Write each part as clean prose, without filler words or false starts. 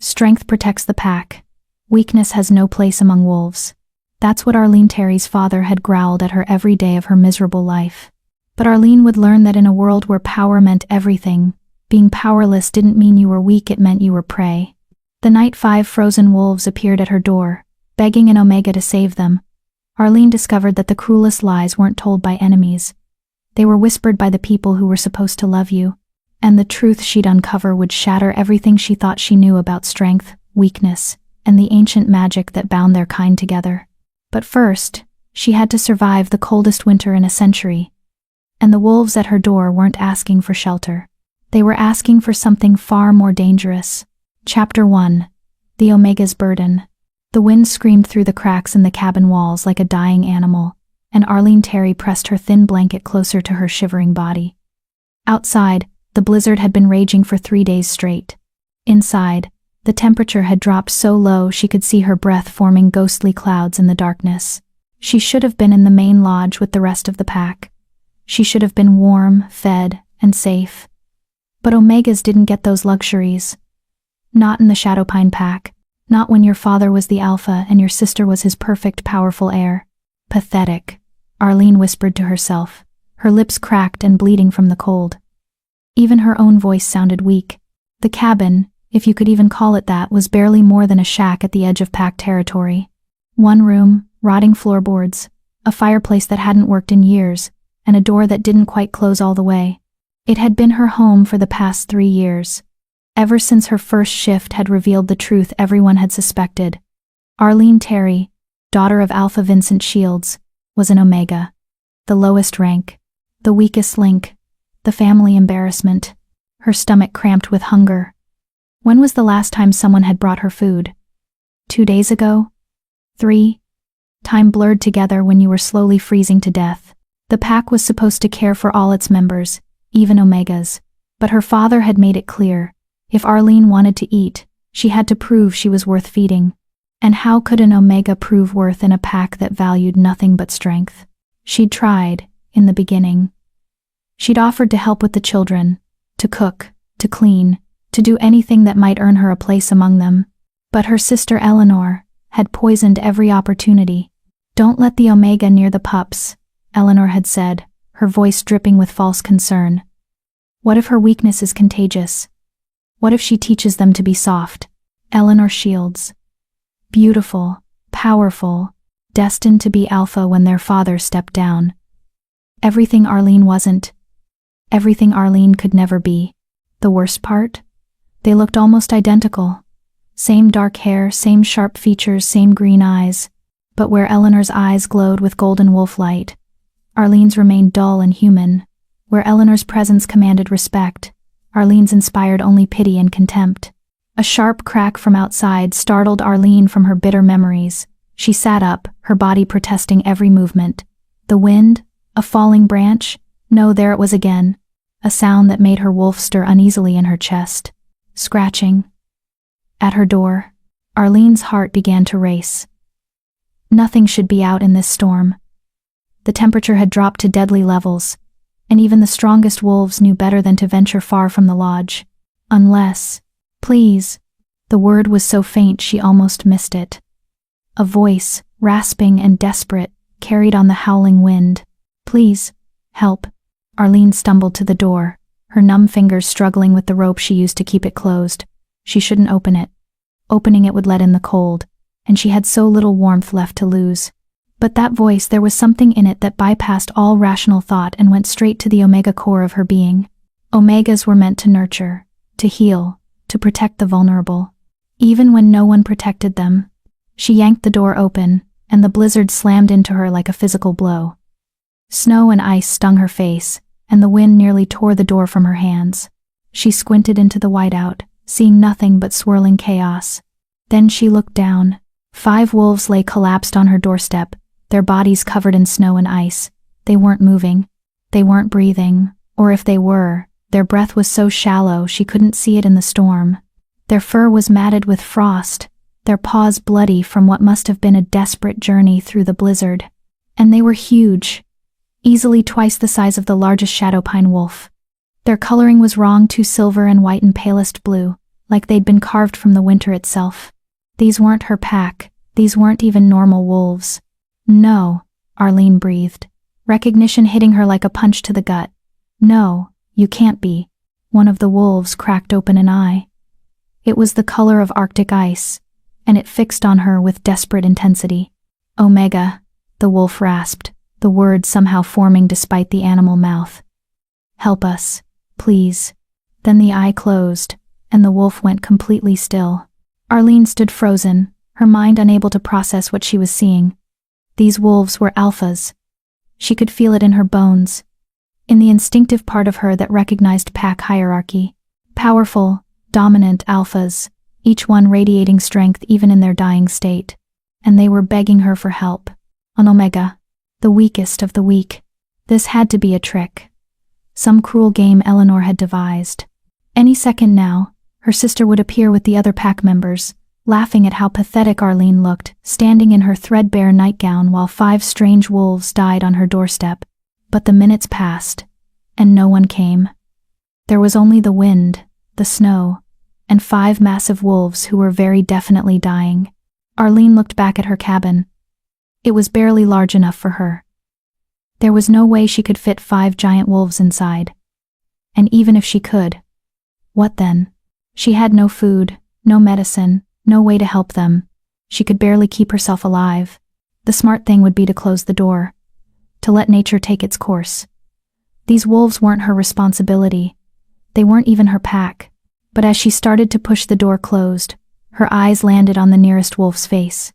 Strength protects the pack. Weakness has no place among wolves. That's what Arlene Terry's father had growled at her every day of her miserable life. But Arlene would learn that in a world where power meant everything, being powerless didn't mean you were weak, it meant you were prey. The night 5 frozen wolves appeared at her door, begging an Omega to save them. Arlene discovered that the cruelest lies weren't told by enemies. They were whispered by the people who were supposed to love you, and the truth she'd uncover would shatter everything she thought she knew about strength, weakness, and the ancient magic that bound their kind together. But first, she had to survive the coldest winter in a century. And the wolves at her door weren't asking for shelter. They were asking for something far more dangerous. Chapter 1. The Omega's Burden. The wind screamed through the cracks in the cabin walls like a dying animal, and Arlene Terry pressed her thin blanket closer to her shivering body. Outside, the blizzard had been raging for 3 days straight. Inside, the temperature had dropped so low she could see her breath forming ghostly clouds in the darkness. She should have been in the main lodge with the rest of the pack. She should have been warm, fed, and safe. But Omegas didn't get those luxuries. Not in the Shadowpine pack. Not when your father was the alpha and your sister was his perfect, powerful heir. Pathetic, Arlene whispered to herself, her lips cracked and bleeding from the cold. Even her own voice sounded weak. The cabin, if you could even call it that, was barely more than a shack at the edge of pack territory. One room, rotting floorboards, a fireplace that hadn't worked in years, and a door that didn't quite close all the way. It had been her home for the past 3 years. Ever since her first shift had revealed the truth everyone had suspected. Arlene Terry, daughter of Alpha Vincent Shields, was an Omega. The lowest rank, the weakest link, the family embarrassment, her stomach cramped with hunger. When was the last time someone had brought her food? 2 days ago? 3? Time blurred together when you were slowly freezing to death. The pack was supposed to care for all its members, even Omegas. But her father had made it clear. If Arlene wanted to eat, she had to prove she was worth feeding. And how could an Omega prove worth in a pack that valued nothing but strength? She'd tried, in the beginning. She'd offered to help with the children, to cook, to clean, to do anything that might earn her a place among them. But her sister Eleanor had poisoned every opportunity. "Don't let the Omega near the pups," Eleanor had said, her voice dripping with false concern. "What if her weakness is contagious? What if she teaches them to be soft?" Eleanor Shields. Beautiful, powerful, destined to be alpha when their father stepped down. Everything Arlene wasn't. Everything Arlene could never be. The worst part? They looked almost identical. Same dark hair, same sharp features, same green eyes. But where Eleanor's eyes glowed with golden wolf light, Arlene's remained dull and human. Where Eleanor's presence commanded respect, Arlene's inspired only pity and contempt. A sharp crack from outside startled Arlene from her bitter memories. She sat up, her body protesting every movement. The wind? A falling branch? No, there it was again. A sound that made her wolf stir uneasily in her chest. Scratching. At her door, Arlene's heart began to race. Nothing should be out in this storm. The temperature had dropped to deadly levels, and even the strongest wolves knew better than to venture far from the lodge. Unless, please, the word was so faint she almost missed it. A voice, rasping and desperate, carried on the howling wind. "Please, help." Arlene stumbled to the door, her numb fingers struggling with the rope she used to keep it closed. She shouldn't open it. Opening it would let in the cold, and she had so little warmth left to lose. But that voice, there was something in it that bypassed all rational thought and went straight to the Omega core of her being. Omegas were meant to nurture, to heal, to protect the vulnerable. Even when no one protected them. She yanked the door open, and the blizzard slammed into her like a physical blow. Snow and ice stung her face, and the wind nearly tore the door from her hands. She squinted into the whiteout, seeing nothing but swirling chaos. Then she looked down. 5 wolves lay collapsed on her doorstep, their bodies covered in snow and ice. They weren't moving. They weren't breathing, or if they were, their breath was so shallow she couldn't see it in the storm. Their fur was matted with frost, their paws bloody from what must have been a desperate journey through the blizzard. And they were huge, easily twice the size of the largest Shadowpine wolf. Their coloring was wrong, too silver and white and palest blue, like they'd been carved from the winter itself. These weren't her pack, these weren't even normal wolves. No, Arlene breathed, recognition hitting her like a punch to the gut. No, you can't be. One of the wolves cracked open an eye. It was the color of Arctic ice, and it fixed on her with desperate intensity. Omega, the wolf rasped, the word somehow forming despite the animal mouth. Help us, please. Then the eye closed, and the wolf went completely still. Arlene stood frozen, her mind unable to process what she was seeing. These wolves were alphas. She could feel it in her bones, in the instinctive part of her that recognized pack hierarchy. Powerful, dominant alphas, each one radiating strength even in their dying state. And they were begging her for help. An Omega, the weakest of the weak. This had to be a trick. Some cruel game Eleanor had devised. Any second now, her sister would appear with the other pack members, laughing at how pathetic Arlene looked, standing in her threadbare nightgown while 5 strange wolves died on her doorstep. But the minutes passed, and no one came. There was only the wind, the snow, and 5 massive wolves who were very definitely dying. Arlene looked back at her cabin. It was barely large enough for her. There was no way she could fit 5 giant wolves inside. And even if she could, what then? She had no food, no medicine, no way to help them. She could barely keep herself alive. The smart thing would be to close the door, to let nature take its course. These wolves weren't her responsibility. They weren't even her pack. But as she started to push the door closed, her eyes landed on the nearest wolf's face.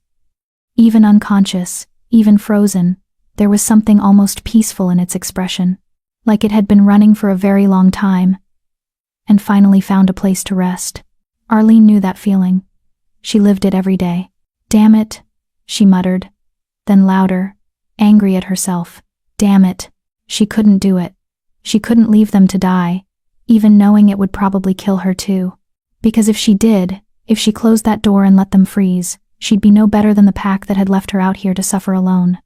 Even unconscious, even frozen, there was something almost peaceful in its expression, like it had been running for a very long time, and finally found a place to rest. Arlene knew that feeling. She lived it every day. Damn it, she muttered. Then louder, angry at herself. Damn it, she couldn't do it. She couldn't leave them to die, even knowing it would probably kill her too. Because if she did, if she closed that door and let them freeze, she'd be no better than the pack that had left her out here to suffer alone.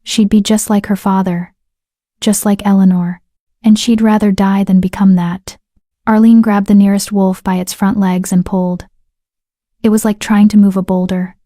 She'd be just like her father, just like Eleanor, and she'd rather die than become that. Arlene grabbed the nearest wolf by its front legs and pulled. It was like trying to move a boulder.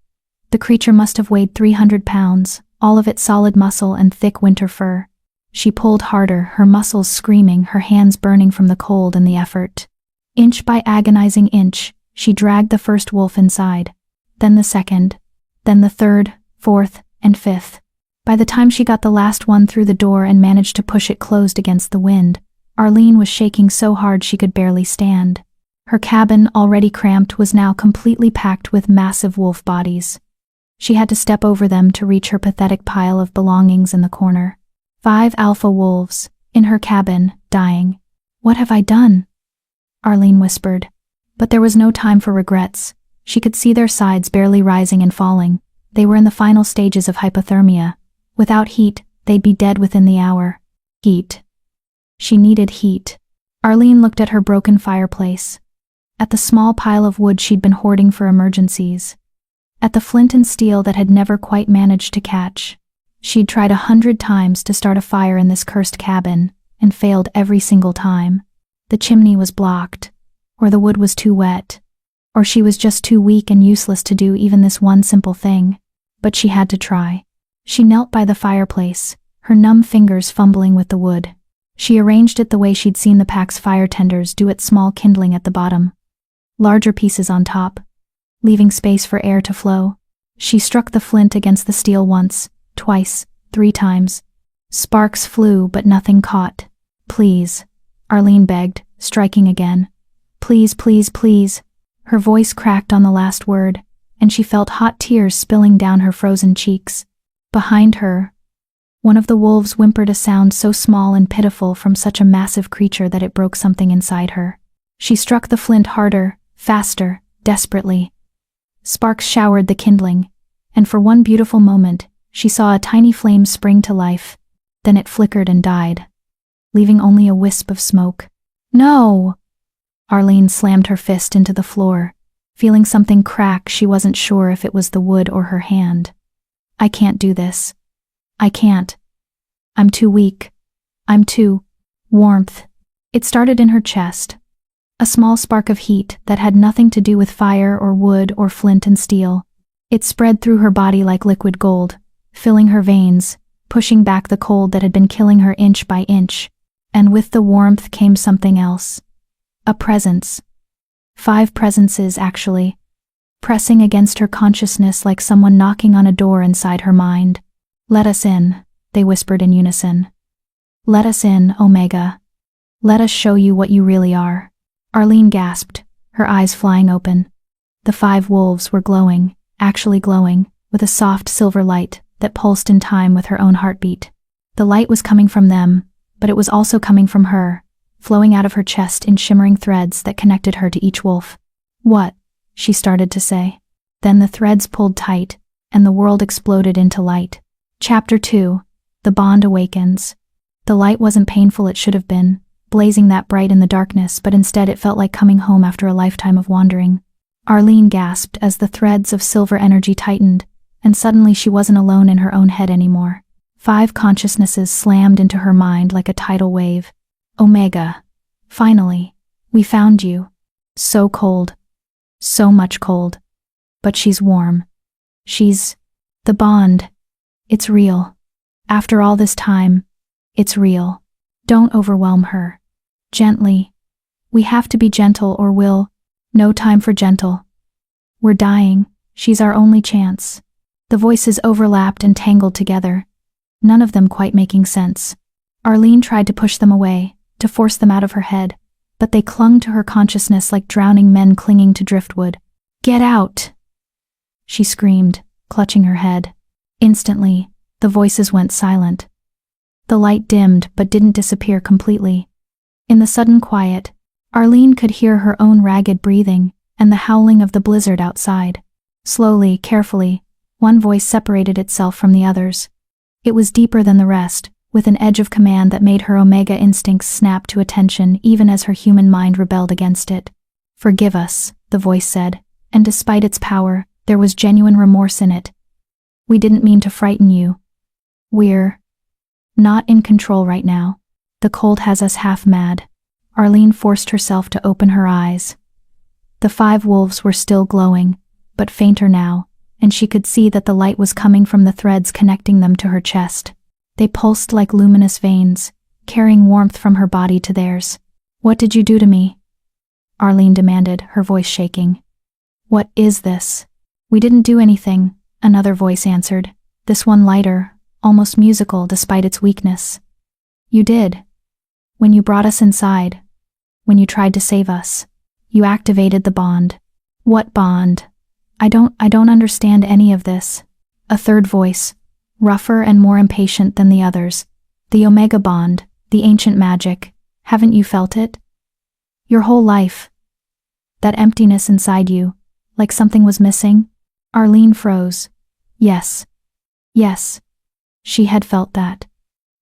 The creature must have weighed 300 pounds, all of it solid muscle and thick winter fur. She pulled harder, her muscles screaming, her hands burning from the cold and the effort. Inch by agonizing inch, she dragged the first wolf inside, then the second, then the third, fourth, and fifth. By the time she got the last one through the door and managed to push it closed against the wind, Arlene was shaking so hard she could barely stand. Her cabin, already cramped, was now completely packed with massive wolf bodies. She had to step over them to reach her pathetic pile of belongings in the corner. 5 alpha wolves, in her cabin, dying. What have I done? Arlene whispered. But there was no time for regrets. She could see their sides barely rising and falling. They were in the final stages of hypothermia. Without heat, they'd be dead within the hour. Heat. She needed heat. Arlene looked at her broken fireplace, at the small pile of wood she'd been hoarding for emergencies, at the flint and steel that had never quite managed to catch. She'd tried 100 times to start a fire in this cursed cabin, and failed every single time. The chimney was blocked, or the wood was too wet, or she was just too weak and useless to do even this one simple thing. But she had to try. She knelt by the fireplace, her numb fingers fumbling with the wood. She arranged it the way she'd seen the pack's fire tenders do at small kindling at the bottom. Larger pieces on top, leaving space for air to flow. She struck the flint against the steel once, twice, 3 times. Sparks flew, but nothing caught. Please, Arlene begged, striking again. Please, please, please. Her voice cracked on the last word, and she felt hot tears spilling down her frozen cheeks. Behind her, one of the wolves whimpered a sound so small and pitiful from such a massive creature that it broke something inside her. She struck the flint harder, faster, desperately. Sparks showered the kindling, and for one beautiful moment, she saw a tiny flame spring to life. Then it flickered and died, leaving only a wisp of smoke. No! Arlene slammed her fist into the floor, feeling something crack. She wasn't sure if it was the wood or her hand. I can't do this. I can't. I'm too weak. I'm too... Warmth. It started in her chest. A small spark of heat that had nothing to do with fire or wood or flint and steel. It spread through her body like liquid gold, filling her veins, pushing back the cold that had been killing her inch by inch. And with the warmth came something else. A presence. 5 presences, actually. Pressing against her consciousness like someone knocking on a door inside her mind. "Let us in," they whispered in unison. "Let us in, Omega. Let us show you what you really are." Arlene gasped, her eyes flying open. The 5 wolves were glowing, actually glowing, with a soft silver light that pulsed in time with her own heartbeat. The light was coming from them, but it was also coming from her, flowing out of her chest in shimmering threads that connected her to each wolf. "What?" she started to say. Then the threads pulled tight, and the world exploded into light. Chapter 2. The Bond Awakens. The light wasn't painful it should have been, blazing that bright in the darkness, but instead it felt like coming home after a lifetime of wandering. Arlene gasped as the threads of silver energy tightened, and suddenly she wasn't alone in her own head anymore. 5 consciousnesses slammed into her mind like a tidal wave. "Omega. Finally. We found you. So cold. So much cold. But she's warm. She's... the bond. It's real. After all this time, it's real. Don't overwhelm her. Gently. We have to be gentle or we'll... No time for gentle. We're dying. She's our only chance." The voices overlapped and tangled together, none of them quite making sense. Arlene tried to push them away, to force them out of her head, but they clung to her consciousness like drowning men clinging to driftwood. "Get out!" she screamed, clutching her head. Instantly, the voices went silent. The light dimmed but didn't disappear completely. In the sudden quiet, Arlene could hear her own ragged breathing and the howling of the blizzard outside. Slowly, carefully, one voice separated itself from the others. It was deeper than the rest, with an edge of command that made her Omega instincts snap to attention even as her human mind rebelled against it. "Forgive us," the voice said, and despite its power, there was genuine remorse in it. "We didn't mean to frighten you. We're not in control right now. The cold has us half mad." Arlene forced herself to open her eyes. The 5 wolves were still glowing, but fainter now, and she could see that the light was coming from the threads connecting them to her chest. They pulsed like luminous veins, carrying warmth from her body to theirs. "What did you do to me?" Arlene demanded, her voice shaking. "What is this?" "We didn't do anything," another voice answered, this one lighter, almost musical despite its weakness. "You did. When you brought us inside. When you tried to save us. You activated the bond." "What bond? I don't understand any of this." A third voice, rougher and more impatient than the others. "The Omega bond, the ancient magic. Haven't you felt it? Your whole life. That emptiness inside you, like something was missing?" Arlene froze. Yes. Yes. She had felt that.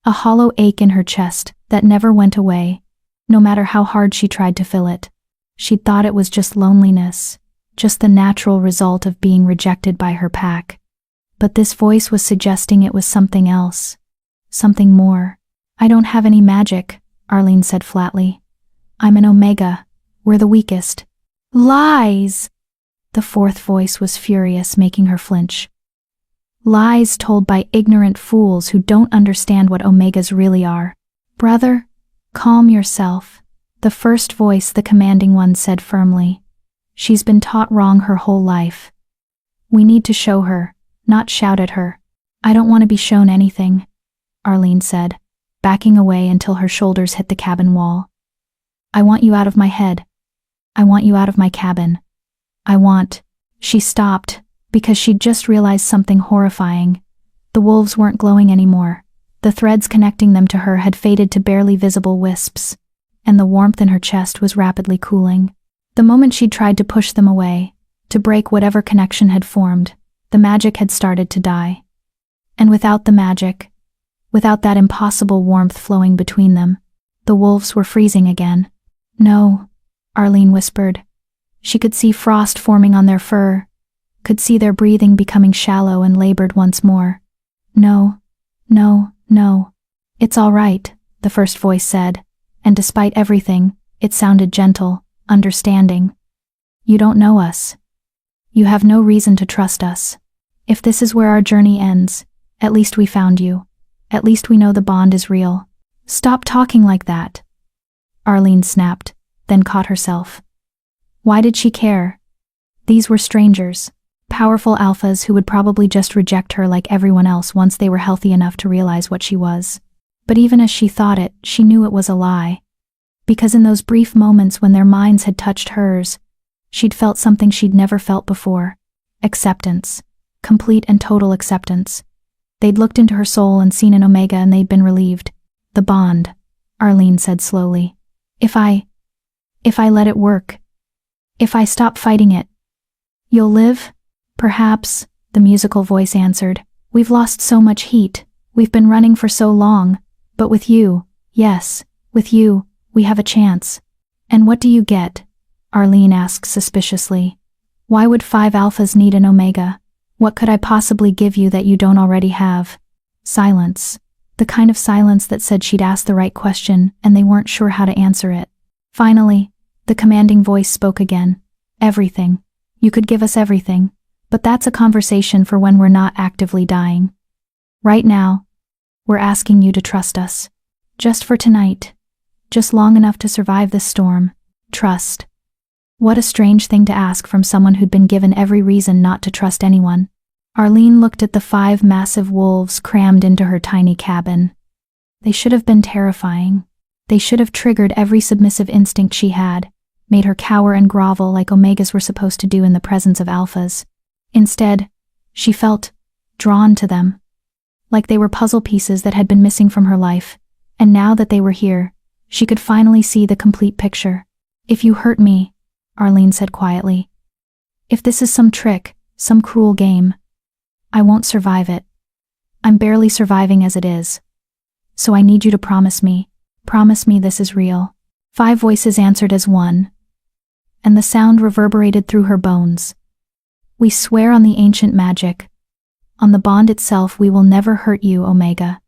A hollow ache in her chest that never went away, no matter how hard she tried to fill it. She'd thought it was just loneliness, just the natural result of being rejected by her pack. But this voice was suggesting it was something else. Something more. "I don't have any magic," Arlene said flatly. "I'm an Omega. We're the weakest." "Lies!" The fourth voice was furious, making her flinch. "Lies told by ignorant fools who don't understand what Omegas really are." "Brother, calm yourself," the first voice, the commanding one, said firmly. "She's been taught wrong her whole life. We need to show her, not shout at her." "I don't want to be shown anything," Arlene said, backing away until her shoulders hit the cabin wall. "I want you out of my head. I want you out of my cabin. I want..." She stopped, because she'd just realized something horrifying. The wolves weren't glowing anymore. The threads connecting them to her had faded to barely visible wisps, and the warmth in her chest was rapidly cooling. The moment she'd tried to push them away, to break whatever connection had formed, the magic had started to die. And without the magic, without that impossible warmth flowing between them, the wolves were freezing again. "No," Arlene whispered. She could see frost forming on their fur, could see their breathing becoming shallow and labored once more. "No, no, no. It's all right," the first voice said, and despite everything, it sounded gentle, understanding. You don't know us. You have no reason to trust us. If this is where our journey ends, at least we found you. At least we know the bond is real. Stop talking like that. Arlene snapped, then caught herself. Why did she care? These were strangers, powerful alphas who would probably just reject her like everyone else once they were healthy enough to realize what she was. But even as she thought it, she knew it was a lie. Because in those brief moments when their minds had touched hers, she'd felt something she'd never felt before. Acceptance. Complete and total acceptance. They'd looked into her soul and seen an Omega, and they'd been relieved. The bond, Arlene said slowly. If I let it work. If I stop fighting it. You'll live? Perhaps, the musical voice answered. We've lost so much heat. We've been running for so long. But with you, yes, with you, we have a chance. And what do you get? Arlene asked suspiciously. Why would 5 alphas need an Omega? What could I possibly give you that you don't already have? Silence. The kind of silence that said she'd asked the right question and they weren't sure how to answer it. Finally, the commanding voice spoke again. Everything. You could give us everything, but that's a conversation for when we're not actively dying. Right now, we're asking you to trust us. Just for tonight. Just long enough to survive this storm. Trust. What a strange thing to ask from someone who'd been given every reason not to trust anyone. Arlene looked at the 5 massive wolves crammed into her tiny cabin. They should have been terrifying. They should have triggered every submissive instinct she had, made her cower and grovel like Omegas were supposed to do in the presence of alphas. Instead, she felt drawn to them, like they were puzzle pieces that had been missing from her life, and now that they were here, she could finally see the complete picture. If you hurt me, Arlene said quietly. If this is some trick, some cruel game, I won't survive it. I'm barely surviving as it is. So I need you to promise me this is real. 5 voices answered as one, and the sound reverberated through her bones. We swear on the ancient magic. On the bond itself, we will never hurt you, Omega.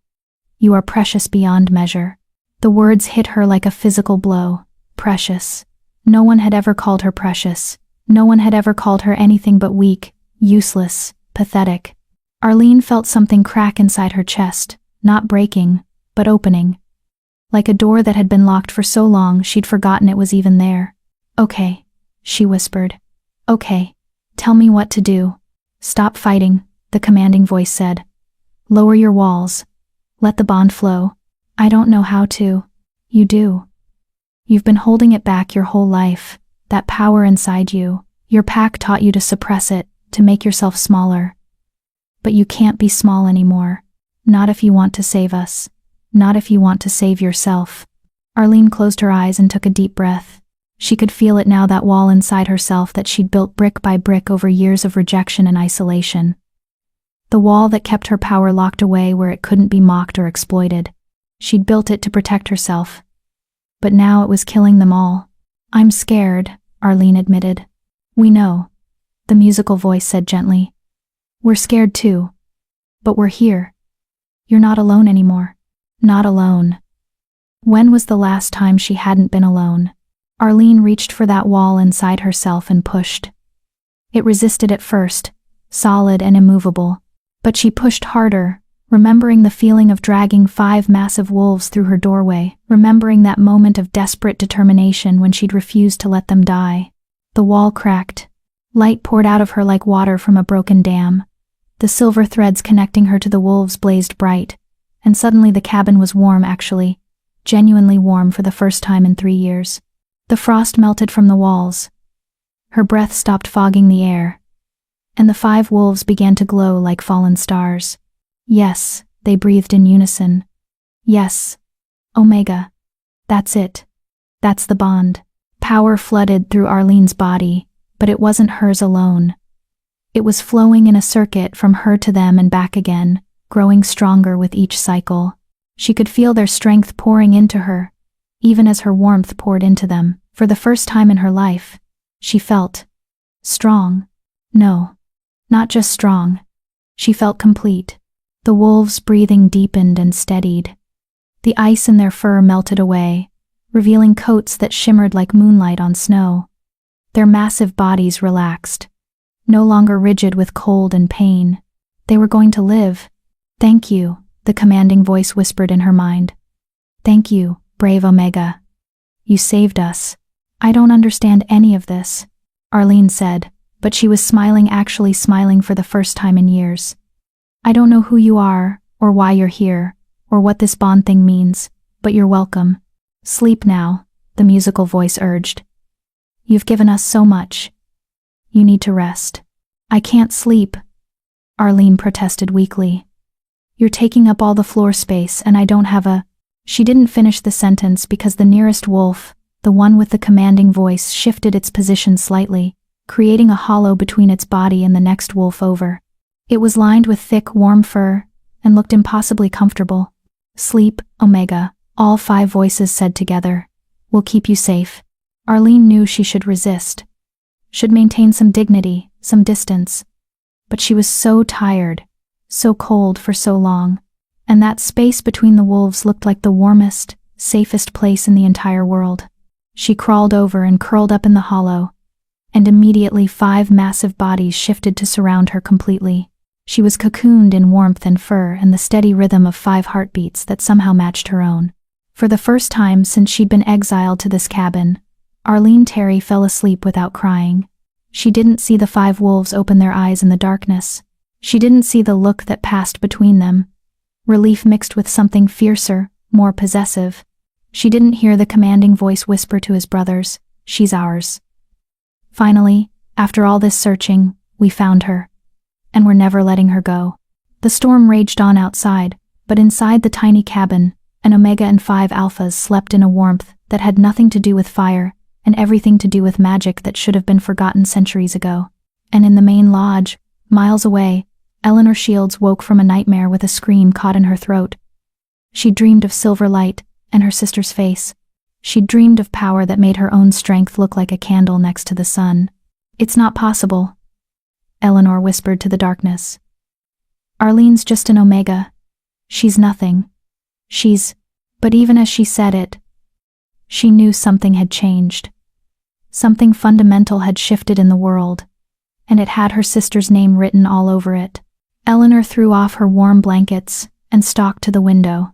You are precious beyond measure. The words hit her like a physical blow. Precious. No one had ever called her precious. No one had ever called her anything but weak, useless, pathetic. Arlene felt something crack inside her chest, not breaking, but opening. Like a door that had been locked for so long she'd forgotten it was even there. Okay, she whispered. Okay, tell me what to do. Stop fighting, the commanding voice said. Lower your walls. Let the bond flow. I don't know how to. You do. You've been holding it back your whole life, that power inside you. Your pack taught you to suppress it, to make yourself smaller. But you can't be small anymore. Not if you want to save us. Not if you want to save yourself. Arlene closed her eyes and took a deep breath. She could feel it now, that wall inside herself that she'd built brick by brick over years of rejection and isolation. The wall that kept her power locked away where it couldn't be mocked or exploited. She'd built it to protect herself. But now it was killing them all. I'm scared, Arlene admitted. We know, the musical voice said gently. We're scared too. But we're here. You're not alone anymore. Not alone. When was the last time she hadn't been alone? Arlene reached for that wall inside herself and pushed. It resisted at first, solid and immovable. But she pushed harder, remembering the feeling of dragging 5 massive wolves through her doorway, remembering that moment of desperate determination when she'd refused to let them die. The wall cracked. Light poured out of her like water from a broken dam. The silver threads connecting her to the wolves blazed bright, and suddenly the cabin was warm, actually, genuinely warm for the first time in 3 years. The frost melted from the walls. Her breath stopped fogging the air, and the 5 wolves began to glow like fallen stars. Yes, they breathed in unison. Yes, Omega. That's it. That's the bond. Power flooded through Arlene's body, but it wasn't hers alone. It was flowing in a circuit from her to them and back again, growing stronger with each cycle. She could feel their strength pouring into her, even as her warmth poured into them. For the first time in her life, she felt strong. No, not just strong. She felt complete. The wolves' breathing deepened and steadied. The ice in their fur melted away. revealing coats that shimmered like moonlight on snow. Their massive bodies relaxed, no longer rigid with cold and pain. They were going to live. "Thank you," the commanding voice whispered in her mind. "Thank you, brave Omega. You saved us." "I don't understand any of this," Arlene said, but she was smiling, actually smiling for the first time in years. "I don't know who you are, or why you're here, or what this bond thing means, but you're welcome. Sleep now," the musical voice urged. "You've given us so much. You need to rest." "I can't sleep," Arlene protested weakly. "You're taking up all the floor space and I don't have a—" She didn't finish the sentence because the nearest wolf, the one with the commanding voice, shifted its position slightly, creating a hollow between its body and the next wolf over. It was lined with thick, warm fur and looked impossibly comfortable. "Sleep, Omega," all 5 voices said together. "We'll keep you safe." Arlene knew she should resist, should maintain some dignity, some distance. But she was so tired, so cold for so long, and that space between the wolves looked like the warmest, safest place in the entire world. She crawled over and curled up in the hollow, and immediately 5 massive bodies shifted to surround her completely. She was cocooned in warmth and fur and the steady rhythm of 5 heartbeats that somehow matched her own. For the first time since she'd been exiled to this cabin, Arlene Terry fell asleep without crying. She didn't see the 5 wolves open their eyes in the darkness. She didn't see the look that passed between them, relief mixed with something fiercer, more possessive. She didn't hear the commanding voice whisper to his brothers, "She's ours." Finally, after all this searching, we found her. And we're never letting her go. The storm raged on outside, but inside the tiny cabin, an Omega and 5 alphas slept in a warmth that had nothing to do with fire and everything to do with magic that should have been forgotten centuries ago. And in the main lodge, miles away, Eleanor Shields woke from a nightmare with a scream caught in her throat. She dreamed of silver light and her sister's face. She dreamed of power that made her own strength look like a candle next to the sun. "It's not possible," Eleanor whispered to the darkness. "Arlene's just an Omega. She's nothing. But even as she said it, she knew something had changed. Something fundamental had shifted in the world, and it had her sister's name written all over it. Eleanor threw off her warm blankets and stalked to the window.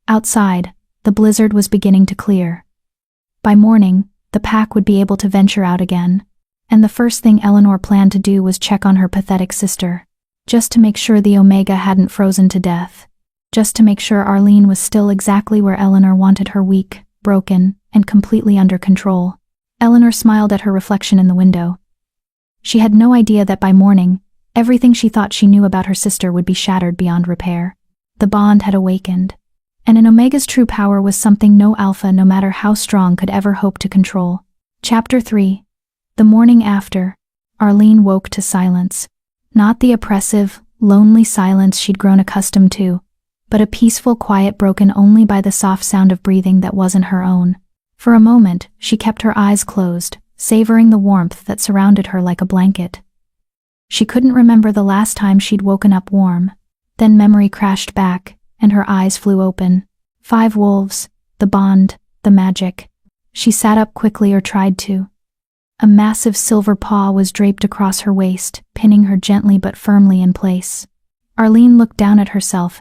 Outside, the blizzard was beginning to clear. By morning, the pack would be able to venture out again, and the first thing Eleanor planned to do was check on her pathetic sister, just to make sure the Omega hadn't frozen to death, just to make sure Arlene was still exactly where Eleanor wanted her, weak, broken, and completely under control. Eleanor smiled at her reflection in the window. She had no idea that by morning, everything she thought she knew about her sister would be shattered beyond repair. The bond had awakened, and an Omega's true power was something no alpha, no matter how strong, could ever hope to control. Chapter 3. The morning after, Arlene woke to silence. Not the oppressive, lonely silence she'd grown accustomed to, but a peaceful quiet broken only by the soft sound of breathing that wasn't her own. For a moment, she kept her eyes closed, savoring the warmth that surrounded her like a blanket. She couldn't remember the last time she'd woken up warm. Then memory crashed back, and her eyes flew open. 5 wolves, the bond, the magic. She sat up quickly, or tried to. A massive silver paw was draped across her waist, pinning her gently but firmly in place. Arlene looked down at herself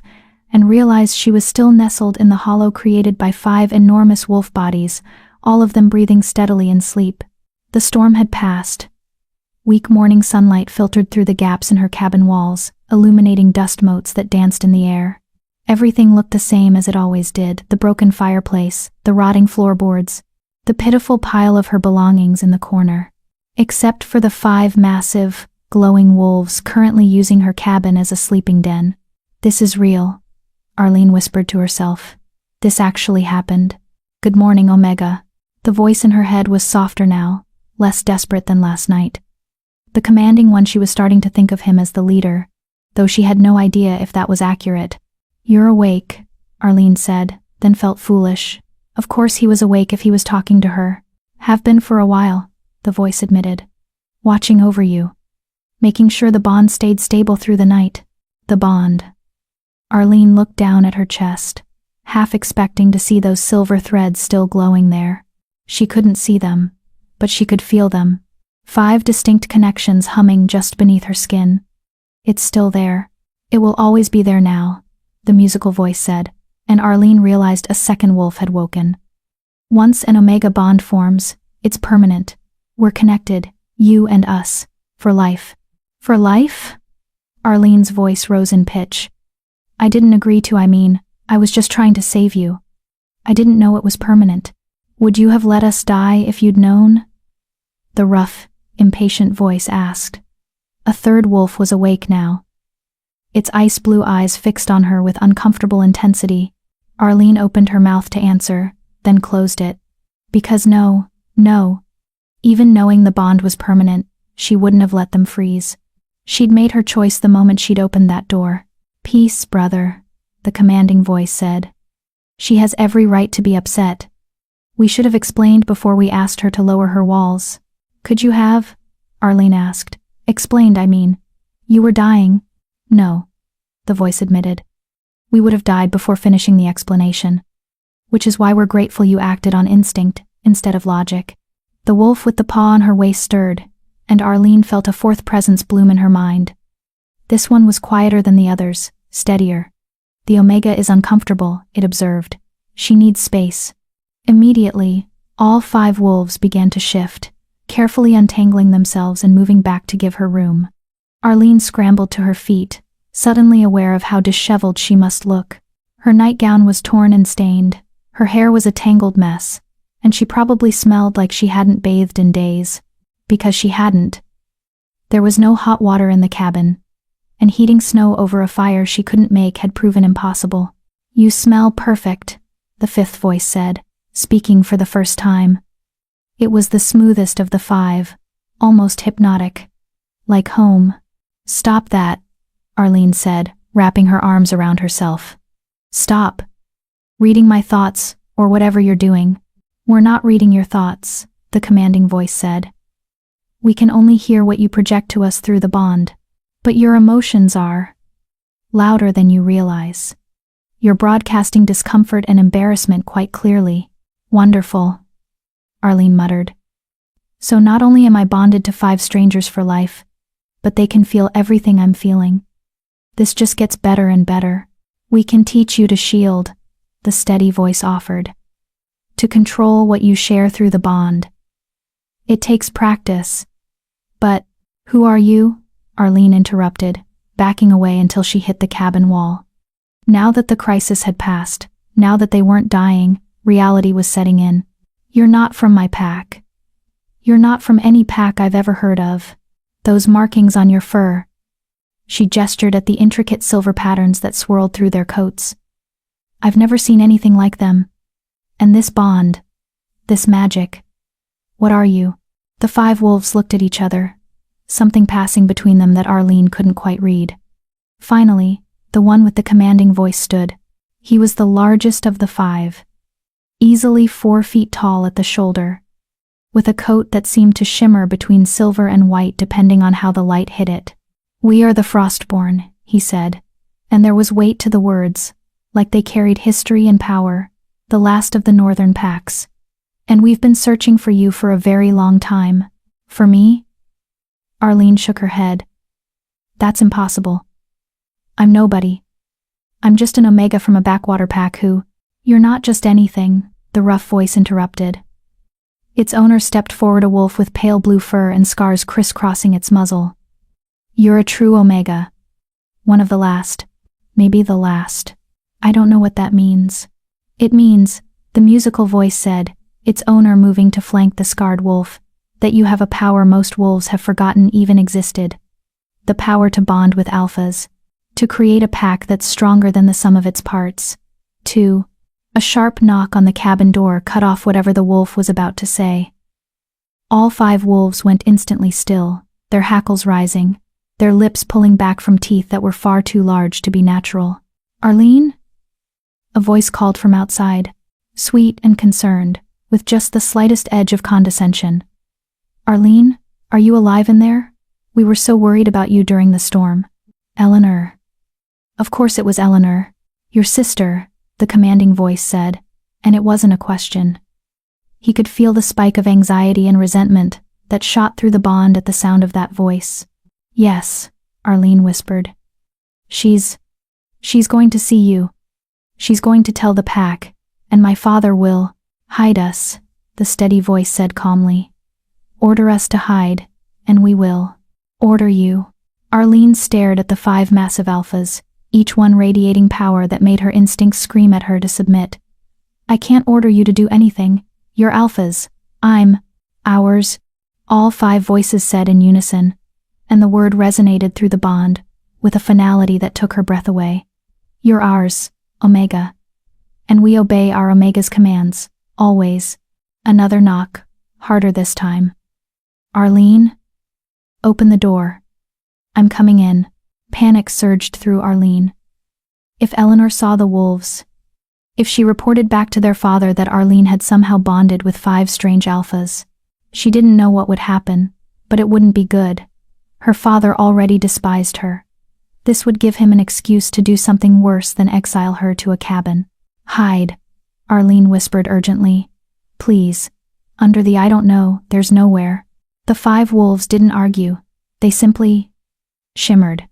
and realized she was still nestled in the hollow created by 5 enormous wolf bodies, all of them breathing steadily in sleep. The storm had passed. Weak morning sunlight filtered through the gaps in her cabin walls, illuminating dust motes that danced in the air. Everything looked the same as it always did: the broken fireplace, the rotting floorboards, the pitiful pile of her belongings in the corner. Except for the 5 massive, glowing wolves currently using her cabin as a sleeping den. "This is real," Arlene whispered to herself. "This actually happened. Good morning, Omega." The voice in her head was softer now, less desperate than last night. The commanding one. She was starting to think of him as the leader, though she had no idea if that was accurate. "You're awake," Arlene said, then felt foolish. Of course he was awake if he was talking to her. "Have been for a while," the voice admitted. "Watching over you. Making sure the bond stayed stable through the night." The bond. Arlene looked down at her chest. half expecting to see those silver threads still glowing there. She couldn't see them, but she could feel them. 5 distinct connections humming just beneath her skin. It's still there. It will always be there now, the musical voice said, and Arlene realized a second wolf had woken. Once an omega bond forms, it's permanent. We're connected, you and us, for life. For life? Arlene's voice rose in pitch. I didn't agree to, I was just trying to save you. I didn't know it was permanent. Would you have let us die if you'd known? The rough, impatient voice asked. A third wolf was awake now. Its ice-blue eyes fixed on her with uncomfortable intensity. Arlene opened her mouth to answer, then closed it. Because no. Even knowing the bond was permanent, she wouldn't have let them freeze. She'd made her choice the moment she'd opened that door. Peace, brother, the commanding voice said. She has every right to be upset. We should have explained before we asked her to lower her walls. Could you have? Arlene asked. Explained, You were dying. No, the voice admitted. We would have died before finishing the explanation. Which is why we're grateful you acted on instinct instead of logic. The wolf with the paw on her waist stirred, and Arlene felt a fourth presence bloom in her mind. This one was quieter than the others, steadier. The omega is uncomfortable, it observed. She needs space. Immediately, all 5 wolves began to shift, carefully untangling themselves and moving back to give her room. Arlene scrambled to her feet, suddenly aware of how disheveled she must look. Her nightgown was torn and stained, her hair was a tangled mess, and she probably smelled like she hadn't bathed in days. Because she hadn't. There was no hot water in the cabin, and heating snow over a fire she couldn't make had proven impossible. You smell perfect, the 5th voice said, speaking for the first time. It was the smoothest of the 5, almost hypnotic. Like home. Stop that, Arlene said, wrapping her arms around herself. Stop. Reading my thoughts, or whatever you're doing. We're not reading your thoughts, the commanding voice said. We can only hear what you project to us through the bond. But your emotions are louder than you realize. You're broadcasting discomfort and embarrassment quite clearly. Wonderful, Arlene muttered. So not only am I bonded to 5 strangers for life, but they can feel everything I'm feeling. This just gets better and better. We can teach you to shield, the steady voice offered. To control what you share through the bond. It takes practice. But, who are you? Arlene interrupted, backing away until she hit the cabin wall. Now that the crisis had passed, now that they weren't dying, reality was setting in. You're not from my pack. You're not from any pack I've ever heard of. Those markings on your fur. She gestured at the intricate silver patterns that swirled through their coats. I've never seen anything like them. And this bond. This magic. What are you? The 5 wolves looked at each other, something passing between them that Arlene couldn't quite read. Finally, the one with the commanding voice stood. He was the largest of the 5. Easily 4 feet tall at the shoulder, with a coat that seemed to shimmer between silver and white depending on how the light hit it. We are the Frostborn, he said, and there was weight to the words, like they carried history and power, the last of the northern packs. And we've been searching for you for a very long time. For me? Arlene shook her head. That's impossible. I'm nobody. I'm just an omega from a backwater pack who— You're not just anything, the rough voice interrupted. Its owner stepped forward, a wolf with pale blue fur and scars crisscrossing its muzzle. You're a true omega. One of the last. Maybe the last. I don't know what that means. It means, the musical voice said, its owner moving to flank the scarred wolf, that you have a power most wolves have forgotten even existed. The power to bond with alphas. To create a pack that's stronger than the sum of its parts. A sharp knock on the cabin door cut off whatever the wolf was about to say. All 5 wolves went instantly still, their hackles rising, their lips pulling back from teeth that were far too large to be natural. Arlene? A voice called from outside, sweet and concerned, with just the slightest edge of condescension. Arlene, are you alive in there? We were so worried about you during the storm. Eleanor. Of course it was Eleanor. Your sister, the commanding voice said, and it wasn't a question. He could feel the spike of anxiety and resentment that shot through the bond at the sound of that voice. Yes, Arlene whispered. She's going to see you. She's going to tell the pack, and my father will hide us, the steady voice said calmly. Order us to hide, and we will. Order you. Arlene stared at the 5 massive alphas, each one radiating power that made her instincts scream at her to submit. I can't order you to do anything. You're alphas. I'm ours. All 5 voices said in unison, and the word resonated through the bond, with a finality that took her breath away. You're ours, Omega. And we obey our Omega's commands, always. Another knock, harder this time. Arlene? Open the door. I'm coming in. Panic surged through Arlene. If Eleanor saw the wolves, if she reported back to their father that Arlene had somehow bonded with 5 strange alphas, she didn't know what would happen, but it wouldn't be good. Her father already despised her. This would give him an excuse to do something worse than exile her to a cabin. Hide, Arlene whispered urgently. Please. Under the I don't know, there's nowhere. The 5 wolves didn't argue. They simply shimmered.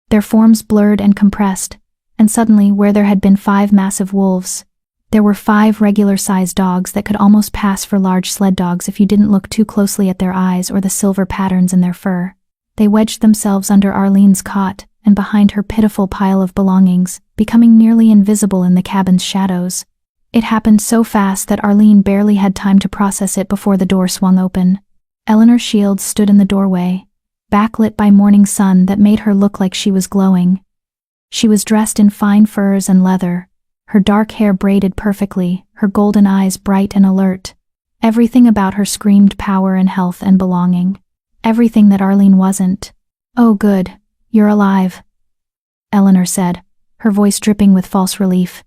Their forms blurred and compressed, and suddenly, where there had been 5 massive wolves, there were 5 regular-sized dogs that could almost pass for large sled dogs if you didn't look too closely at their eyes or the silver patterns in their fur. They wedged themselves under Arlene's cot and behind her pitiful pile of belongings, becoming nearly invisible in the cabin's shadows. It happened so fast that Arlene barely had time to process it before the door swung open. Eleanor Shields stood in the doorway, backlit by morning sun that made her look like she was glowing. She was dressed in fine furs and leather, her dark hair braided perfectly, her golden eyes bright and alert. Everything about her screamed power and health and belonging. Everything that Arlene wasn't. Oh good, you're alive, Eleanor said, her voice dripping with false relief.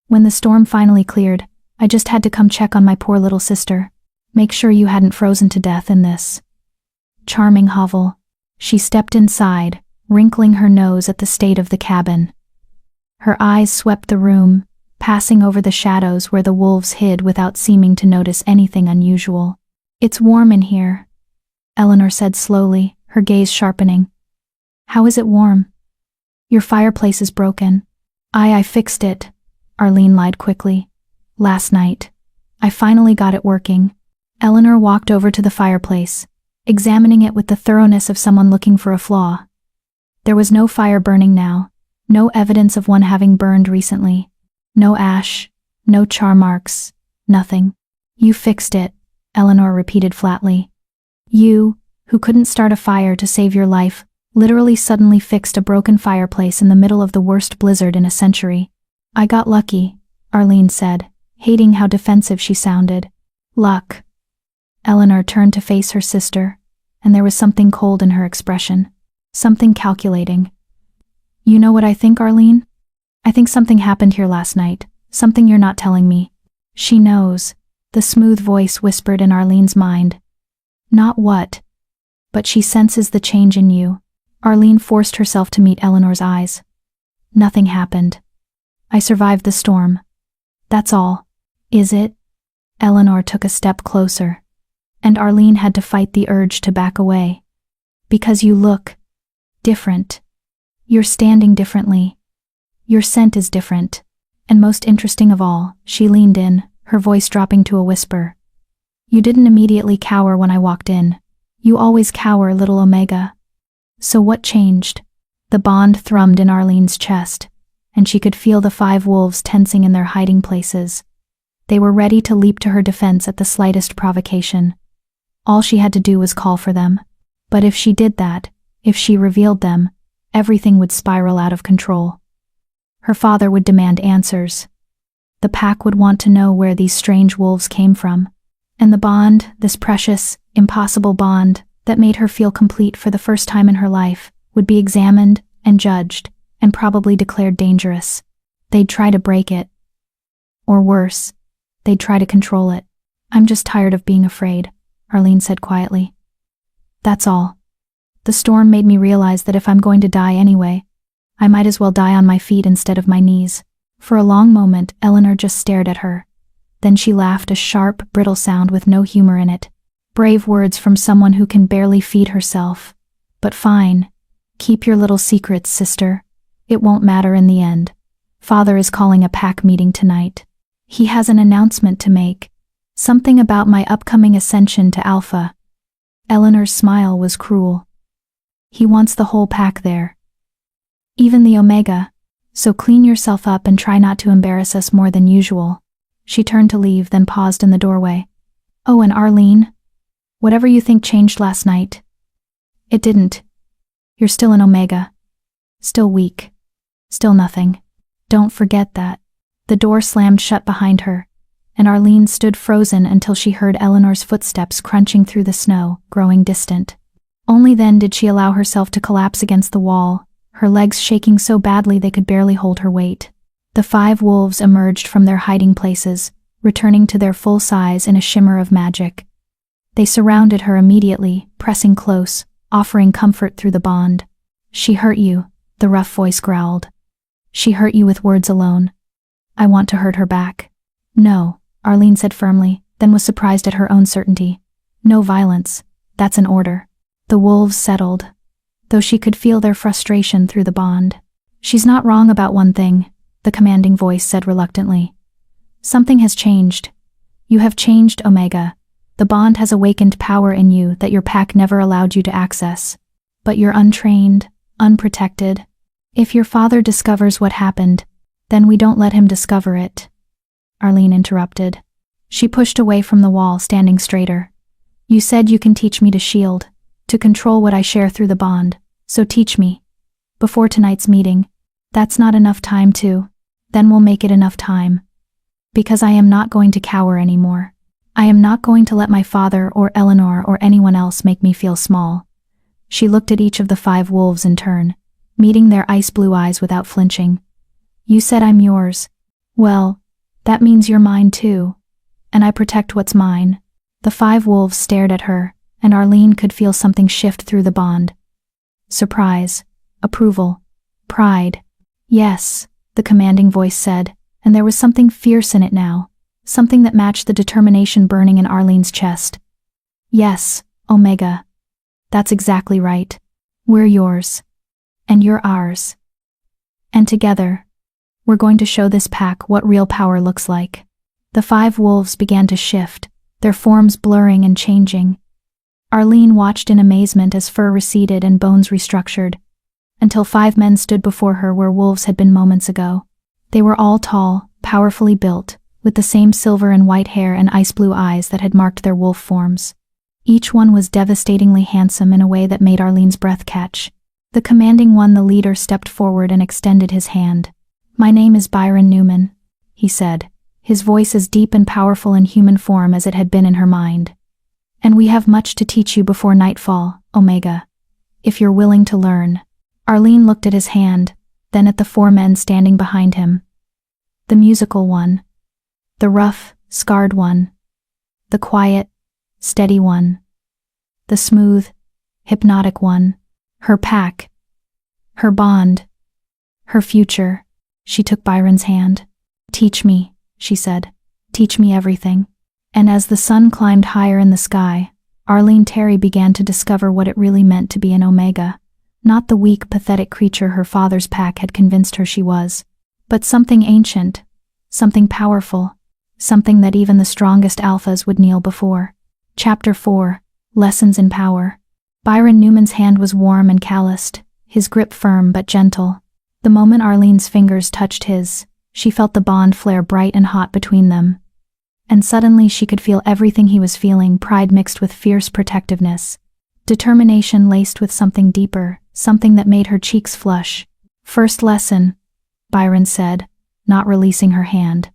When the storm finally cleared, I just had to come check on my poor little sister. Make sure you hadn't frozen to death in this charming hovel. She stepped inside, wrinkling her nose at the state of the cabin. Her eyes swept the room, passing over the shadows where the wolves hid without seeming to notice anything unusual. It's warm in here, Eleanor said slowly, her gaze sharpening. How is it warm? Your fireplace is broken. I fixed it, Arlene lied quickly. Last night. I finally got it working. Eleanor walked over to the fireplace, examining it with the thoroughness of someone looking for a flaw. There was no fire burning now, no evidence of one having burned recently. No ash, no char marks, nothing. You fixed it, Eleanor repeated flatly. You, who couldn't start a fire to save your life, literally suddenly fixed a broken fireplace in the middle of the worst blizzard in a century. I got lucky, Arlene said, hating how defensive she sounded. Luck. Eleanor turned to face her sister, and there was something cold in her expression. Something calculating. You know what I think, Arlene? I think something happened here last night, something you're not telling me. She knows, the smooth voice whispered in Arlene's mind. Not what, but she senses the change in you. Arlene forced herself to meet Eleanor's eyes. Nothing happened. I survived the storm. That's all. Is it? Eleanor took a step closer, and Arlene had to fight the urge to back away. Because you look different. You're standing differently. Your scent is different. And most interesting of all, she leaned in, her voice dropping to a whisper. You didn't immediately cower when I walked in. You always cower, little Omega. So what changed? The bond thrummed in Arlene's chest, and she could feel the 5 wolves tensing in their hiding places. They were ready to leap to her defense at the slightest provocation. All she had to do was call for them. But if she did that, if she revealed them, everything would spiral out of control. Her father would demand answers. The pack would want to know where these strange wolves came from. And the bond, this precious, impossible bond, that made her feel complete for the first time in her life, would be examined and judged, and probably declared dangerous. They'd try to break it. Or worse, they'd try to control it. I'm just tired of being afraid, Arlene said quietly. That's all. The storm made me realize that if I'm going to die anyway, I might as well die on my feet instead of my knees. For a long moment, Eleanor just stared at her. Then she laughed, a sharp, brittle sound with no humor in it. Brave words from someone who can barely feed herself. But fine. Keep your little secrets, sister. It won't matter in the end. Father is calling a pack meeting tonight. He has an announcement to make. Something about my upcoming ascension to Alpha. Eleanor's smile was cruel. He wants the whole pack there. Even the Omega. So clean yourself up and try not to embarrass us more than usual. She turned to leave, then paused in the doorway. Oh, and Arlene? Whatever you think changed last night. It didn't. You're still an Omega. Still weak. Still nothing. Don't forget that. The door slammed shut behind her, and Arlene stood frozen until she heard Eleanor's footsteps crunching through the snow, growing distant. Only then did she allow herself to collapse against the wall, her legs shaking so badly they could barely hold her weight. The 5 wolves emerged from their hiding places, returning to their full size in a shimmer of magic. They surrounded her immediately, pressing close, offering comfort through the bond. She hurt you, the rough voice growled. She hurt you with words alone. I want to hurt her back. No, Arlene said firmly, then was surprised at her own certainty. No violence. That's an order. The wolves settled, though she could feel their frustration through the bond. She's not wrong about one thing, the commanding voice said reluctantly. Something has changed. You have changed, Omega. The bond has awakened power in you that your pack never allowed you to access. But you're untrained, unprotected. If your father discovers what happened, then we don't let him discover it. Arlene interrupted. She pushed away from the wall, standing straighter. You said you can teach me to shield, to control what I share through the bond, so teach me. Before tonight's meeting. That's not enough time to. Then we'll make it enough time. Because I am not going to cower anymore. I am not going to let my father or Eleanor or anyone else make me feel small. She looked at each of the 5 wolves in turn, meeting their ice blue eyes without flinching. You said I'm yours. Well, that means you're mine too. And I protect what's mine. The 5 wolves stared at her, and Arlene could feel something shift through the bond. Surprise, approval, pride. Yes, the commanding voice said, and there was something fierce in it now, something that matched the determination burning in Arlene's chest. Yes, Omega. That's exactly right. We're yours. And you're ours. And together, we're going to show this pack what real power looks like. The 5 wolves began to shift, their forms blurring and changing. Arlene watched in amazement as fur receded and bones restructured, until 5 men stood before her where wolves had been moments ago. They were all tall, powerfully built, with the same silver and white hair and ice blue eyes that had marked their wolf forms. Each one was devastatingly handsome in a way that made Arlene's breath catch. The commanding one, the leader, stepped forward and extended his hand. My name is Byron Newman, he said, his voice as deep and powerful in human form as it had been in her mind. And we have much to teach you before nightfall, Omega, if you're willing to learn. Arlene looked at his hand, then at the 4 men standing behind him. The musical one. The rough, scarred one. The quiet, steady one. The smooth, hypnotic one. Her pack. Her bond. Her future. She took Byron's hand. Teach me, she said. Teach me everything. And as the sun climbed higher in the sky, Arlene Terry began to discover what it really meant to be an Omega. Not the weak, pathetic creature her father's pack had convinced her she was, but something ancient, something powerful, something that even the strongest alphas would kneel before. Chapter 4. Lessons in Power. Byron Newman's hand was warm and calloused, his grip firm but gentle. The moment Arlene's fingers touched his, she felt the bond flare bright and hot between them. And suddenly she could feel everything he was feeling, pride mixed with fierce protectiveness. Determination laced with something deeper, something that made her cheeks flush. First lesson, Byron said, not releasing her hand.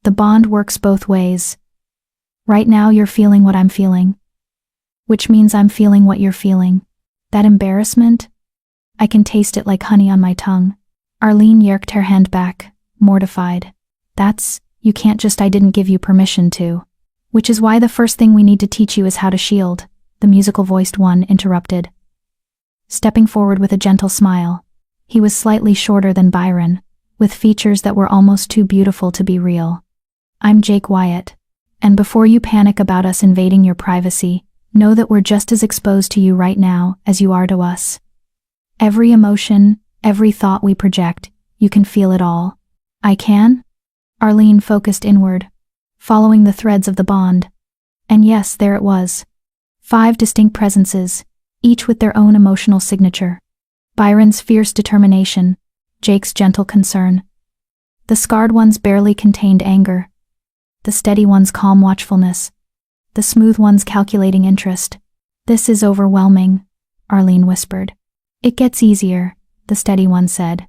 The bond works both ways. Right now you're feeling what I'm feeling. Which means I'm feeling what you're feeling. That embarrassment? I can taste it like honey on my tongue. Arlene yerked her hand back, mortified. You can't just I didn't give you permission to. Which is why the first thing we need to teach you is how to shield, the musical-voiced one interrupted. Stepping forward with a gentle smile. He was slightly shorter than Byron, with features that were almost too beautiful to be real. I'm Jake Wyatt. And before you panic about us invading your privacy, know that we're just as exposed to you right now as you are to us. Every emotion, every thought we project, you can feel it all. I can? Arlene focused inward, following the threads of the bond. And yes, there it was. 5 distinct presences, each with their own emotional signature. Byron's fierce determination, Jake's gentle concern. The scarred one's barely contained anger. The steady one's calm watchfulness. The smooth one's calculating interest. This is overwhelming, Arlene whispered. It gets easier, the steady one said.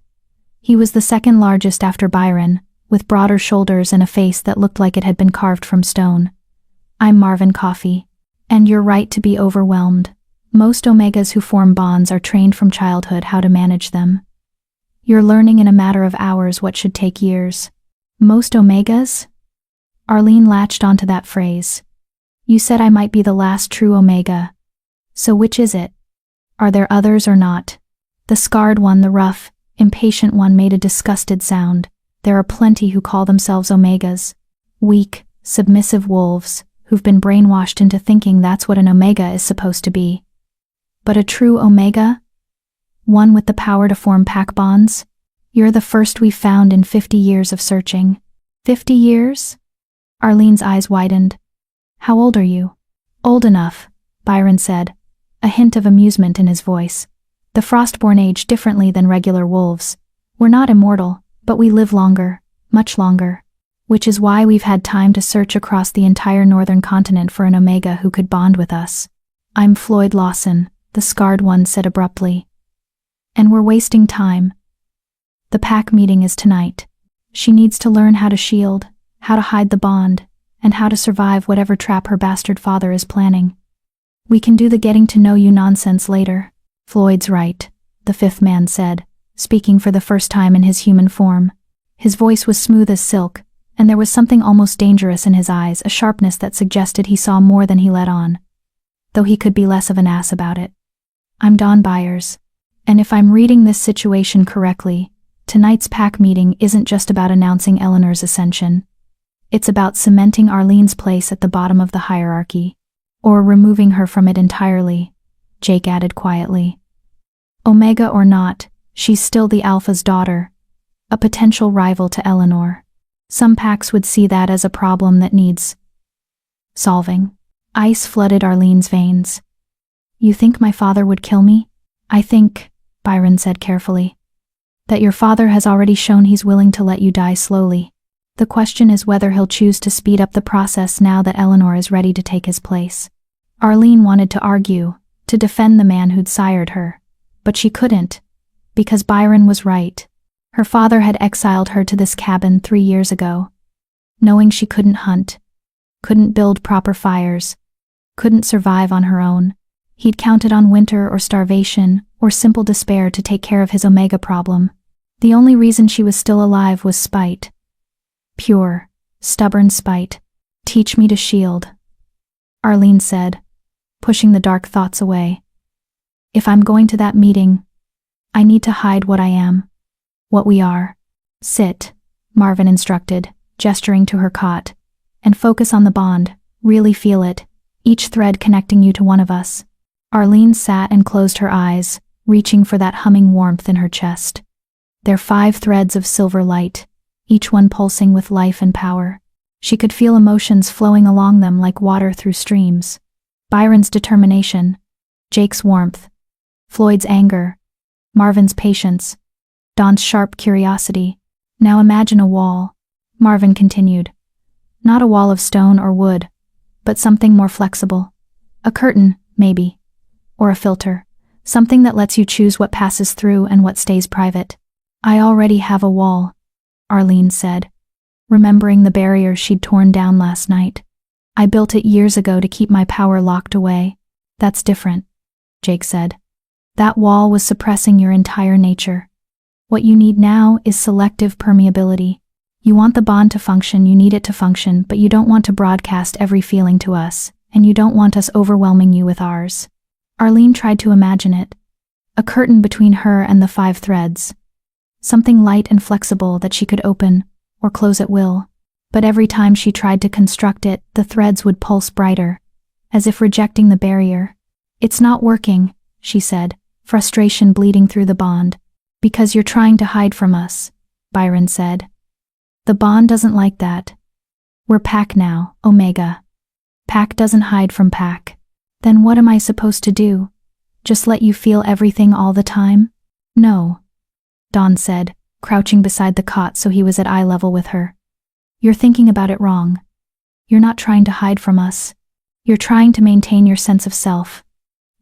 He was the second largest after Byron, with broader shoulders and a face that looked like it had been carved from stone. I'm Marvin Coffey. And you're right to be overwhelmed. Most Omegas who form bonds are trained from childhood how to manage them. You're learning in a matter of hours what should take years. Most Omegas? Arlene latched onto that phrase. You said I might be the last true Omega. So which is it? Are there others or not? The scarred one, the rough, impatient one made a disgusted sound. There are plenty who call themselves Omegas. Weak, submissive wolves, who've been brainwashed into thinking that's what an Omega is supposed to be. But a true Omega? One with the power to form pack bonds? You're the first we've found in 50 years of searching. 50 years? Arlene's eyes widened. How old are you? Old enough, Byron said, a hint of amusement in his voice. The Frostborn age differently than regular wolves. We're not immortal, but we live longer, much longer. Which is why we've had time to search across the entire northern continent for an Omega who could bond with us. I'm Floyd Lawson, the scarred one said abruptly. And we're wasting time. The pack meeting is tonight. She needs to learn how to shield, how to hide the bond, and how to survive whatever trap her bastard father is planning. We can do the getting to know you nonsense later. Floyd's right, the fifth man said, speaking for the first time in his human form. His voice was smooth as silk, and there was something almost dangerous in his eyes, a sharpness that suggested he saw more than he let on. Though he could be less of an ass about it. I'm Don Byers, and if I'm reading this situation correctly, tonight's pack meeting isn't just about announcing Eleanor's ascension. It's about cementing Arlene's place at the bottom of the hierarchy, or removing her from it entirely, Jake added quietly. Omega or not, she's still the Alpha's daughter, a potential rival to Eleanor. Some packs would see that as a problem that needs solving. Ice flooded Arlene's veins. You think my father would kill me? I think, Byron said carefully, that your father has already shown he's willing to let you die slowly. The question is whether he'll choose to speed up the process now that Eleanor is ready to take his place. Arlene wanted to argue, to defend the man who'd sired her, but she couldn't, because Byron was right. Her father had exiled her to this cabin 3 years ago, knowing she couldn't hunt, couldn't build proper fires, couldn't survive on her own. He'd counted on winter or starvation or simple despair to take care of his Omega problem. The only reason she was still alive was spite. Pure, stubborn spite. Teach me to shield, Arlene said, pushing the dark thoughts away. If I'm going to that meeting, I need to hide what I am, what we are. Sit, Marvin instructed, gesturing to her cot, and focus on the bond, really feel it, each thread connecting you to one of us. Arlene sat and closed her eyes, reaching for that humming warmth in her chest. Their 5 threads of silver light, each one pulsing with life and power. She could feel emotions flowing along them like water through streams. Byron's determination, Jake's warmth, Floyd's anger, Marvin's patience, Don's sharp curiosity. Now imagine a wall, Marvin continued. Not a wall of stone or wood, but something more flexible. A curtain, maybe. Or a filter. Something that lets you choose what passes through and what stays private. I already have a wall, Arlene said, remembering the barrier she'd torn down last night. I built it years ago to keep my power locked away. That's different, Jake said. That wall was suppressing your entire nature. What you need now is selective permeability. You want the bond to function, you need it to function, but you don't want to broadcast every feeling to us, and you don't want us overwhelming you with ours. Arlene tried to imagine it. A curtain between her and the 5 threads. something light and flexible that she could open or close at will. But every time she tried to construct it, the threads would pulse brighter, as if rejecting the barrier. "It's not working," she said, frustration bleeding through the bond. "Because you're trying to hide from us," Byron said. "The bond doesn't like that. We're pack now, Omega. Pack doesn't hide from pack." "Then what am I supposed to do? Just let you feel everything all the time?" "No," Dawn said, crouching beside the cot so he was at eye level with her. "You're thinking about it wrong. You're not trying to hide from us. You're trying to maintain your sense of self.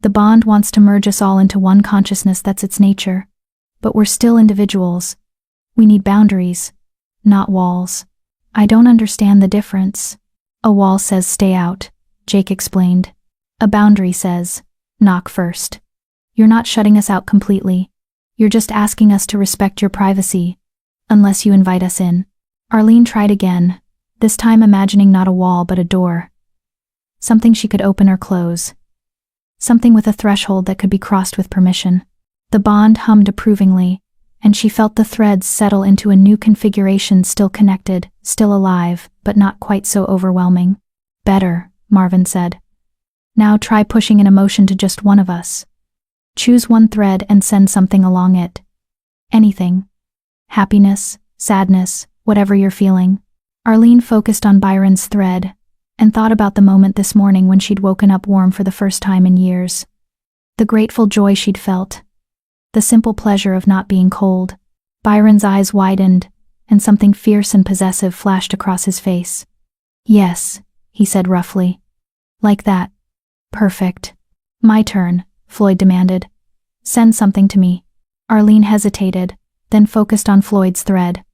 The bond wants to merge us all into one consciousness, that's its nature. But we're still individuals. We need boundaries, not walls." "I don't understand the difference." "A wall says stay out," Jake explained. "A boundary says, knock first. You're not shutting us out completely. You're just asking us to respect your privacy, unless you invite us in." Arlene tried again, this time imagining not a wall but a door. Something she could open or close. Something with a threshold that could be crossed with permission. The bond hummed approvingly, and she felt the threads settle into a new configuration, still connected, still alive, but not quite so overwhelming. "Better," Marvin said. "Now try pushing an emotion to just one of us. Choose one thread and send something along it. Anything. Happiness, sadness, whatever you're feeling." Arlene focused on Byron's thread, and thought about the moment this morning when she'd woken up warm for the first time in years. The grateful joy she'd felt. The simple pleasure of not being cold. Byron's eyes widened, and something fierce and possessive flashed across his face. "Yes," he said roughly. "Like that. Perfect." "My turn," Floyd demanded. "Send something to me." Arlene hesitated, then focused on Floyd's thread.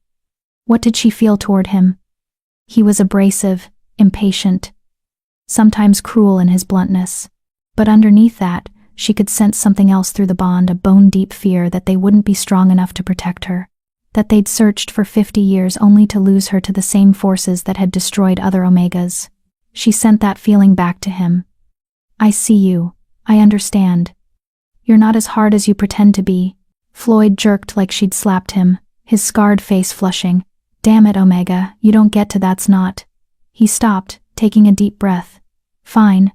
What did she feel toward him? He was abrasive, impatient, sometimes cruel in his bluntness. But underneath that, she could sense something else through the bond, a bone-deep fear that they wouldn't be strong enough to protect her, that they'd searched for 50 years only to lose her to the same forces that had destroyed other Omegas. She sent that feeling back to him. "I see you. I understand. You're not as hard as you pretend to be." Floyd jerked like she'd slapped him, his scarred face flushing. "Damn it, Omega, you don't get to that's not." He stopped, taking a deep breath. "Fine.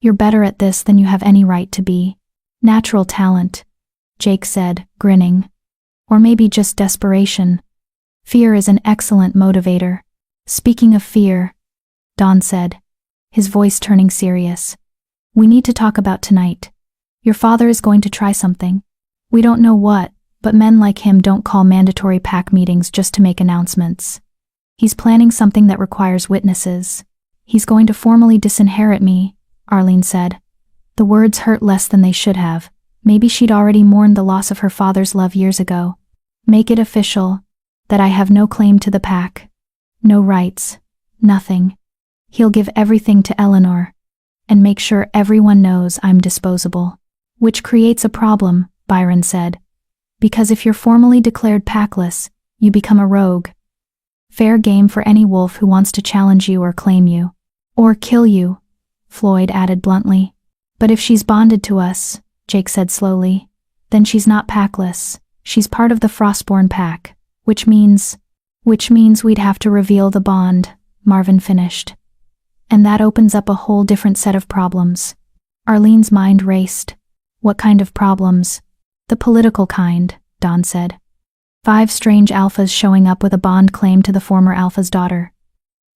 You're better at this than you have any right to be. Natural talent," Jake said, grinning. "Or maybe just desperation. Fear is an excellent motivator." "Speaking of fear," Dawn said, his voice turning serious. "We need to talk about tonight. Your father is going to try something. We don't know what, but men like him don't call mandatory pack meetings just to make announcements. He's planning something that requires witnesses. He's going to formally disinherit me," Arlene said. The words hurt less than they should have. Maybe she'd already mourned the loss of her father's love years ago. "Make it official, that I have no claim to the pack. No rights. Nothing. He'll give everything to Eleanor, and make sure everyone knows I'm disposable." "Which creates a problem," Byron said. "Because if you're formally declared packless, you become a rogue. Fair game for any wolf who wants to challenge you or claim you. Or kill you," Floyd added bluntly. "But if she's bonded to us," Jake said slowly, "then she's not packless. She's part of the Frostborn pack, which means we'd have to reveal the bond," Marvin finished. "And that opens up a whole different set of problems." Arlene's mind raced. "What kind of problems?" "The political kind," Dawn said. 5 strange alphas showing up with a bond claim to the former alpha's daughter.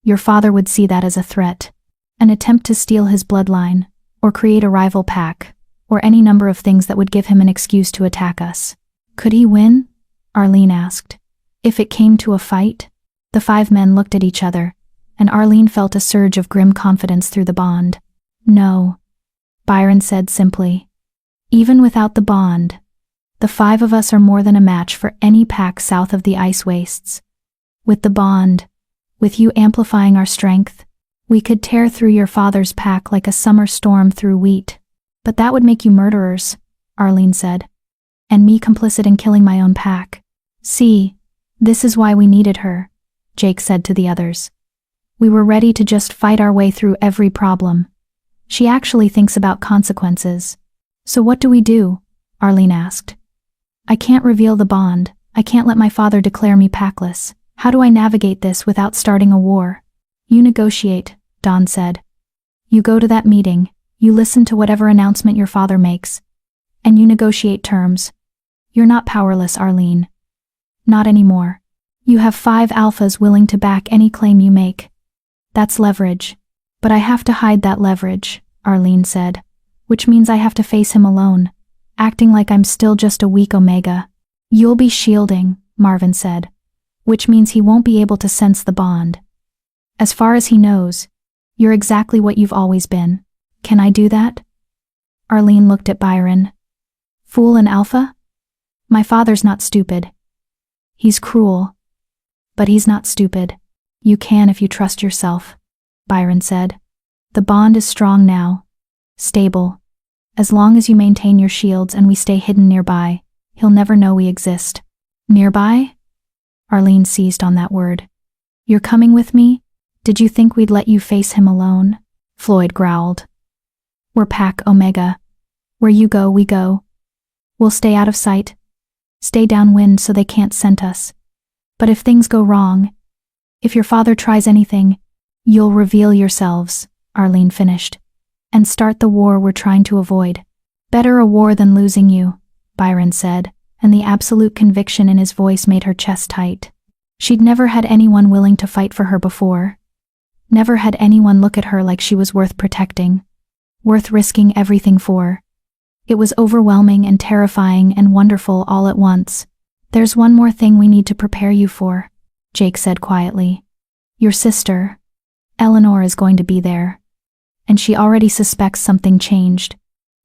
Your father would see that as a threat. An attempt to steal his bloodline, or create a rival pack, or any number of things that would give him an excuse to attack us. "Could he win?" Arlene asked. "If it came to a fight?" The 5 men looked at each other, and Arlene felt a surge of grim confidence through the bond. "No," Byron said simply. "Even without the bond, the 5 of us are more than a match for any pack south of the ice wastes. With the bond, with you amplifying our strength, we could tear through your father's pack like a summer storm through wheat. But that would make you murderers," Arlene said. "And me complicit in killing my own pack. See, this is why we needed her," Jake said to the others. "We were ready to just fight our way through every problem. She actually thinks about consequences." "So what do we do?" Arlene asked. "I can't reveal the bond. I can't let my father declare me packless. How do I navigate this without starting a war? You negotiate, Dawn said. You go to that meeting, you listen to whatever announcement your father makes, and you negotiate terms. You're not powerless, Arlene. Not anymore. You have 5 alphas willing to back any claim you make. That's leverage. But I have to hide that leverage, Arlene said, which means I have to face him alone, acting like I'm still just a weak Omega. You'll be shielding, Marvin said, which means he won't be able to sense the bond. As far as he knows, you're exactly what you've always been. Can I do that? Arlene looked at Byron. Fool and alpha? My father's not stupid. He's cruel. But he's not stupid. You can if you trust yourself, Byron said. The bond is strong now. Stable. As long as you maintain your shields and we stay hidden nearby, he'll never know we exist. Nearby? Arlene seized on that word. You're coming with me? Did you think we'd let you face him alone? Floyd growled. We're Pack Omega. Where you go, we go. We'll stay out of sight. Stay downwind so they can't scent us. But if things go wrong, if your father tries anything, you'll reveal yourselves, Arlene finished, and start the war we're trying to avoid. Better a war than losing you, Byron said, and the absolute conviction in his voice made her chest tight. She'd never had anyone willing to fight for her before. Never had anyone look at her like she was worth protecting, worth risking everything for. It was overwhelming and terrifying and wonderful all at once. There's one more thing we need to prepare you for, Jake said quietly. Your sister, Eleanor, is going to be there. And she already suspects something changed.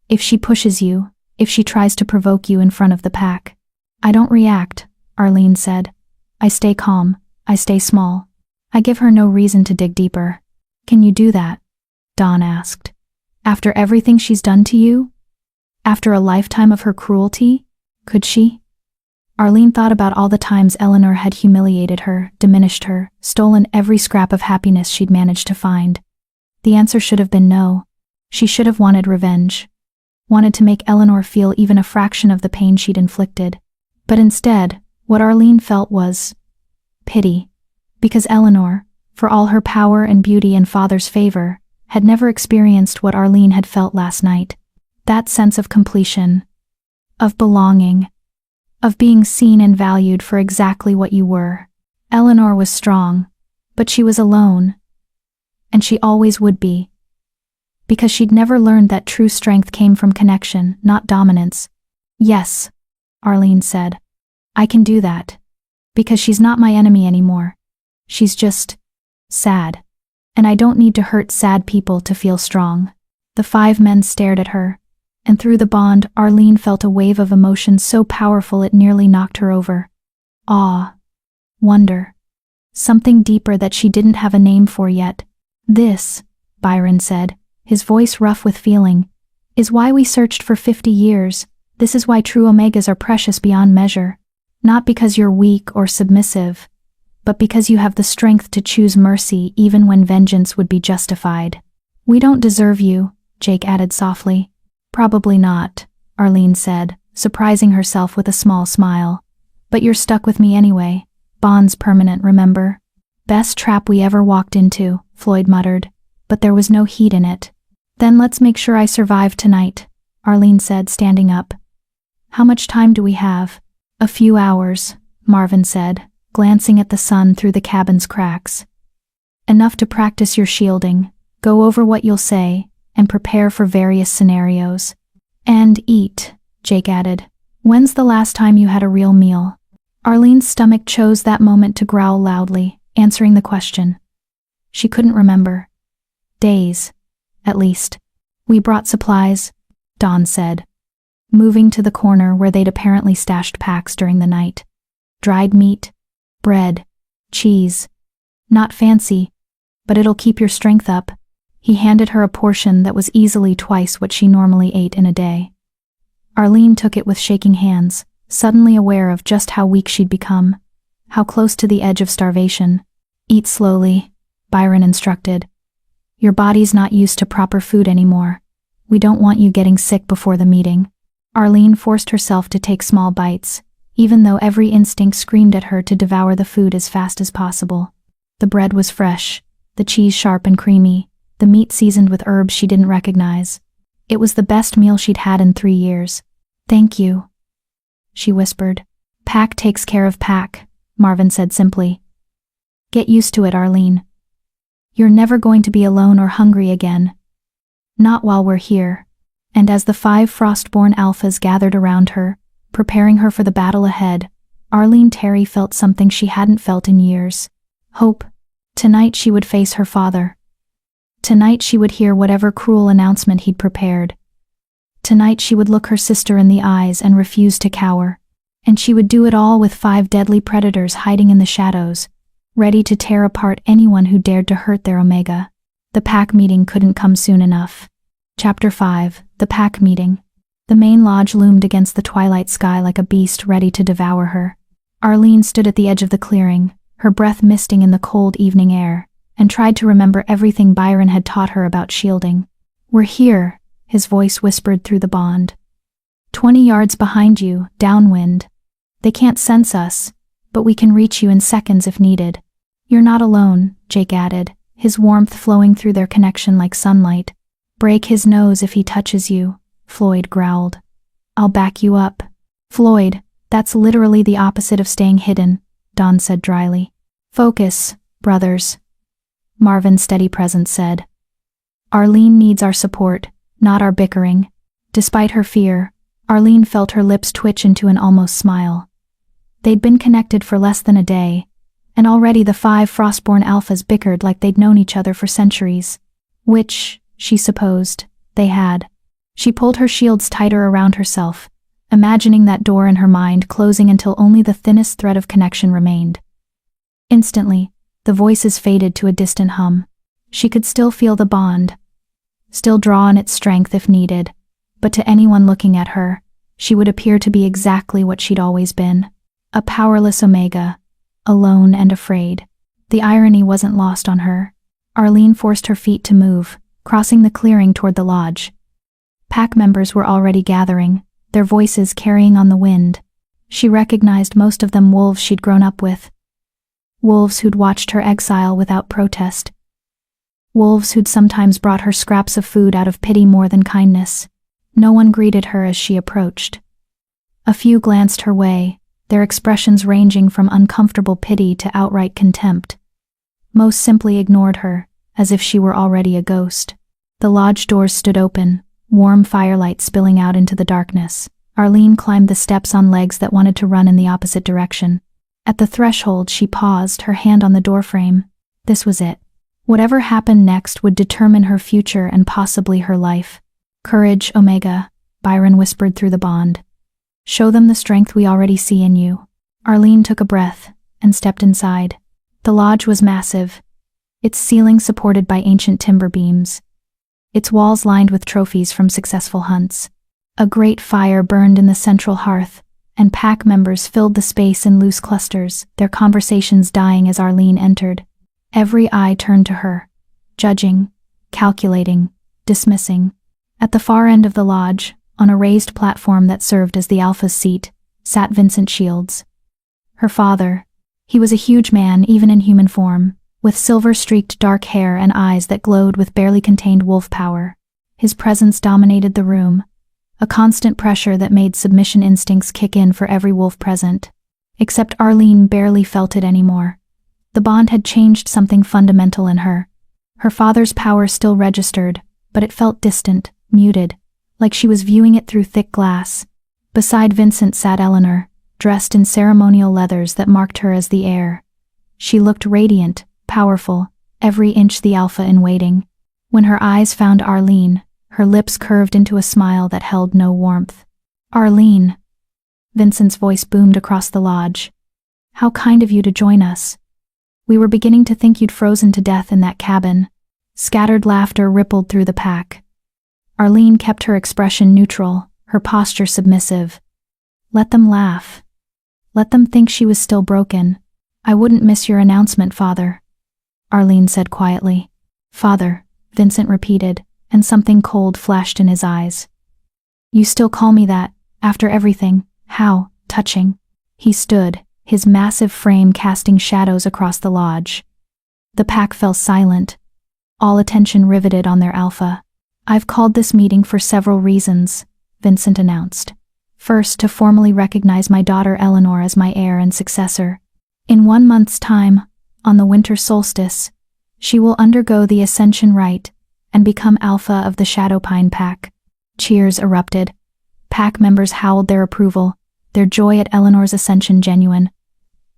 If she pushes you, if she tries to provoke you in front of the pack. I don't react, Arlene said. I stay calm, I stay small. I give her no reason to dig deeper. Can you do that? Dawn asked. After everything she's done to you? After a lifetime of her cruelty? Could she? Arlene thought about all the times Eleanor had humiliated her, diminished her, stolen every scrap of happiness she'd managed to find. The answer should have been no. She should have wanted revenge. Wanted to make Eleanor feel even a fraction of the pain she'd inflicted. But instead, what Arlene felt was pity. Because Eleanor, for all her power and beauty and father's favor, had never experienced what Arlene had felt last night. That sense of completion, of belonging, of being seen and valued for exactly what you were. Eleanor was strong, but she was alone. And she always would be. Because she'd never learned that true strength came from connection, not dominance. Yes, Arlene said. I can do that. Because she's not my enemy anymore. She's just sad. And I don't need to hurt sad people to feel strong. The 5 men stared at her. And through the bond, Arlene felt a wave of emotion so powerful it nearly knocked her over. Awe. Wonder. Something deeper that she didn't have a name for yet. This, Byron said, his voice rough with feeling, is why we searched for 50 years. This is why true Omegas are precious beyond measure. Not because you're weak or submissive, but because you have the strength to choose mercy even when vengeance would be justified. We don't deserve you, Jake added softly. Probably not, Arlene said, surprising herself with a small smile. But you're stuck with me anyway. Bond's permanent, remember? Best trap we ever walked into, Floyd muttered, but there was no heat in it. Then let's make sure I survive tonight, Arlene said, standing up. How much time do we have? A few hours, Marvin said, glancing at the sun through the cabin's cracks. Enough to practice your shielding, go over what you'll say, and prepare for various scenarios. And eat, Jake added. When's the last time you had a real meal? Arlene's stomach chose that moment to growl loudly, answering the question. She couldn't remember. Days, at least. We brought supplies, Dawn said, moving to the corner where they'd apparently stashed packs during the night. Dried meat, bread, cheese. Not fancy, but it'll keep your strength up. He handed her a portion that was easily twice what she normally ate in a day. Arlene took it with shaking hands, suddenly aware of just how weak she'd become, how close to the edge of starvation. Eat slowly, Byron instructed. Your body's not used to proper food anymore. We don't want you getting sick before the meeting. Arlene forced herself to take small bites, even though every instinct screamed at her to devour the food as fast as possible. The bread was fresh, the cheese sharp and creamy, the meat seasoned with herbs she didn't recognize. It was the best meal she'd had in 3 years. "Thank you," she whispered. "Pack takes care of Pack," Marvin said simply. "Get used to it, Arlene. You're never going to be alone or hungry again. Not while we're here." And as the 5 Frostborn alphas gathered around her, preparing her for the battle ahead, Arlene Terry felt something she hadn't felt in years. Hope. Tonight she would face her father. Tonight she would hear whatever cruel announcement he'd prepared. Tonight she would look her sister in the eyes and refuse to cower. And she would do it all with 5 deadly predators hiding in the shadows, ready to tear apart anyone who dared to hurt their Omega. The pack meeting couldn't come soon enough. Chapter 5. The Pack Meeting. The main lodge loomed against the twilight sky like a beast ready to devour her. Arlene stood at the edge of the clearing, her breath misting in the cold evening air, and tried to remember everything Byron had taught her about shielding. "We're here," his voice whispered through the bond. 20 yards behind you, downwind. They can't sense us, but we can reach you in seconds if needed." "You're not alone," Jake added, his warmth flowing through their connection like sunlight. "Break his nose if he touches you," Floyd growled. "I'll back you up." "Floyd, that's literally the opposite of staying hidden," Dawn said dryly. "Focus, brothers," Marvin's steady presence said. "Arlene needs our support, not our bickering." Despite her fear, Arlene felt her lips twitch into an almost smile. They'd been connected for less than a day, and already the 5 Frostborn alphas bickered like they'd known each other for centuries. Which, she supposed, they had. She pulled her shields tighter around herself, imagining that door in her mind closing until only the thinnest thread of connection remained. Instantly, the voices faded to a distant hum. She could still feel the bond, still draw on its strength if needed, but to anyone looking at her, she would appear to be exactly what she'd always been. A powerless Omega, alone and afraid. The irony wasn't lost on her. Arlene forced her feet to move, crossing the clearing toward the lodge. Pack members were already gathering, their voices carrying on the wind. She recognized most of them wolves she'd grown up with. Wolves who'd watched her exile without protest. Wolves who'd sometimes brought her scraps of food out of pity more than kindness. No one greeted her as she approached. A few glanced her way, their expressions ranging from uncomfortable pity to outright contempt. Most simply ignored her, as if she were already a ghost. The lodge doors stood open, warm firelight spilling out into the darkness. Arlene climbed the steps on legs that wanted to run in the opposite direction. At the threshold, she paused, her hand on the doorframe. This was it. Whatever happened next would determine her future and possibly her life. "Courage, Omega," Byron whispered through the bond. "Show them the strength we already see in you." Arlene took a breath and stepped inside. The lodge was massive, its ceiling supported by ancient timber beams, its walls lined with trophies from successful hunts. A great fire burned in the central hearth, and pack members filled the space in loose clusters, their conversations dying as Arlene entered. Every eye turned to her, judging, calculating, dismissing. At the far end of the lodge, on a raised platform that served as the Alpha's seat, sat Vincent Shields. Her father. He was a huge man, even in human form, with silver-streaked dark hair and eyes that glowed with barely contained wolf power. His presence dominated the room, a constant pressure that made submission instincts kick in for every wolf present. Except Arlene barely felt it anymore. The bond had changed something fundamental in her. Her father's power still registered, but it felt distant, muted, like she was viewing it through thick glass. Beside Vincent sat Eleanor, dressed in ceremonial leathers that marked her as the heir. She looked radiant, powerful, every inch the alpha in waiting. When her eyes found Arlene, her lips curved into a smile that held no warmth. "Arlene," Vincent's voice boomed across the lodge. "How kind of you to join us. We were beginning to think you'd frozen to death in that cabin." Scattered laughter rippled through the pack. Arlene kept her expression neutral, her posture submissive. Let them laugh. Let them think she was still broken. "I wouldn't miss your announcement, Father," Arlene said quietly. "Father," Vincent repeated, and something cold flashed in his eyes. "You still call me that, after everything? How touching." He stood, his massive frame casting shadows across the lodge. The pack fell silent, all attention riveted on their alpha. "I've called this meeting for several reasons," Vincent announced. "First, to formally recognize my daughter Eleanor as my heir and successor. In 1 month's time, on the winter solstice, she will undergo the ascension rite and become alpha of the Shadowpine pack." Cheers erupted. Pack members howled their approval, their joy at Eleanor's ascension genuine.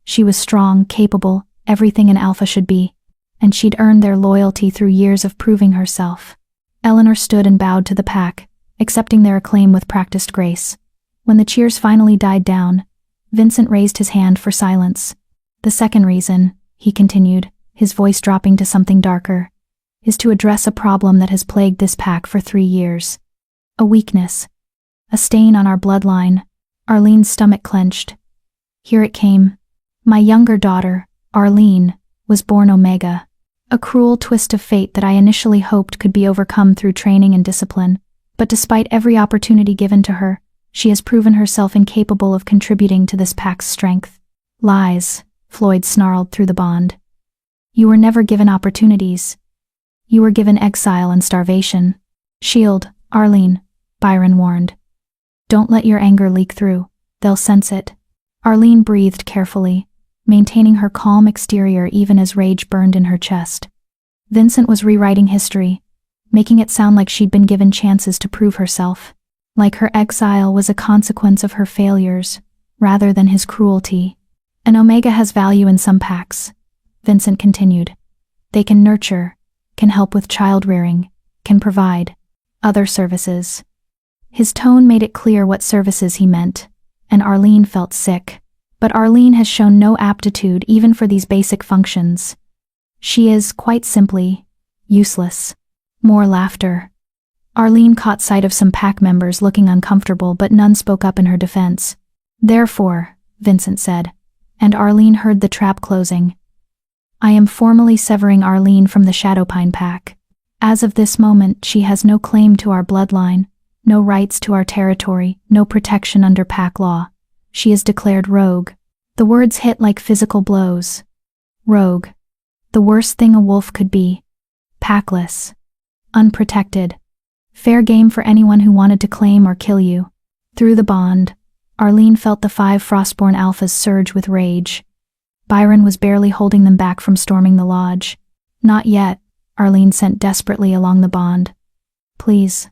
She was strong, capable, everything an alpha should be, and she'd earned their loyalty through years of proving herself. Eleanor stood and bowed to the pack, accepting their acclaim with practiced grace. When the cheers finally died down, Vincent raised his hand for silence. "The second reason," he continued, his voice dropping to something darker, "is to address a problem that has plagued this pack for 3 years. A weakness. A stain on our bloodline." Arlene's stomach clenched. Here it came. My younger daughter, Arlene, was born Omega. A cruel twist of fate that I initially hoped could be overcome through training and discipline, but despite every opportunity given to her, she has proven herself incapable of contributing to this pack's strength. "Lies," Floyd snarled through the bond. "You were never given opportunities. You were given exile and starvation." "Shield, Arlene," Byron warned. "Don't let your anger leak through. They'll sense it." Arlene breathed carefully, maintaining her calm exterior even as rage burned in her chest. Vincent was rewriting history, making it sound like she'd been given chances to prove herself, like her exile was a consequence of her failures, rather than his cruelty. "An Omega has value in some packs," Vincent continued. "They can nurture, can help with child-rearing, can provide other services." His tone made it clear what services he meant, and Arlene felt sick. But Arlene has shown no aptitude even for these basic functions. She is, quite simply, useless. More laughter. Arlene caught sight of some pack members looking uncomfortable, but none spoke up in her defense. "Therefore," Vincent said, and Arlene heard the trap closing, "I am formally severing Arlene from the Shadowpine pack. As of this moment, she has no claim to our bloodline, no rights to our territory, no protection under pack law. She is declared rogue." The words hit like physical blows. Rogue. The worst thing a wolf could be. Packless. Unprotected. Fair game for anyone who wanted to claim or kill you. Through the bond, Arlene felt the 5 Frostborn alphas surge with rage. Byron was barely holding them back from storming the lodge. "Not yet," Arlene sent desperately along the bond. "Please.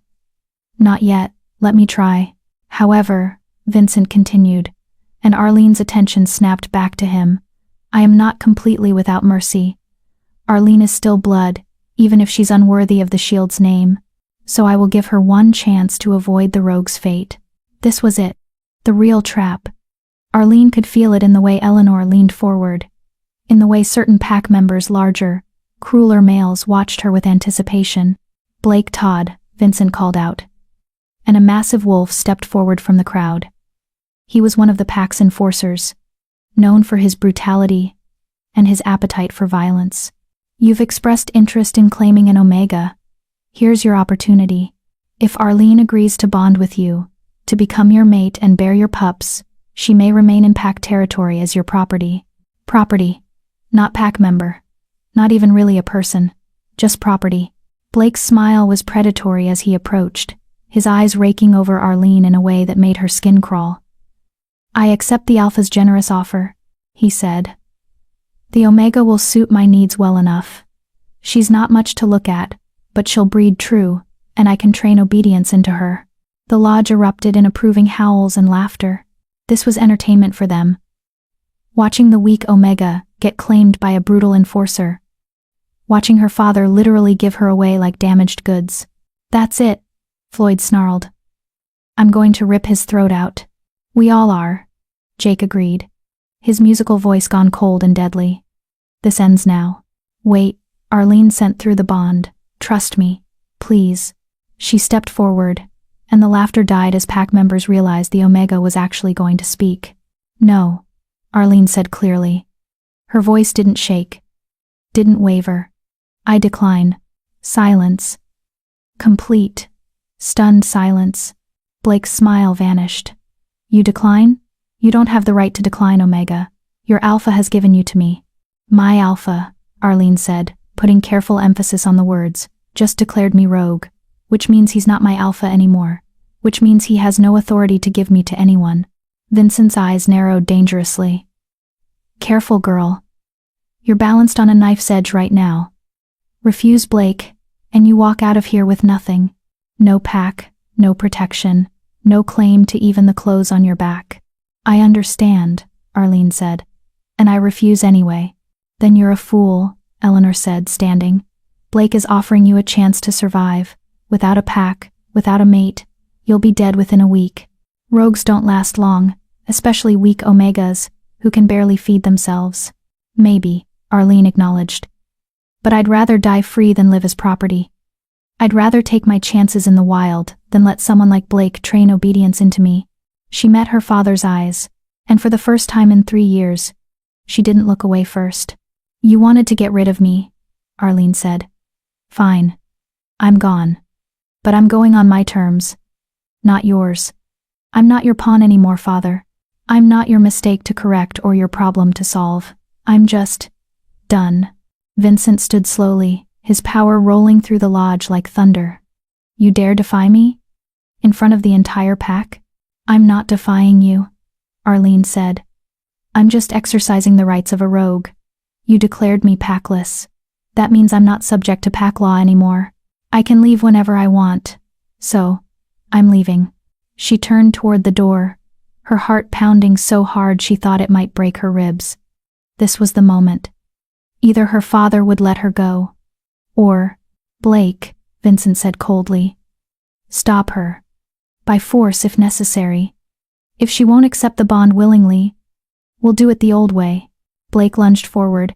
Not yet, let me try." "However," Vincent continued, and Arlene's attention snapped back to him, "I am not completely without mercy. Arlene is still blood, even if she's unworthy of the shield's name, so I will give her one chance to avoid the rogue's fate." This was it, the real trap. Arlene could feel it in the way Eleanor leaned forward, in the way certain pack members, larger, crueler males, watched her with anticipation. "Blake Todd," Vincent called out, and a massive wolf stepped forward from the crowd. He was one of the pack's enforcers, known for his brutality and his appetite for violence. "You've expressed interest in claiming an Omega. Here's your opportunity. If Arlene agrees to bond with you, to become your mate and bear your pups, she may remain in pack territory as your property." Property. Not pack member. Not even really a person. Just property. Blake's smile was predatory as he approached, his eyes raking over Arlene in a way that made her skin crawl. "I accept the Alpha's generous offer," he said. "The Omega will suit my needs well enough. She's not much to look at, but she'll breed true, and I can train obedience into her." The lodge erupted in approving howls and laughter. This was entertainment for them. Watching the weak Omega get claimed by a brutal enforcer. Watching her father literally give her away like damaged goods. "That's it," Floyd snarled. "I'm going to rip his throat out." "We all are," Jake agreed, his musical voice gone cold and deadly. "This ends now." "Wait," Arlene sent through the bond. "Trust me, please." She stepped forward, and the laughter died as pack members realized the Omega was actually going to speak. "No," Arlene said clearly. Her voice didn't shake, didn't waver. "I decline." Silence. Complete, stunned silence. Blake's smile vanished. "You decline? You don't have the right to decline, Omega. Your alpha has given you to me. My alpha, Arlene said, putting careful emphasis on the words, just declared me rogue, which means he's not my alpha anymore, which means he has no authority to give me to anyone. Vincent's eyes narrowed dangerously. Careful, girl. You're balanced on a knife's edge right now. Refuse Blake, and you walk out of here with nothing. No pack, no protection, no claim to even the clothes on your back. I understand, Arlene said. And I refuse anyway. Then you're a fool, Eleanor said, standing. Blake is offering you a chance to survive. Without a pack, without a mate, you'll be dead within a week. Rogues don't last long, especially weak Omegas, who can barely feed themselves. Maybe, Arlene acknowledged. But I'd rather die free than live as property. I'd rather take my chances in the wild than let someone like Blake train obedience into me. She met her father's eyes, and for the first time in 3 years, she didn't look away first. You wanted to get rid of me, Arlene said. Fine. I'm gone. But I'm going on my terms. Not yours. I'm not your pawn anymore, Father. I'm not your mistake to correct or your problem to solve. I'm just done. Vincent stood slowly, his power rolling through the lodge like thunder. You dare defy me? In front of the entire pack? I'm not defying you, Arlene said. I'm just exercising the rights of a rogue. You declared me packless. That means I'm not subject to pack law anymore. I can leave whenever I want. So, I'm leaving. She turned toward the door, her heart pounding so hard she thought it might break her ribs. This was the moment. Either her father would let her go, or Blake, Vincent said coldly. Stop her. By force if necessary. If she won't accept the bond willingly, we'll do it the old way. Blake lunged forward,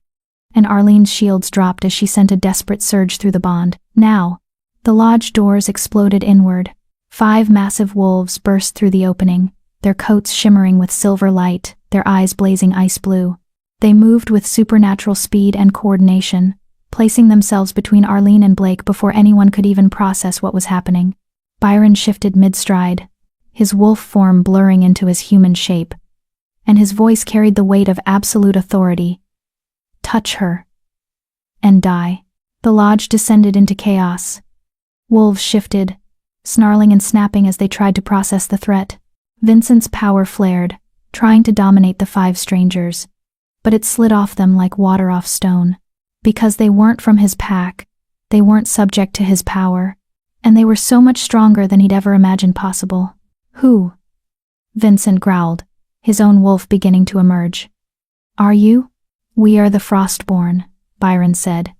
and Arlene's shields dropped as she sent a desperate surge through the bond. Now, the lodge doors exploded inward. 5 massive wolves burst through the opening, their coats shimmering with silver light, their eyes blazing ice blue. They moved with supernatural speed and coordination, placing themselves between Arlene and Blake before anyone could even process what was happening. Byron shifted mid-stride, his wolf form blurring into his human shape, and his voice carried the weight of absolute authority. Touch her. And die. The lodge descended into chaos. Wolves shifted, snarling and snapping as they tried to process the threat. Vincent's power flared, trying to dominate the 5 strangers, but it slid off them like water off stone. Because they weren't from his pack, they weren't subject to his power, and they were so much stronger than he'd ever imagined possible. Who? Vincent growled, his own wolf beginning to emerge. Are you? We are the Frostborn, Byron said,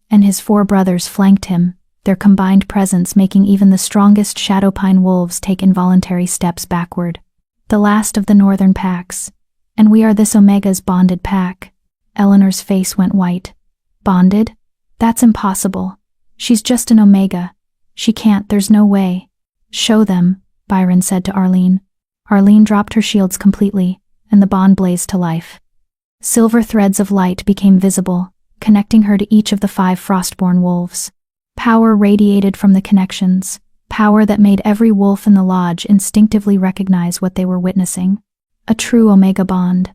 and his 4 brothers flanked him, their combined presence making even the strongest Shadowpine wolves take involuntary steps backward. The last of the northern packs, and we are this Omega's bonded pack. Eleanor's face went white. Bonded? That's impossible. She's just an Omega. She can't, there's no way. Show them, Byron said to Arlene. Arlene dropped her shields completely, and the bond blazed to life. Silver threads of light became visible, connecting her to each of the 5 Frostborn wolves. Power radiated from the connections, power that made every wolf in the lodge instinctively recognize what they were witnessing. A true Omega bond.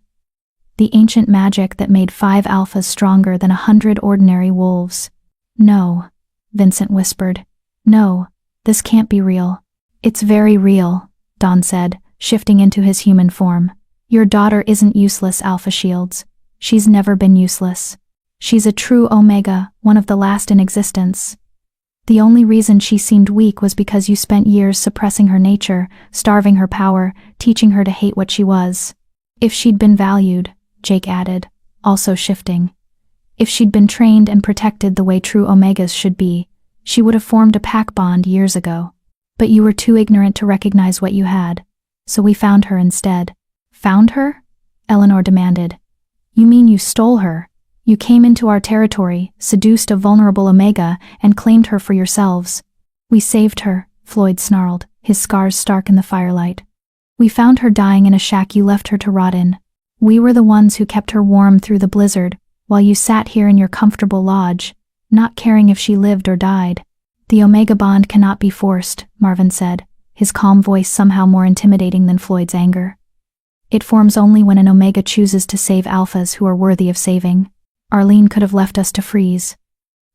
The ancient magic that made 5 alphas stronger than 100 ordinary wolves. No, Vincent whispered. No, this can't be real. It's very real, Dawn said, shifting into his human form. Your daughter isn't useless, Alpha Shields. She's never been useless. She's a true Omega, one of the last in existence. The only reason she seemed weak was because you spent years suppressing her nature, starving her power, teaching her to hate what she was. If she'd been valued, Jake added, also shifting. If she'd been trained and protected the way true Omegas should be, she would have formed a pack bond years ago. But you were too ignorant to recognize what you had, so we found her instead. Found her? Eleanor demanded. You mean you stole her? You came into our territory, seduced a vulnerable Omega, and claimed her for yourselves. We saved her, Floyd snarled, his scars stark in the firelight. We found her dying in a shack you left her to rot in. We were the ones who kept her warm through the blizzard, while you sat here in your comfortable lodge, not caring if she lived or died. The Omega bond cannot be forced, Marvin said, his calm voice somehow more intimidating than Floyd's anger. It forms only when an Omega chooses to save alphas who are worthy of saving. Arlene could have left us to freeze.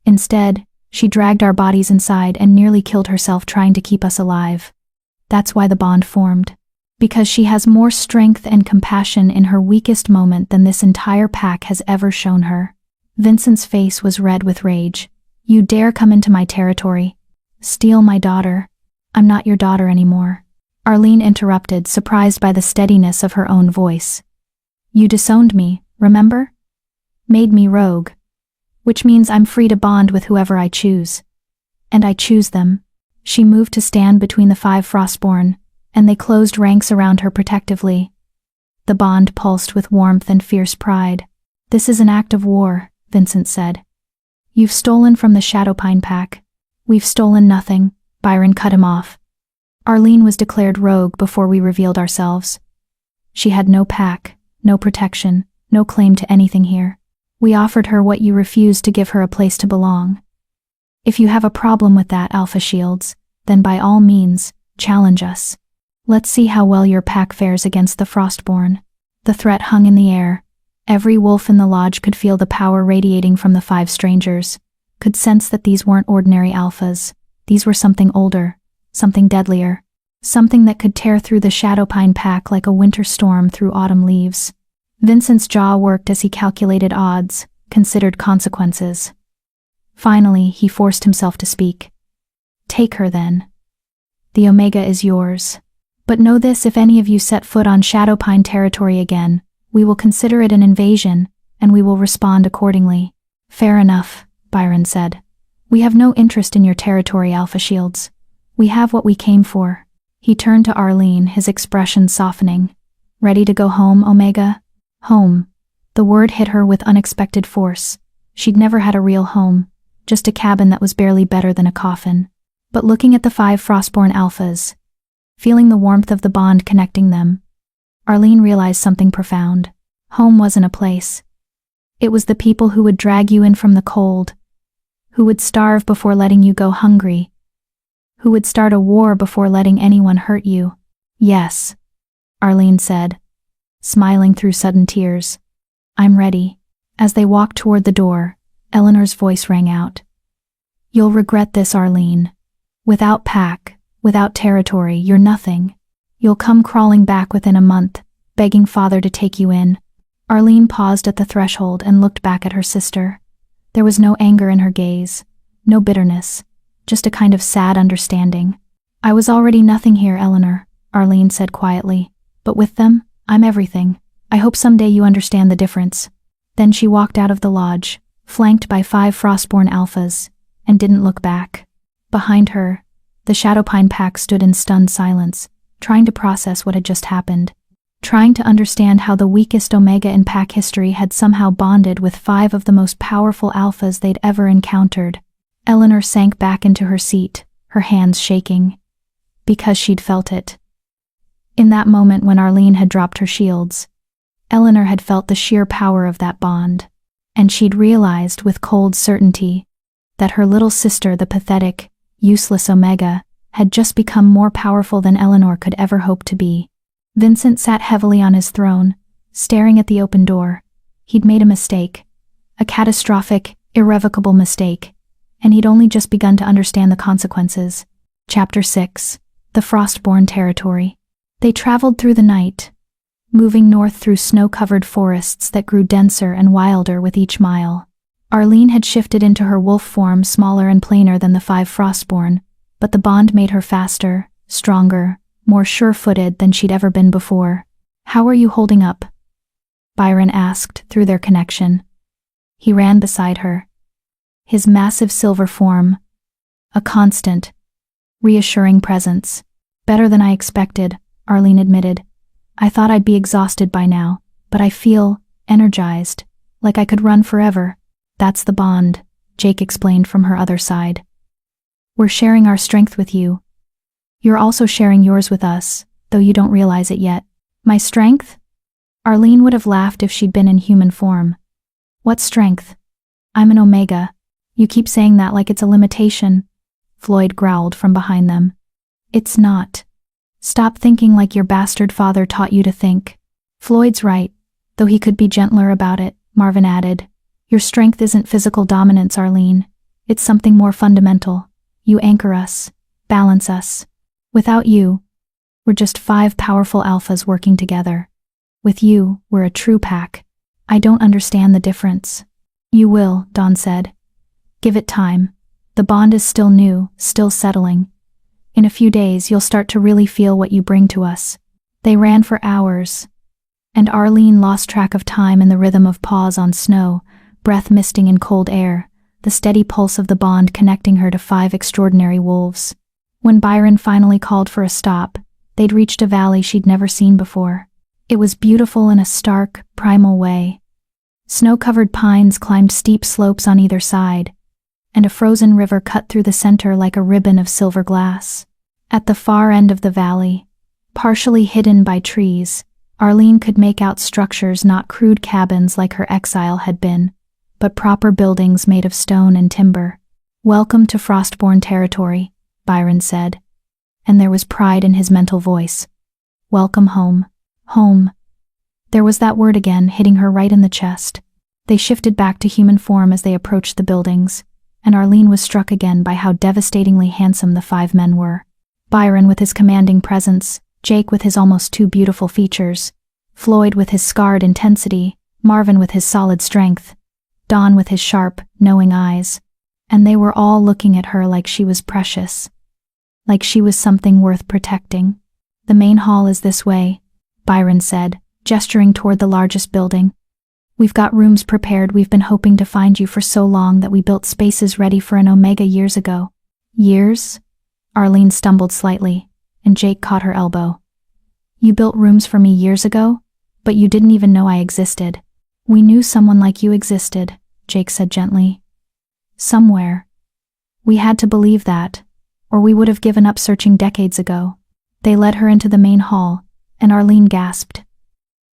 Instead, she dragged our bodies inside and nearly killed herself trying to keep us alive. That's why the bond formed. Because she has more strength and compassion in her weakest moment than this entire pack has ever shown her. Vincent's face was red with rage. You dare come into my territory? Steal my daughter? I'm not your daughter anymore. Arlene interrupted, surprised by the steadiness of her own voice. You disowned me, remember? Made me rogue. Which means I'm free to bond with whoever I choose. And I choose them. She moved to stand between the 5 Frostborn, and they closed ranks around her protectively. The bond pulsed with warmth and fierce pride. This is an act of war, Vincent said. You've stolen from the Shadowpine pack. We've stolen nothing, Byron cut him off. Arlene was declared rogue before we revealed ourselves. She had no pack, no protection, no claim to anything here. We offered her what you refused to give her, a place to belong. If you have a problem with that, Alpha Shields, then by all means, challenge us. Let's see how well your pack fares against the Frostborn. The threat hung in the air. Every wolf in the lodge could feel the power radiating from the 5 strangers, could sense that these weren't ordinary alphas. These were something older, something deadlier, something that could tear through the Shadowpine pack like a winter storm through autumn leaves. Vincent's jaw worked as he calculated odds, considered consequences. Finally, he forced himself to speak. Take her then. The Omega is yours. But know this: if any of you set foot on Shadowpine territory again, we will consider it an invasion, and we will respond accordingly. Fair enough, Byron said. We have no interest in your territory, Alpha Shields. We have what we came for. He turned to Arlene, his expression softening. Ready to go home, Omega? Home. The word hit her with unexpected force. She'd never had a real home, just a cabin that was barely better than a coffin. But looking at the 5 Frostborn alphas, feeling the warmth of the bond connecting them, Arlene realized something profound. Home wasn't a place. It was the people who would drag you in from the cold, who would starve before letting you go hungry, who would start a war before letting anyone hurt you. Yes, Arlene said, smiling through sudden tears. I'm ready. As they walked toward the door, Eleanor's voice rang out. You'll regret this, Arlene. Without pack, without territory, you're nothing. You'll come crawling back within a month, begging Father to take you in. Arlene paused at the threshold and looked back at her sister. There was no anger in her gaze, no bitterness, just a kind of sad understanding. I was already nothing here, Eleanor, Arlene said quietly. But with them, I'm everything. I hope someday you understand the difference. Then she walked out of the lodge, flanked by 5 Frostborn alphas, and didn't look back. Behind her, the Shadowpine pack stood in stunned silence, trying to process what had just happened, trying to understand how the weakest Omega in pack history had somehow bonded with 5 of the most powerful alphas they'd ever encountered. Eleanor sank back into her seat, her hands shaking, because she'd felt it. In that moment when Arlene had dropped her shields, Eleanor had felt the sheer power of that bond, and she'd realized with cold certainty that her little sister, the pathetic, useless Omega, had just become more powerful than Eleanor could ever hope to be. Vincent sat heavily on his throne, staring at the open door. He'd made a mistake, a catastrophic, irrevocable mistake, and he'd only just begun to understand the consequences. Chapter 6. The Frostborn Territory. They traveled through the night, moving north through snow-covered forests that grew denser and wilder with each mile. Arlene had shifted into her wolf form, smaller and plainer than the 5 Frostborn, but the bond made her faster, stronger, more sure-footed than she'd ever been before. How are you holding up? Byron asked through their connection. He ran beside her, his massive silver form, a constant, reassuring presence. Better than I expected, Arlene admitted. I thought I'd be exhausted by now, but I feel energized, like I could run forever. That's the bond, Jake explained from her other side. We're sharing our strength with you. You're also sharing yours with us, though you don't realize it yet. My strength? Arlene would have laughed if she'd been in human form. What strength? I'm an Omega. You keep saying that like it's a limitation, Floyd growled from behind them. It's not. Stop thinking like your bastard father taught you to think. Floyd's right, though he could be gentler about it, Marvin added. Your strength isn't physical dominance, Arlene. It's something more fundamental. You anchor us, balance us. Without you, we're just 5 powerful alphas working together. With you, we're a true pack. I don't understand the difference. You will, Dawn said. Give it time. The bond is still new, still settling. In a few days, you'll start to really feel what you bring to us. They ran for hours, and Arlene lost track of time in the rhythm of paws on snow, breath misting in cold air, the steady pulse of the bond connecting her to 5 extraordinary wolves. When Byron finally called for a stop, they'd reached a valley she'd never seen before. It was beautiful in a stark, primal way. Snow-covered pines climbed steep slopes on either side, and a frozen river cut through the center like a ribbon of silver glass. At the far end of the valley, partially hidden by trees, Arlene could make out structures, not crude cabins like her exile had been, but proper buildings made of stone and timber. Welcome to Frostborn territory, Byron said, and there was pride in his mental voice. Welcome home. Home. There was that word again, hitting her right in the chest. They shifted back to human form as they approached the buildings, and Arlene was struck again by how devastatingly handsome the 5 men were. Byron with his commanding presence, Jake with his almost too beautiful features, Floyd with his scarred intensity, Marvin with his solid strength, Dawn with his sharp, knowing eyes, and they were all looking at her like she was precious, like she was something worth protecting. The main hall is this way, Byron said, gesturing toward the largest building. We've got rooms prepared. We've been hoping to find you for so long that we built spaces ready for an Omega years ago. Years? Arlene stumbled slightly, and Jake caught her elbow. You built rooms for me years ago? But you didn't even know I existed. We knew someone like you existed, Jake said gently. Somewhere. We had to believe that, or we would have given up searching decades ago. They led her into the main hall, and Arlene gasped.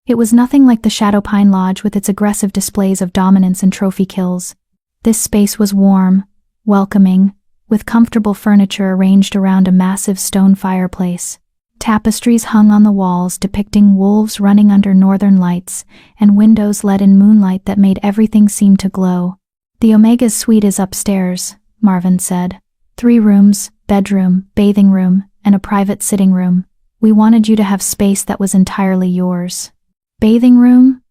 It was nothing like the Shadowpine Lodge with its aggressive displays of dominance and trophy kills. This space was warm, welcoming, with comfortable furniture arranged around a massive stone fireplace. Tapestries hung on the walls depicting wolves running under northern lights, and windows let in moonlight that made everything seem to glow. The Omega's suite is upstairs, Marvin said. 3 rooms, bedroom, bathing room, and a private sitting room. We wanted you to have space that was entirely yours. Bathing room?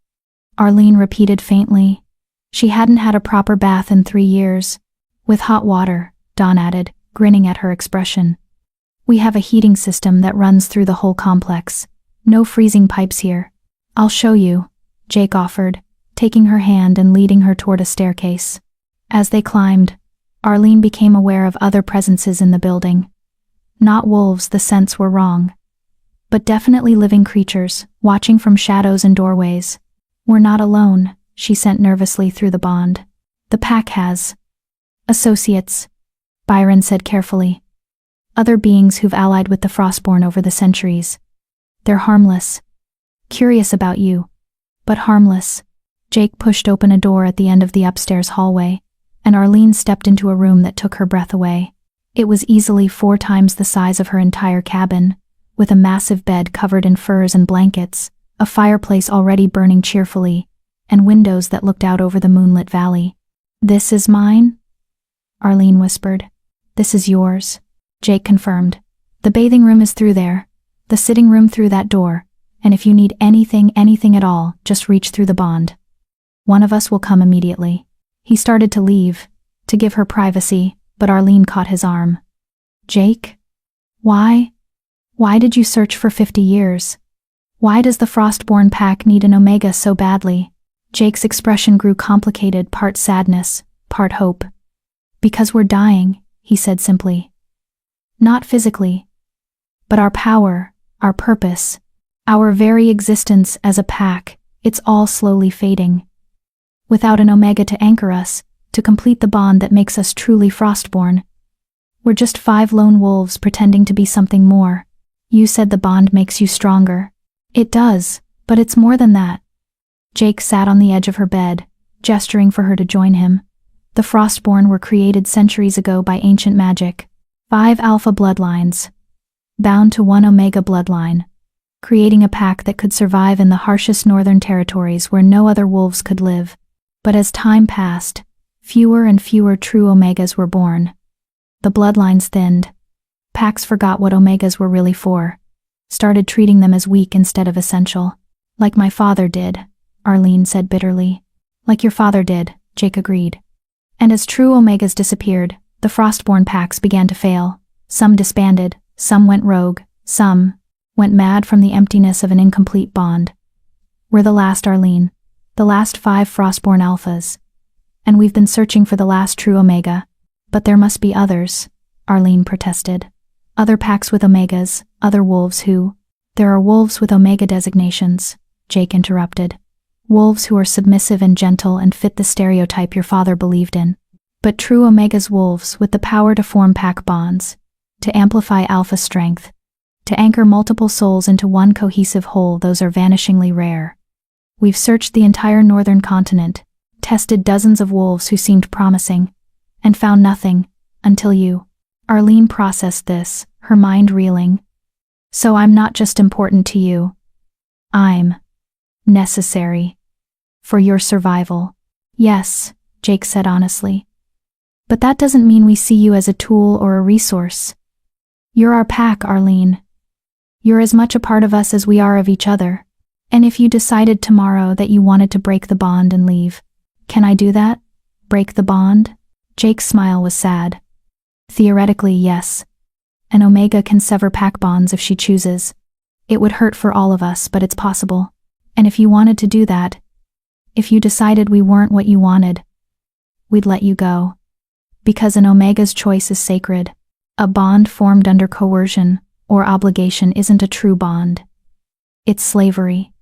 Arlene repeated faintly. She hadn't had a proper bath in 3 years. With hot water, Dawn added, grinning at her expression. We have a heating system that runs through the whole complex. No freezing pipes here. I'll show you, Jake offered, taking her hand and leading her toward a staircase. As they climbed, Arlene became aware of other presences in the building. Not wolves, the scents were wrong, but definitely living creatures, watching from shadows and doorways. We're not alone, she sent nervously through the bond. The pack has associates, Byron said carefully. Other beings who've allied with the Frostborn over the centuries. They're harmless. Curious about you, but harmless. Jake pushed open a door at the end of the upstairs hallway, and Arlene stepped into a room that took her breath away. It was easily 4 times the size of her entire cabin, with a massive bed covered in furs and blankets, a fireplace already burning cheerfully, and windows that looked out over the moonlit valley. This is mine? Arlene whispered. This is yours, Jake confirmed. The bathing room is through there, the sitting room through that door, and if you need anything at all, just reach through the bond. One of us will come immediately. He started to leave, to give her privacy, but Arlene caught his arm. Jake? Why? Why did you search for 50 years? Why does the Frostborn pack need an Omega so badly? Jake's expression grew complicated, part sadness, part hope. Because we're dying, he said simply. Not physically, but our power, our purpose, our very existence as a pack, it's all slowly fading. Without an Omega to anchor us, to complete the bond that makes us truly Frostborn, we're just 5 lone wolves pretending to be something more. You said the bond makes you stronger. It does, but it's more than that. Jake sat on the edge of her bed, gesturing for her to join him. The Frostborn were created centuries ago by ancient magic. 5 alpha bloodlines, bound to 1 Omega bloodline. creating a pack that could survive in the harshest northern territories where no other wolves could live. But as time passed, fewer and fewer true Omegas were born. The bloodlines thinned. Packs forgot what Omegas were really for, started treating them as weak instead of essential. Like my father did, Arlene said bitterly. Like your father did, Jake agreed. And as true Omegas disappeared, the Frostborn packs began to fail. Some disbanded, some went rogue, some went mad from the emptiness of an incomplete bond. We're the last, Arlene. The last 5 Frostborn alphas. And we've been searching for the last true Omega. But there must be others, Arlene protested. Other packs with Omegas, other wolves who… There are wolves with Omega designations, Jake interrupted. Wolves who are submissive and gentle and fit the stereotype your father believed in. But true Omega's wolves with the power to form pack bonds, to amplify alpha strength, to anchor multiple souls into one cohesive whole, those are vanishingly rare. We've searched the entire northern continent, tested dozens of wolves who seemed promising, and found nothing, until you. Arlene processed this, her mind reeling. So I'm not just important to you. I'm necessary for your survival. Yes, Jake said honestly. But that doesn't mean we see you as a tool or a resource. You're our pack, Arlene. You're as much a part of us as we are of each other. And if you decided tomorrow that you wanted to break the bond and leave, can I do that? Break the bond? Jake's smile was sad. Theoretically, yes. An Omega can sever pack bonds if she chooses. It would hurt for all of us, but it's possible. And if you wanted to do that, if you decided we weren't what you wanted, we'd let you go. Because an Omega's choice is sacred. A bond formed under coercion or obligation isn't a true bond. It's slavery.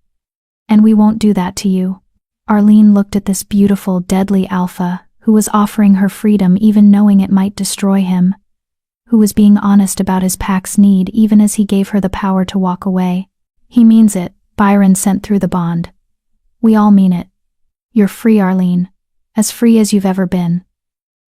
And we won't do that to you. Arlene looked at this beautiful, deadly alpha who was offering her freedom even knowing it might destroy him, who was being honest about his pack's need even as he gave her the power to walk away. He means it, Byron sent through the bond. We all mean it. You're free, Arlene. As free as you've ever been.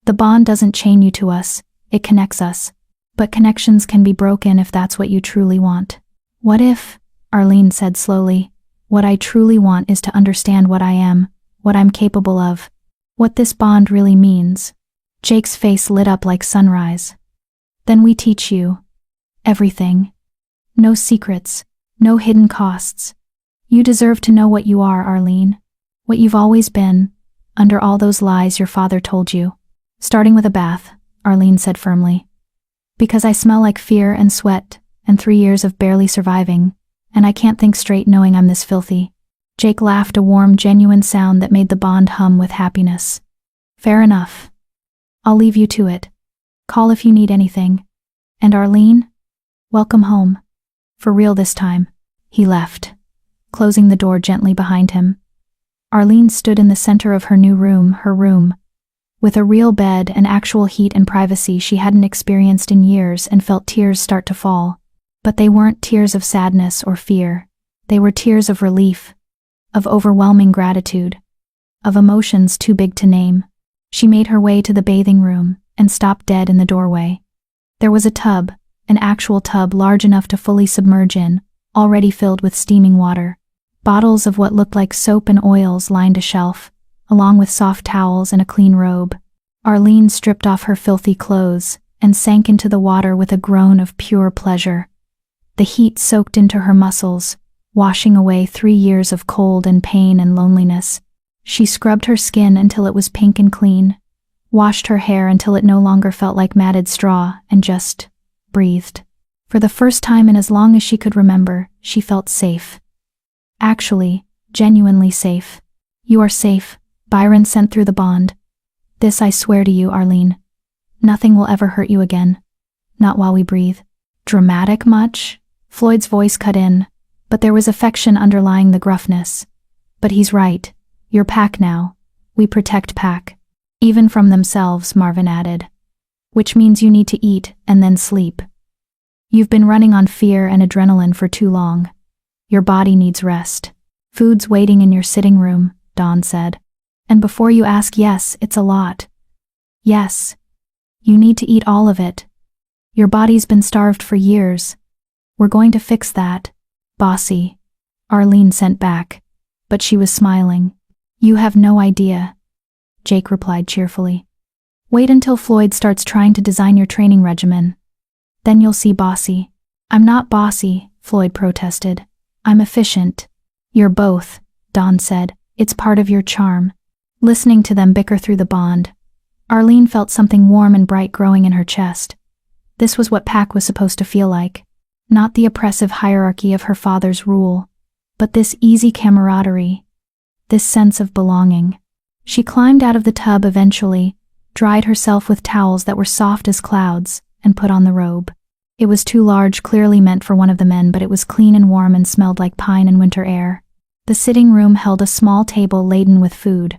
The bond doesn't chain you to us, it connects us. But connections can be broken if that's what you truly want. What if, Arlene said slowly, what I truly want is to understand what I am, what I'm capable of, what this bond really means. Jake's face lit up like sunrise. Then we teach you. Everything. No secrets, no hidden costs. You deserve to know what you are, Arlene. What you've always been, under all those lies your father told you. Starting with a bath, Arlene said firmly. Because I smell like fear and sweat, and 3 years of barely surviving, and I can't think straight knowing I'm this filthy. Jake laughed, a warm, genuine sound that made the bond hum with happiness. Fair enough. I'll leave you to it. Call if you need anything. And Arlene? Welcome home. For real this time. He left, closing the door gently behind him. Arlene stood in the center of her new room, her room, with a real bed and actual heat and privacy she hadn't experienced in years, and felt tears start to fall. But they weren't tears of sadness or fear. They were tears of relief, of overwhelming gratitude, of emotions too big to name. She made her way to the bathing room and stopped dead in the doorway. There was a tub, an actual tub large enough to fully submerge in, already filled with steaming water. Bottles of what looked like soap and oils lined a shelf, along with soft towels and a clean robe. Arlene stripped off her filthy clothes and sank into the water with a groan of pure pleasure. The heat soaked into her muscles, washing away 3 years of cold and pain and loneliness. She scrubbed her skin until it was pink and clean, washed her hair until it no longer felt like matted straw, and just breathed. For the first time in as long as she could remember, she felt safe. Actually, genuinely safe. You are safe, Byron sent through the bond. This I swear to you, Arlene. Nothing will ever hurt you again. Not while we breathe. Dramatic much? Floyd's voice cut in, but there was affection underlying the gruffness. But he's right. You're pack now. We protect pack. Even from themselves, Marvin added. Which means you need to eat and then sleep. You've been running on fear and adrenaline for too long. Your body needs rest. Food's waiting in your sitting room, Dawn said. And before you ask, yes, it's a lot. Yes. You need to eat all of it. Your body's been starved for years. We're going to fix that. Bossy, Arlene sent back, but she was smiling. You have no idea, Jake replied cheerfully. Wait until Floyd starts trying to design your training regimen. Then you'll see bossy. I'm not bossy, Floyd protested. I'm efficient. You're both, Dawn said. It's part of your charm. Listening to them bicker through the bond, Arlene felt something warm and bright growing in her chest. This was what Pack was supposed to feel like. Not the oppressive hierarchy of her father's rule, but this easy camaraderie, this sense of belonging. She climbed out of the tub eventually, dried herself with towels that were soft as clouds, and put on the robe. It was too large, clearly meant for one of the men, but it was clean and warm and smelled like pine and winter air. The sitting room held a small table laden with food.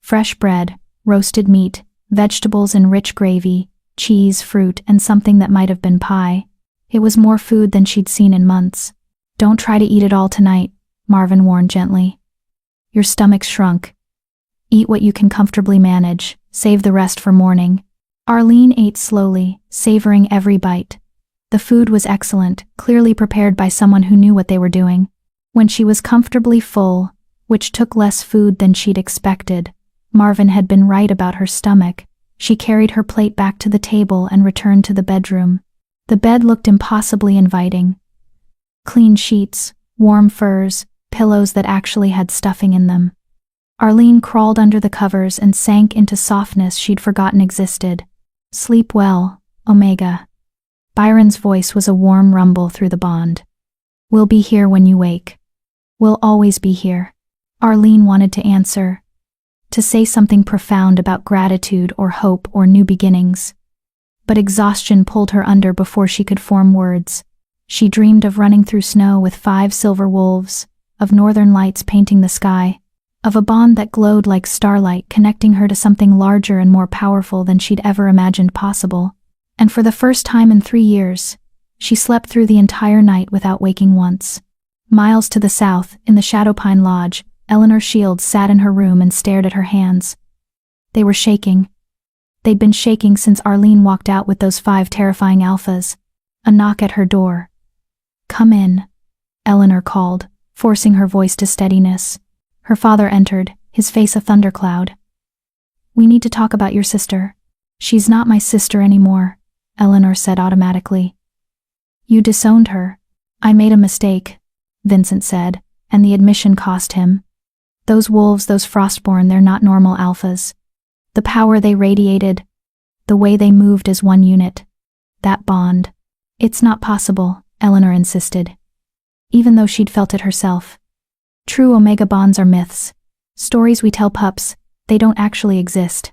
Fresh bread, roasted meat, vegetables and rich gravy, cheese, fruit, and something that might have been pie. It was more food than she'd seen in months. Don't try to eat it all tonight, Marvin warned gently. Your stomach's shrunk. Eat what you can comfortably manage, save the rest for morning. Arlene ate slowly, savoring every bite. The food was excellent, clearly prepared by someone who knew what they were doing. When she was comfortably full, which took less food than she'd expected, Marvin had been right about her stomach. She carried her plate back to the table and returned to the bedroom. The bed looked impossibly inviting. Clean sheets, warm furs, pillows that actually had stuffing in them. Arlene crawled under the covers and sank into softness she'd forgotten existed. Sleep well, Omega. Byron's voice was a warm rumble through the bond. We'll be here when you wake. We'll always be here. Arlene wanted to answer, to say something profound about gratitude or hope or new beginnings. But exhaustion pulled her under before she could form words. She dreamed of running through snow with 5 silver wolves, of northern lights painting the sky, of a bond that glowed like starlight connecting her to something larger and more powerful than she'd ever imagined possible. And for the first time in 3 years, she slept through the entire night without waking once. Miles to the south, in the Shadowpine Lodge, Eleanor Shields sat in her room and stared at her hands. They were shaking. They'd been shaking since Arlene walked out with those 5 terrifying alphas. A knock at her door. Come in, Eleanor called, forcing her voice to steadiness. Her father entered, his face a thundercloud. We need to talk about your sister. She's not my sister anymore, Eleanor said automatically. You disowned her. I made a mistake, Vincent said, and the admission cost him. Those wolves, those Frostborn, they're not normal alphas. The power they radiated, the way they moved as one unit. That bond. It's not possible, Eleanor insisted, even though she'd felt it herself. True Omega bonds are myths. Stories we tell pups, they don't actually exist.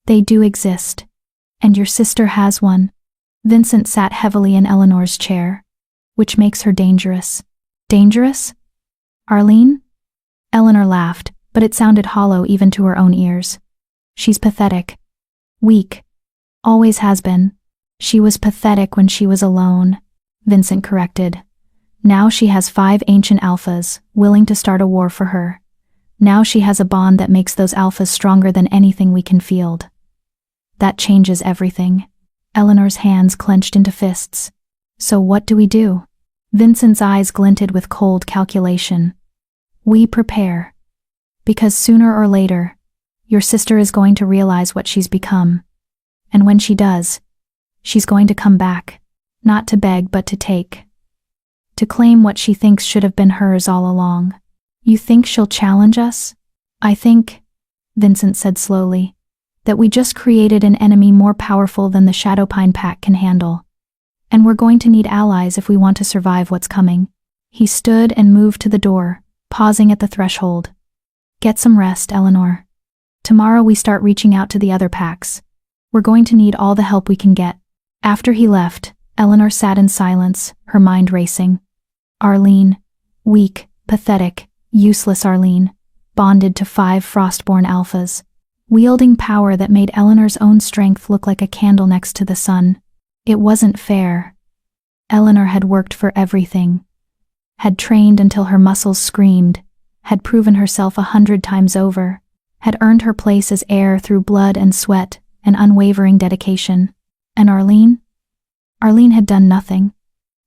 They do exist. And your sister has one. Vincent sat heavily in Eleanor's chair. Which makes her dangerous. Dangerous? Arlene? Eleanor laughed, but it sounded hollow even to her own ears. She's pathetic. Weak. Always has been. She was pathetic when she was alone, Vincent corrected. Now she has 5 ancient alphas, willing to start a war for her. Now she has a bond that makes those alphas stronger than anything we can field. That changes everything. Eleanor's hands clenched into fists. So what do we do? Vincent's eyes glinted with cold calculation. We prepare. Because sooner or later, your sister is going to realize what she's become. And when she does, she's going to come back, not to beg but to take. To claim what she thinks should have been hers all along. You think she'll challenge us? I think, Vincent said slowly, that we just created an enemy more powerful than the Shadowpine Pack can handle. And we're going to need allies if we want to survive what's coming. He stood and moved to the door, pausing at the threshold. Get some rest, Eleanor. Tomorrow we start reaching out to the other packs. We're going to need all the help we can get. After he left, Eleanor sat in silence, her mind racing. Arlene, weak, pathetic, useless Arlene, bonded to 5 Frostborn alphas, wielding power that made Eleanor's own strength look like a candle next to the sun. It wasn't fair. Eleanor had worked for everything, had trained until her muscles screamed, had proven herself 100 times over, had earned her place as heir through blood and sweat and unwavering dedication. And Arlene? Arlene had done nothing,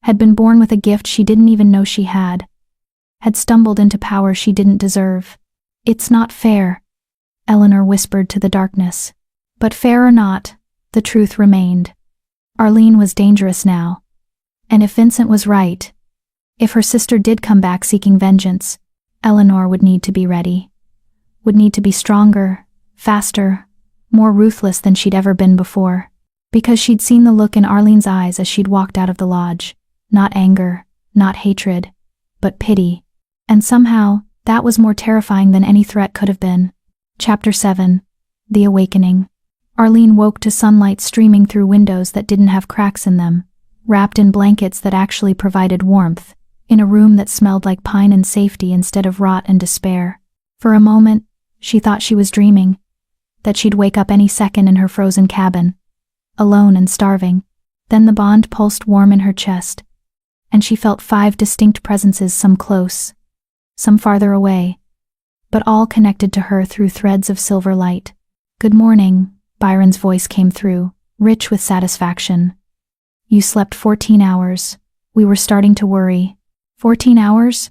had been born with a gift she didn't even know she had stumbled into power she didn't deserve. "It's not fair," Eleanor whispered to the darkness. But fair or not, the truth remained. Arlene was dangerous now. And if Vincent was right, if her sister did come back seeking vengeance, Eleanor would need to be ready. Would need to be stronger, faster, more ruthless than she'd ever been before. Because she'd seen the look in Arlene's eyes as she'd walked out of the lodge. Not anger, not hatred, but pity. And somehow, that was more terrifying than any threat could have been. Chapter 7. The Awakening. Arlene woke to sunlight streaming through windows that didn't have cracks in them, wrapped in blankets that actually provided warmth, in a room that smelled like pine and safety instead of rot and despair. For a moment, she thought she was dreaming, that she'd wake up any second in her frozen cabin, alone and starving. Then the bond pulsed warm in her chest, and she felt 5 distinct presences, some close, some farther away, but all connected to her through threads of silver light. "Good morning," Byron's voice came through, rich with satisfaction. "You slept 14 hours. We were starting to worry." 14 hours?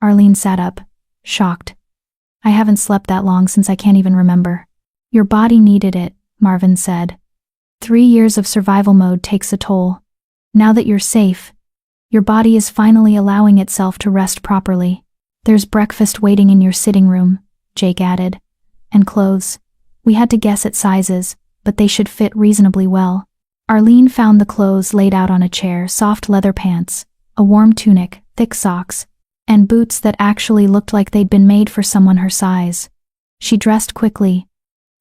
Arlene sat up, shocked. "I haven't slept that long since I can't even remember." "Your body needed it," Marvin said. 3 years of survival mode takes a toll. Now that you're safe, your body is finally allowing itself to rest properly. "There's breakfast waiting in your sitting room," Jake added. "And clothes. We had to guess at sizes, but they should fit reasonably well." Arlene found the clothes laid out on a chair: soft leather pants, a warm tunic, thick socks, and boots that actually looked like they'd been made for someone her size. She dressed quickly,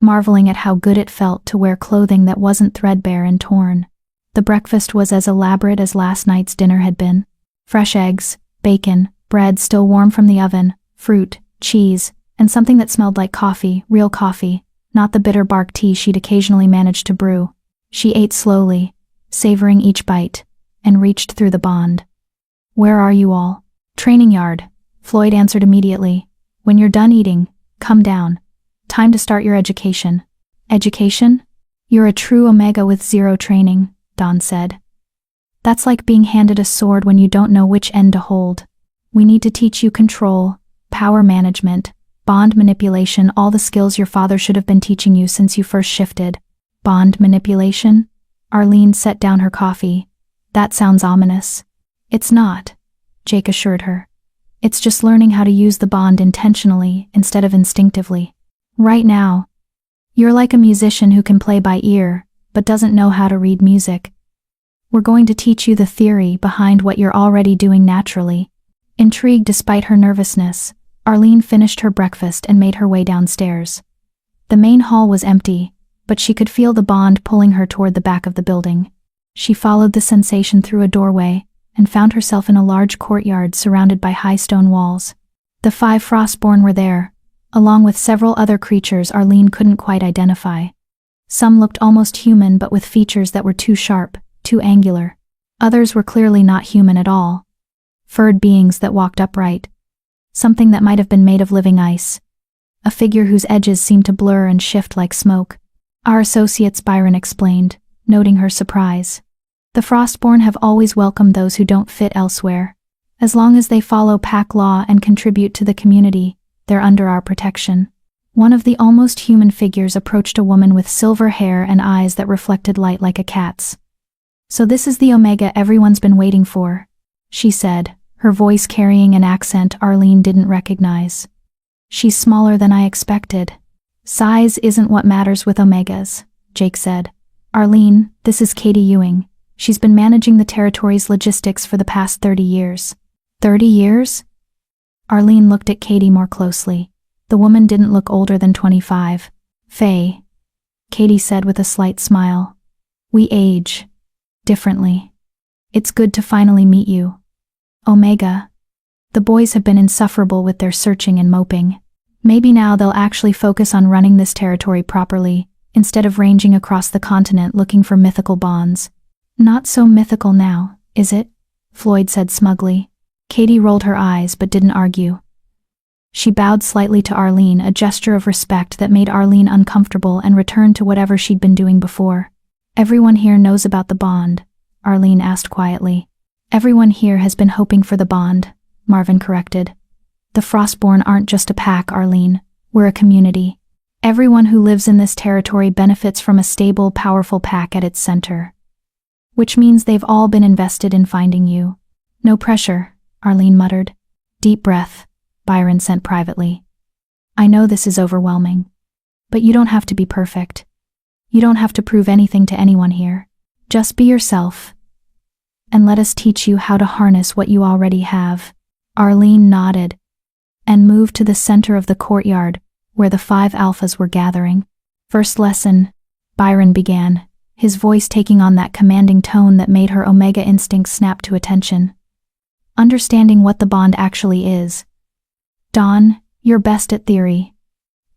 marveling at how good it felt to wear clothing that wasn't threadbare and torn. The breakfast was as elaborate as last night's dinner had been. Fresh eggs, bacon, bread still warm from the oven, fruit, cheese, and something that smelled like coffee, real coffee, not the bitter bark tea she'd occasionally managed to brew. She ate slowly, savoring each bite, and reached through the bond. "Where are you all?" "Training yard," Floyd answered immediately. "When you're done eating, come down. Time to start your education." "Education? You're a true Omega with 0 training," Dawn said. "That's like being handed a sword when you don't know which end to hold. We need to teach you control, power management, bond manipulation, all the skills your father should have been teaching you since you first shifted." "Bond manipulation?" Arlene set down her coffee. "That sounds ominous." "It's not," Jake assured her. "It's just learning how to use the bond intentionally instead of instinctively. Right now, you're like a musician who can play by ear, but doesn't know how to read music. We're going to teach you the theory behind what you're already doing naturally." Intrigued despite her nervousness, Arlene finished her breakfast and made her way downstairs. The main hall was empty, but she could feel the bond pulling her toward the back of the building. She followed the sensation through a doorway and found herself in a large courtyard surrounded by high stone walls. The 5 Frostborn were there, along with several other creatures Arlene couldn't quite identify. Some looked almost human but with features that were too sharp, too angular. Others were clearly not human at all. Furred beings that walked upright. Something that might have been made of living ice. A figure whose edges seemed to blur and shift like smoke. "Our associates," Byron explained, noting her surprise. "The Frostborn have always welcomed those who don't fit elsewhere. As long as they follow pack law and contribute to the community, they're under our protection." One of the almost human figures approached a woman with silver hair and eyes that reflected light like a cat's. "So this is the Omega everyone's been waiting for," she said, her voice carrying an accent Arlene didn't recognize. "She's smaller than I expected." "Size isn't what matters with Omegas," Jake said. "Arlene, this is Katie Ewing. She's been managing the territory's logistics for the past 30 years. 30 years? Arlene looked at Katie more closely. The woman didn't look older than 25. "Faye," Katie said with a slight smile. "We age differently. It's good to finally meet you." "Omega." The boys have been insufferable with their searching and moping. Maybe now they'll actually focus on running this territory properly, instead of ranging across the continent looking for mythical bonds. "Not so mythical now, is it?" Floyd said smugly. Katie rolled her eyes but didn't argue. She bowed slightly to Arlene, a gesture of respect that made Arlene uncomfortable, and returned to whatever she'd been doing before. "Everyone here knows about the bond?" Arlene asked quietly. Everyone here has been hoping for the bond, Marvin corrected. The Frostborn aren't just a pack, Arlene. We're a community. Everyone who lives in this territory benefits from a stable, powerful pack at its center. Which means they've all been invested in finding you. No pressure, Arlene muttered. Deep breath, Byron sent privately. I know this is overwhelming. But you don't have to be perfect. You don't have to prove anything to anyone here. Just be yourself. And let us teach you how to harness what you already have. Arlene nodded and moved to the center of the courtyard where the 5 alphas were gathering. First lesson, Byron began, his voice taking on that commanding tone that made her Omega instinct snap to attention. Understanding what the bond actually is. Dawn, you're best at theory.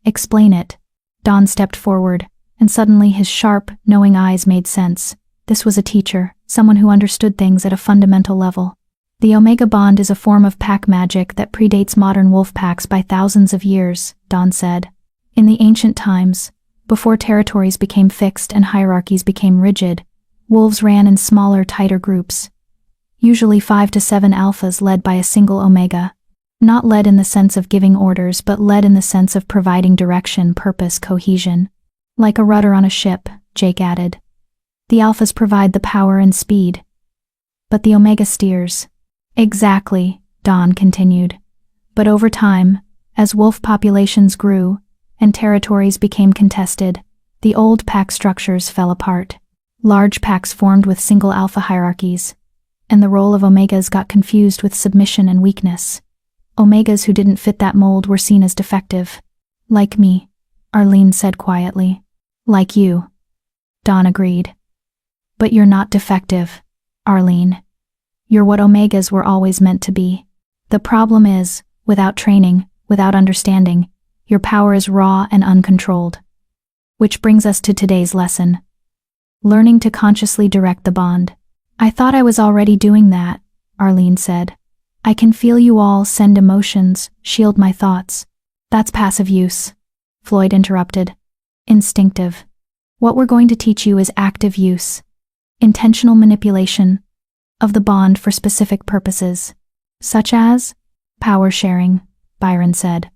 Explain it. Dawn stepped forward, and suddenly his sharp, knowing eyes made sense. This was a teacher, someone who understood things at a fundamental level. The Omega Bond is a form of pack magic that predates modern wolf packs by thousands of years, Dawn said. In the ancient times, before territories became fixed and hierarchies became rigid, wolves ran in smaller, tighter groups. Usually 5 to 7 alphas led by a single Omega. Not led in the sense of giving orders, but led in the sense of providing direction, purpose, cohesion. Like a rudder on a ship, Jake added. The alphas provide the power and speed. But the Omega steers. Exactly, Dawn continued. But over time, as wolf populations grew and territories became contested, the old pack structures fell apart. Large packs formed with single alpha hierarchies, and the role of Omegas got confused with submission and weakness. Omegas who didn't fit that mold were seen as defective. Like me, Arlene said quietly. Like you. Dawn agreed. But you're not defective, Arlene. You're what Omegas were always meant to be. The problem is, without training, without understanding, your power is raw and uncontrolled. Which brings us to today's lesson. Learning to consciously direct the bond. I thought I was already doing that, Arlene said. I can feel you all send emotions, shield my thoughts. That's passive use, Floyd interrupted. Instinctive. What we're going to teach you is active use. Intentional manipulation of the bond for specific purposes, such as power sharing, Byron said.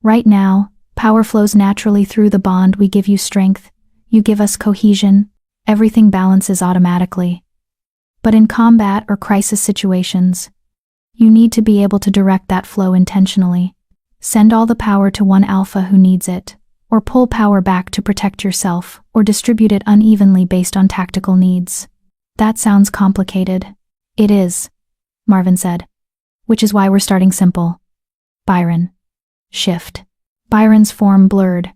Right now, power flows naturally through the bond. We give you strength, you give us cohesion, everything balances automatically. But in combat or crisis situations, you need to be able to direct that flow intentionally. Send all the power to one alpha who needs it, or pull power back to protect yourself, or distribute it unevenly based on tactical needs. That sounds complicated. It is, Marvin said. Which is why we're starting simple. Byron. Shift. Byron's form blurred,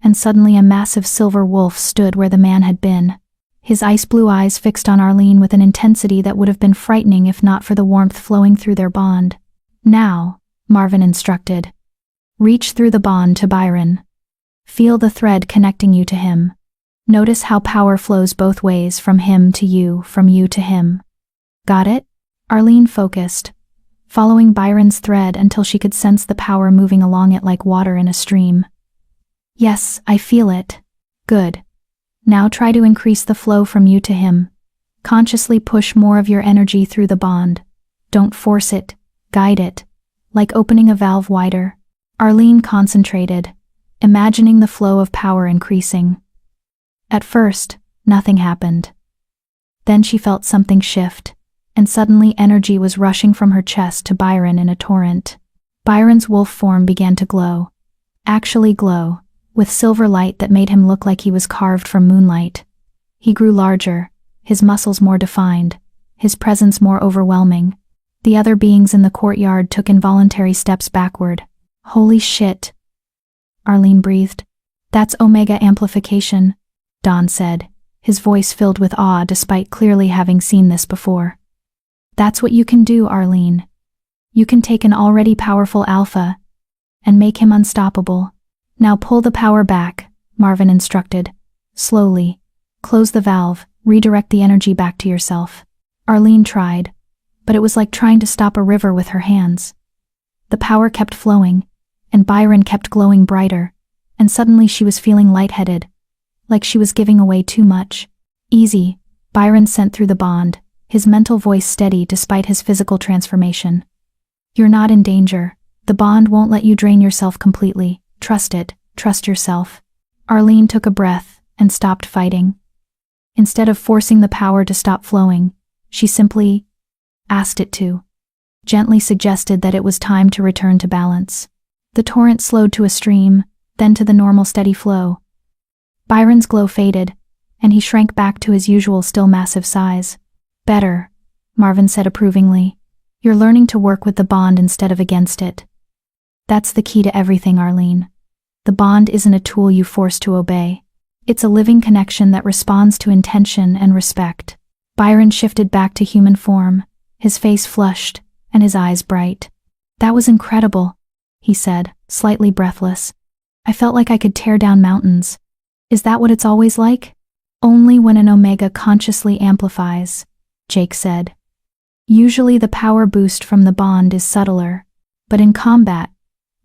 and suddenly a massive silver wolf stood where the man had been, his ice-blue eyes fixed on Arlene with an intensity that would have been frightening if not for the warmth flowing through their bond. Now, Marvin instructed. Reach through the bond to Byron. Feel the thread connecting you to him. Notice how power flows both ways, from him to you, from you to him. Got it? Arlene focused, following Byron's thread until she could sense the power moving along it like water in a stream. Yes, I feel it. Good. Now try to increase the flow from you to him. Consciously push more of your energy through the bond. Don't force it, guide it, like opening a valve wider. Arlene concentrated, imagining the flow of power increasing. At first, nothing happened. Then she felt something shift, and suddenly energy was rushing from her chest to Byron in a torrent. Byron's wolf form began to glow. Actually glow, with silver light that made him look like he was carved from moonlight. He grew larger, his muscles more defined, his presence more overwhelming. The other beings in the courtyard took involuntary steps backward. Holy shit, Arlene breathed. That's Omega amplification, Dawn said, his voice filled with awe despite clearly having seen this before. That's what you can do, Arlene. You can take an already powerful alpha and make him unstoppable. Now pull the power back, Marvin instructed. Slowly. Close the valve, redirect the energy back to yourself. Arlene tried, but it was like trying to stop a river with her hands. The power kept flowing, and Byron kept glowing brighter, and suddenly she was feeling lightheaded, like she was giving away too much. Easy, Byron sent through the bond, his mental voice steady despite his physical transformation. You're not in danger. The bond won't let you drain yourself completely. Trust it. Trust yourself. Arlene took a breath and stopped fighting. Instead of forcing the power to stop flowing, she simply asked it to. Gently suggested that it was time to return to balance. The torrent slowed to a stream, then to the normal steady flow. Byron's glow faded, and he shrank back to his usual still massive size. Better, Marvin said approvingly. You're learning to work with the bond instead of against it. That's the key to everything, Arlene. The bond isn't a tool you force to obey. It's a living connection that responds to intention and respect. Byron shifted back to human form, his face flushed, and his eyes bright. That was incredible, he said, slightly breathless. I felt like I could tear down mountains. Is that what it's always like? Only when an Omega consciously amplifies, Jake said. Usually the power boost from the bond is subtler, but in combat,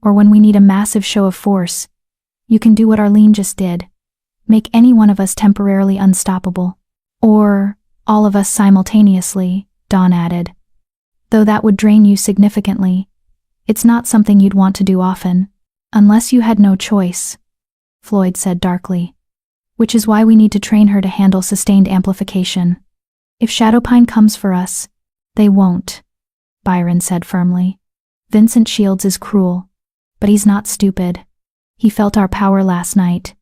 or when we need a massive show of force, you can do what Arlene just did. Make any one of us temporarily unstoppable. Or all of us simultaneously, Dawn added. Though that would drain you significantly. It's not something you'd want to do often. Unless you had no choice, Floyd said darkly. Which is why we need to train her to handle sustained amplification. If Shadowpine comes for us, they won't, Byron said firmly. Vincent Shields is cruel, but he's not stupid. He felt our power last night.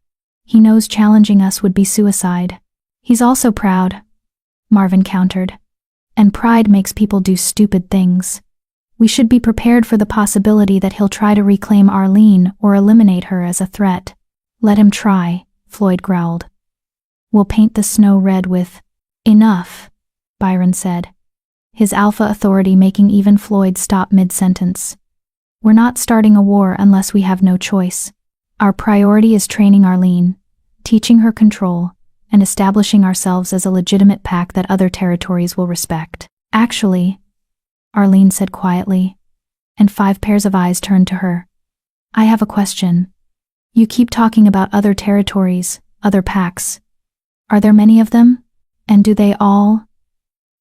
He knows challenging us would be suicide. He's also proud, Marvin countered. And pride makes people do stupid things. We should be prepared for the possibility that he'll try to reclaim Arlene or eliminate her as a threat. Let him try, Floyd growled. We'll paint the snow red with enough, Byron said, his alpha authority making even Floyd stop mid-sentence. We're not starting a war unless we have no choice. Our priority is training Arlene, teaching her control, and establishing ourselves as a legitimate pack that other territories will respect. Actually, Arlene said quietly, and 5 pairs of eyes turned to her. I have a question. You keep talking about other territories, other packs. Are there many of them? And do they all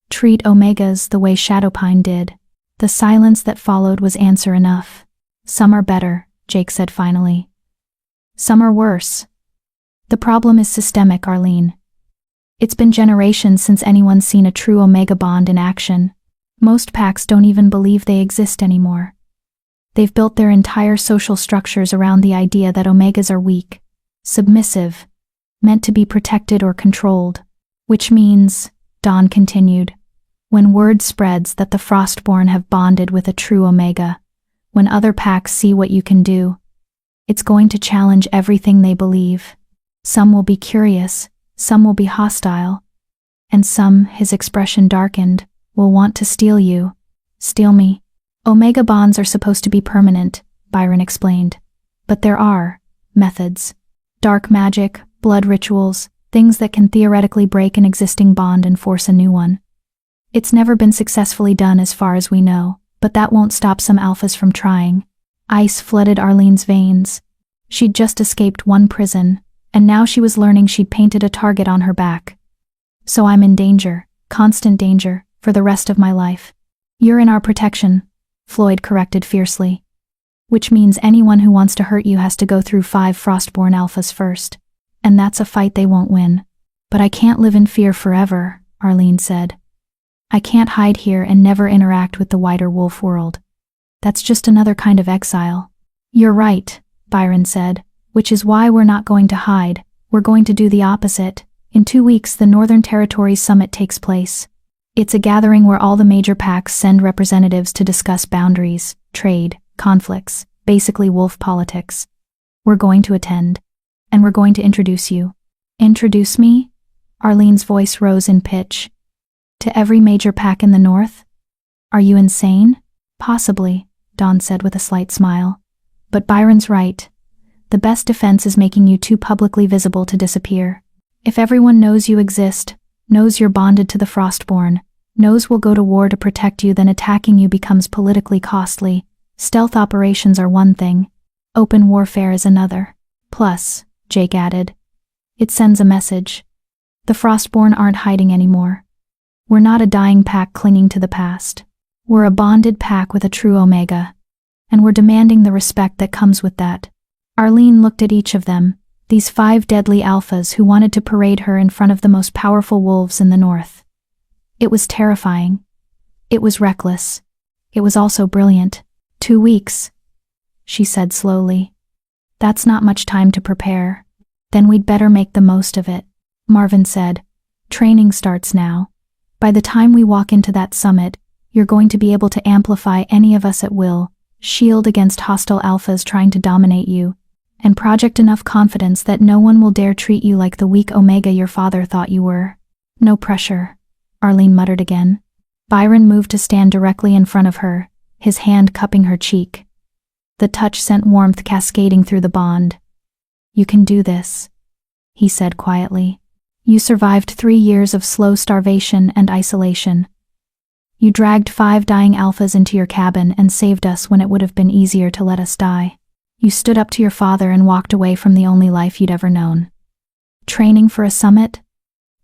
treat Omegas the way Shadowpine did? The silence that followed was answer enough. Some are better, Jake said finally. Some are worse. The problem is systemic, Arlene. It's been generations since anyone's seen a true Omega bond in action. Most packs don't even believe they exist anymore. They've built their entire social structures around the idea that Omegas are weak, submissive, meant to be protected or controlled. Which means, Dawn continued, when word spreads that the Frostborn have bonded with a true Omega, when other packs see what you can do, it's going to challenge everything they believe. Some will be curious, some will be hostile, and some, his expression darkened, will want to steal you. Steal me. Omega bonds are supposed to be permanent, Byron explained. But there are methods. Dark magic, blood rituals, things that can theoretically break an existing bond and force a new one. It's never been successfully done as far as we know, but that won't stop some alphas from trying. Ice flooded Arlene's veins. She'd just escaped one prison, and now she was learning she'd painted a target on her back. So I'm in danger, constant danger, for the rest of my life. You're in our protection, Floyd corrected fiercely. Which means anyone who wants to hurt you has to go through 5 Frostborn alphas first. And that's a fight they won't win. But I can't live in fear forever, Arlene said. I can't hide here and never interact with the wider wolf world. That's just another kind of exile. You're right, Byron said, which is why we're not going to hide. We're going to do the opposite. In 2 weeks, the Northern Territories Summit takes place. It's a gathering where all the major packs send representatives to discuss boundaries, trade, conflicts, basically wolf politics. We're going to attend. And we're going to introduce you. Introduce me? Arlene's voice rose in pitch. To every major pack in the north? Are you insane? Possibly, Dawn said with a slight smile. But Byron's right. The best defense is making you too publicly visible to disappear. If everyone knows you exist, knows you're bonded to the Frostborn, knows we'll go to war to protect you, then attacking you becomes politically costly. Stealth operations are one thing. Open warfare is another. Plus, Jake added, it sends a message. The Frostborn aren't hiding anymore. We're not a dying pack clinging to the past. We're a bonded pack with a true Omega. And we're demanding the respect that comes with that. Arlene looked at each of them, these 5 deadly alphas who wanted to parade her in front of the most powerful wolves in the north. It was terrifying. It was reckless. It was also brilliant. 2 weeks, she said slowly. That's not much time to prepare. Then we'd better make the most of it. Marvin said, training starts now. By the time we walk into that summit, you're going to be able to amplify any of us at will, shield against hostile alphas trying to dominate you, and project enough confidence that no one will dare treat you like the weak Omega your father thought you were. No pressure, Arlene muttered again. Byron moved to stand directly in front of her, his hand cupping her cheek. The touch sent warmth cascading through the bond. You can do this, he said quietly. You survived 3 years of slow starvation and isolation. You dragged 5 dying alphas into your cabin and saved us when it would have been easier to let us die. You stood up to your father and walked away from the only life you'd ever known. Training for a summit?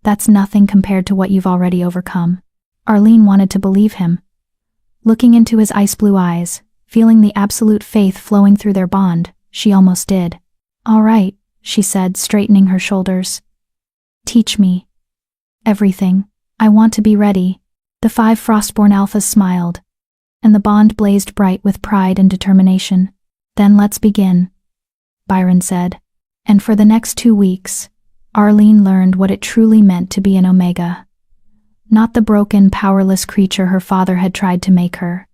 That's nothing compared to what you've already overcome. Arlene wanted to believe him. Looking into his ice-blue eyes, feeling the absolute faith flowing through their bond, she almost did. All right, she said, straightening her shoulders. Teach me. Everything. I want to be ready. The 5 Frostborn alphas smiled, and the bond blazed bright with pride and determination. Then let's begin, Byron said. And for the next 2 weeks, Arlene learned what it truly meant to be an Omega. Not the broken, powerless creature her father had tried to make her,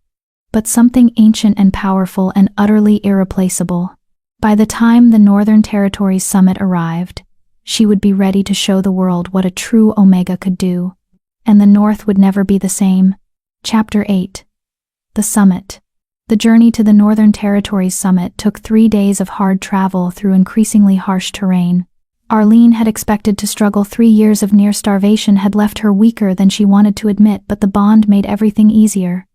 but something ancient and powerful and utterly irreplaceable. By the time the Northern Territories summit arrived, she would be ready to show the world what a true Omega could do, and the North would never be the same. Chapter 8. The Summit. The journey to the Northern Territories summit took 3 days of hard travel through increasingly harsh terrain. Arlene had expected to struggle. 3 years of near starvation had left her weaker than she wanted to admit, but the bond made everything easier.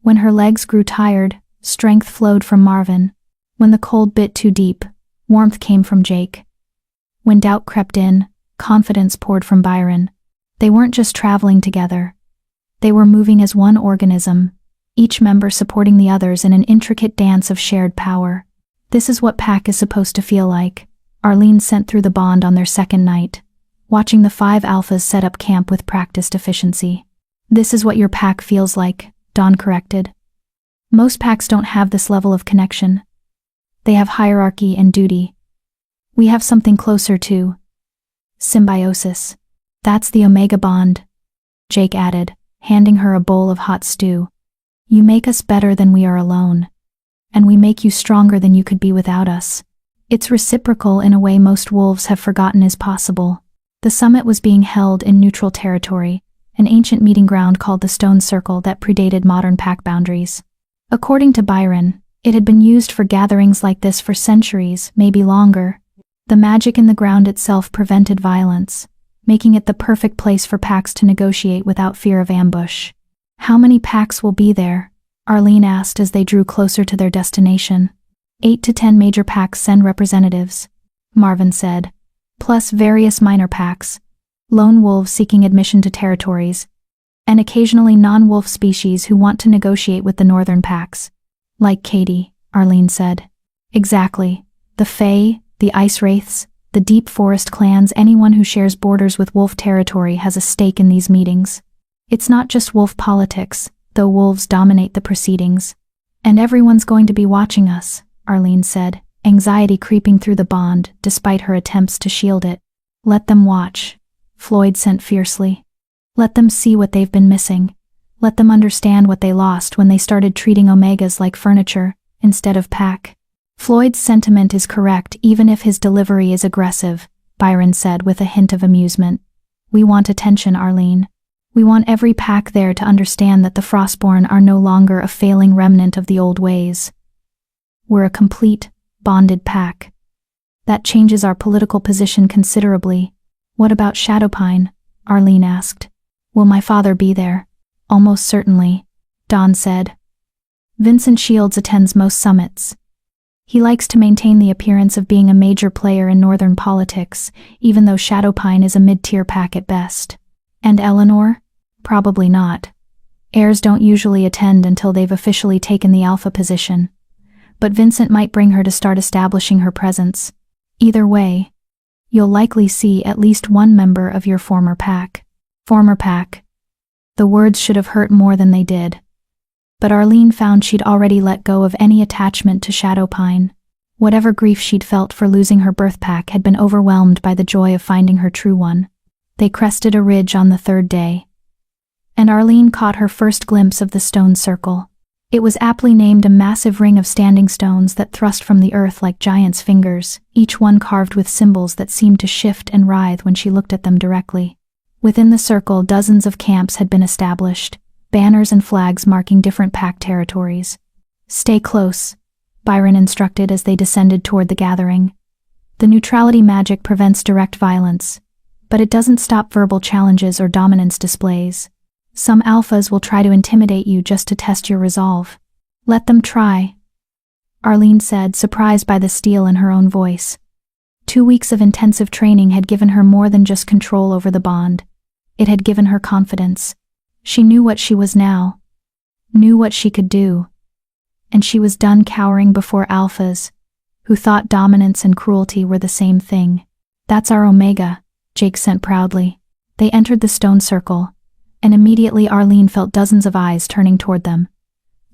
When her legs grew tired, strength flowed from Marvin. When the cold bit too deep, warmth came from Jake. When doubt crept in, confidence poured from Byron. They weren't just traveling together. They were moving as one organism, each member supporting the others in an intricate dance of shared power. This is what pack is supposed to feel like, Arlene sent through the bond on their second night, watching the 5 alphas set up camp with practiced efficiency. This is what your pack feels like, Dawn corrected. Most packs don't have this level of connection. They have hierarchy and duty. We have something closer to symbiosis. That's the Omega bond, Jake added, handing her a bowl of hot stew. You make us better than we are alone, and we make you stronger than you could be without us. It's reciprocal in a way most wolves have forgotten is possible. The summit was being held in neutral territory, an ancient meeting ground called the Stone Circle that predated modern pack boundaries. According to Byron, it had been used for gatherings like this for centuries, maybe longer. The magic in the ground itself prevented violence, making it the perfect place for packs to negotiate without fear of ambush. How many packs will be there? Arlene asked as they drew closer to their destination. 8 to 10 major packs send representatives, Marvin said, plus various minor packs, lone wolves seeking admission to territories, and occasionally non-wolf species who want to negotiate with the northern packs. Like Katie, Arlene said. Exactly. The Fae, the Ice Wraiths, the Deep Forest clans, anyone who shares borders with wolf territory has a stake in these meetings. It's not just wolf politics, though wolves dominate the proceedings. And everyone's going to be watching us, Arlene said, anxiety creeping through the bond despite her attempts to shield it. Let them watch, Floyd sent fiercely. Let them see what they've been missing. Let them understand what they lost when they started treating Omegas like furniture, instead of pack. Floyd's sentiment is correct even if his delivery is aggressive, Byron said with a hint of amusement. We want attention, Arlene. We want every pack there to understand that the Frostborn are no longer a failing remnant of the old ways. We're a complete, bonded pack. That changes our political position considerably. What about Shadowpine? Arlene asked. Will my father be there? Almost certainly, Dawn said. Vincent Shields attends most summits. He likes to maintain the appearance of being a major player in northern politics, even though Shadowpine is a mid-tier pack at best. And Eleanor? Probably not. Heirs don't usually attend until they've officially taken the alpha position. But Vincent might bring her to start establishing her presence. Either way, you'll likely see at least one member of your former pack. Former pack. The words should have hurt more than they did. But Arlene found she'd already let go of any attachment to Shadowpine. Whatever grief she'd felt for losing her birth pack had been overwhelmed by the joy of finding her true one. They crested a ridge on the third day, and Arlene caught her first glimpse of the stone circle. It was aptly named a massive ring of standing stones that thrust from the earth like giants' fingers, each one carved with symbols that seemed to shift and writhe when she looked at them directly. Within the circle, dozens of camps had been established, banners and flags marking different pack territories. "Stay close," Byron instructed as they descended toward the gathering. The neutrality magic prevents direct violence, but it doesn't stop verbal challenges or dominance displays. Some alphas will try to intimidate you just to test your resolve. Let them try, Arlene said, surprised by the steel in her own voice. 2 weeks of intensive training had given her more than just control over the bond. It had given her confidence. She knew what she was now, knew what she could do, and she was done cowering before alphas, who thought dominance and cruelty were the same thing. "That's our Omega," Jake sent proudly. They entered the stone circle, and immediately Arlene felt dozens of eyes turning toward them.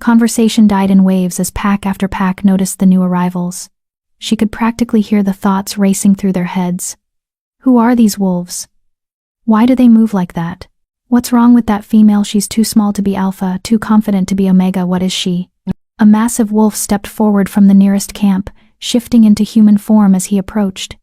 Conversation died in waves as pack after pack noticed the new arrivals. She could practically hear the thoughts racing through their heads. Who are these wolves? Why do they move like that? What's wrong with that female? She's too small to be alpha, too confident to be Omega. What is she? A massive wolf stepped forward from the nearest camp, shifting into human form as he approached.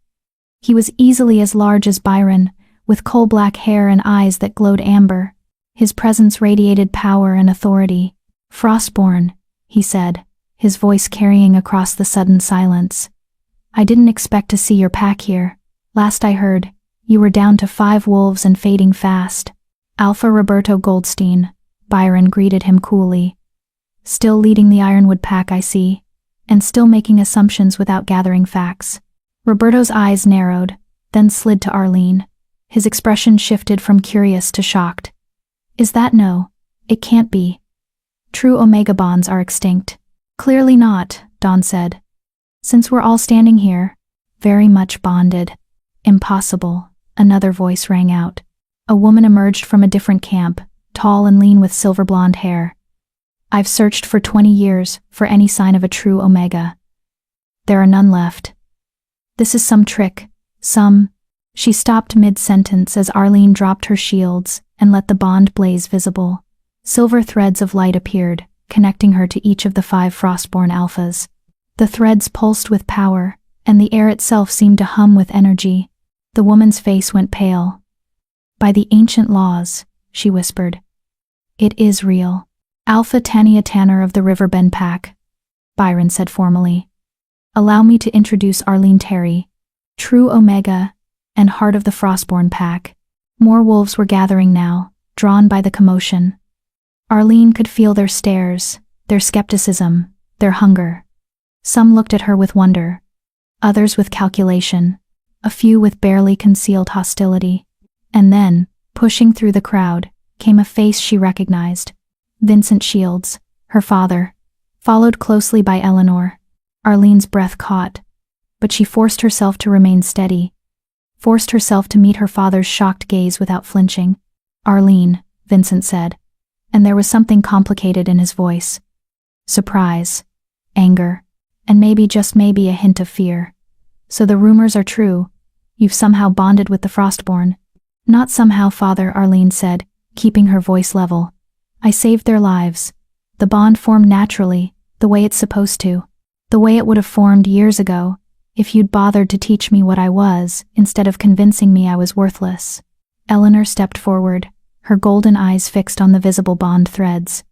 He was easily as large as Byron, with coal-black hair and eyes that glowed amber. His presence radiated power and authority. "Frostborn," he said, his voice carrying across the sudden silence. "I didn't expect to see your pack here. Last I heard, you were down to 5 wolves and fading fast." "Alpha Roberto Goldstein," Byron greeted him coolly. "Still leading the Ironwood pack, I see, and still making assumptions without gathering facts." Roberto's eyes narrowed, then slid to Arlene. His expression shifted from curious to shocked. "Is that no? It can't be. True Omega bonds are extinct." "Clearly not," Dawn said. "Since we're all standing here, very much bonded." "Impossible," another voice rang out. A woman emerged from a different camp, tall and lean with silver blonde hair. "I've searched for 20 years for any sign of a true Omega. There are none left. This is some trick, some—" She stopped mid-sentence as Arlene dropped her shields and let the bond blaze visible. Silver threads of light appeared, connecting her to each of the 5 Frostborn alphas. The threads pulsed with power, and the air itself seemed to hum with energy. The woman's face went pale. "By the ancient laws," she whispered. "It is real." "Alpha Tania Tanner of the Riverbend Pack," Byron said formally. "Allow me to introduce Arlene Terry, true Omega and heart of the Frostborn Pack." More wolves were gathering now, drawn by the commotion. Arlene could feel their stares, their skepticism, their hunger. Some looked at her with wonder, others with calculation, a few with barely concealed hostility. And then, pushing through the crowd, came a face she recognized. Vincent Shields, her father, followed closely by Eleanor. Arlene's breath caught, but she forced herself to remain steady, forced herself to meet her father's shocked gaze without flinching. "Arlene," Vincent said, and there was something complicated in his voice. Surprise, anger, and maybe, just maybe, a hint of fear. "So the rumors are true. You've somehow bonded with the Frostborn." "Not somehow, father," Arlene said, keeping her voice level. "I saved their lives. The bond formed naturally, the way it's supposed to. The way it would have formed years ago, if you'd bothered to teach me what I was, instead of convincing me I was worthless." Eleanor stepped forward, her golden eyes fixed on the visible bond threads.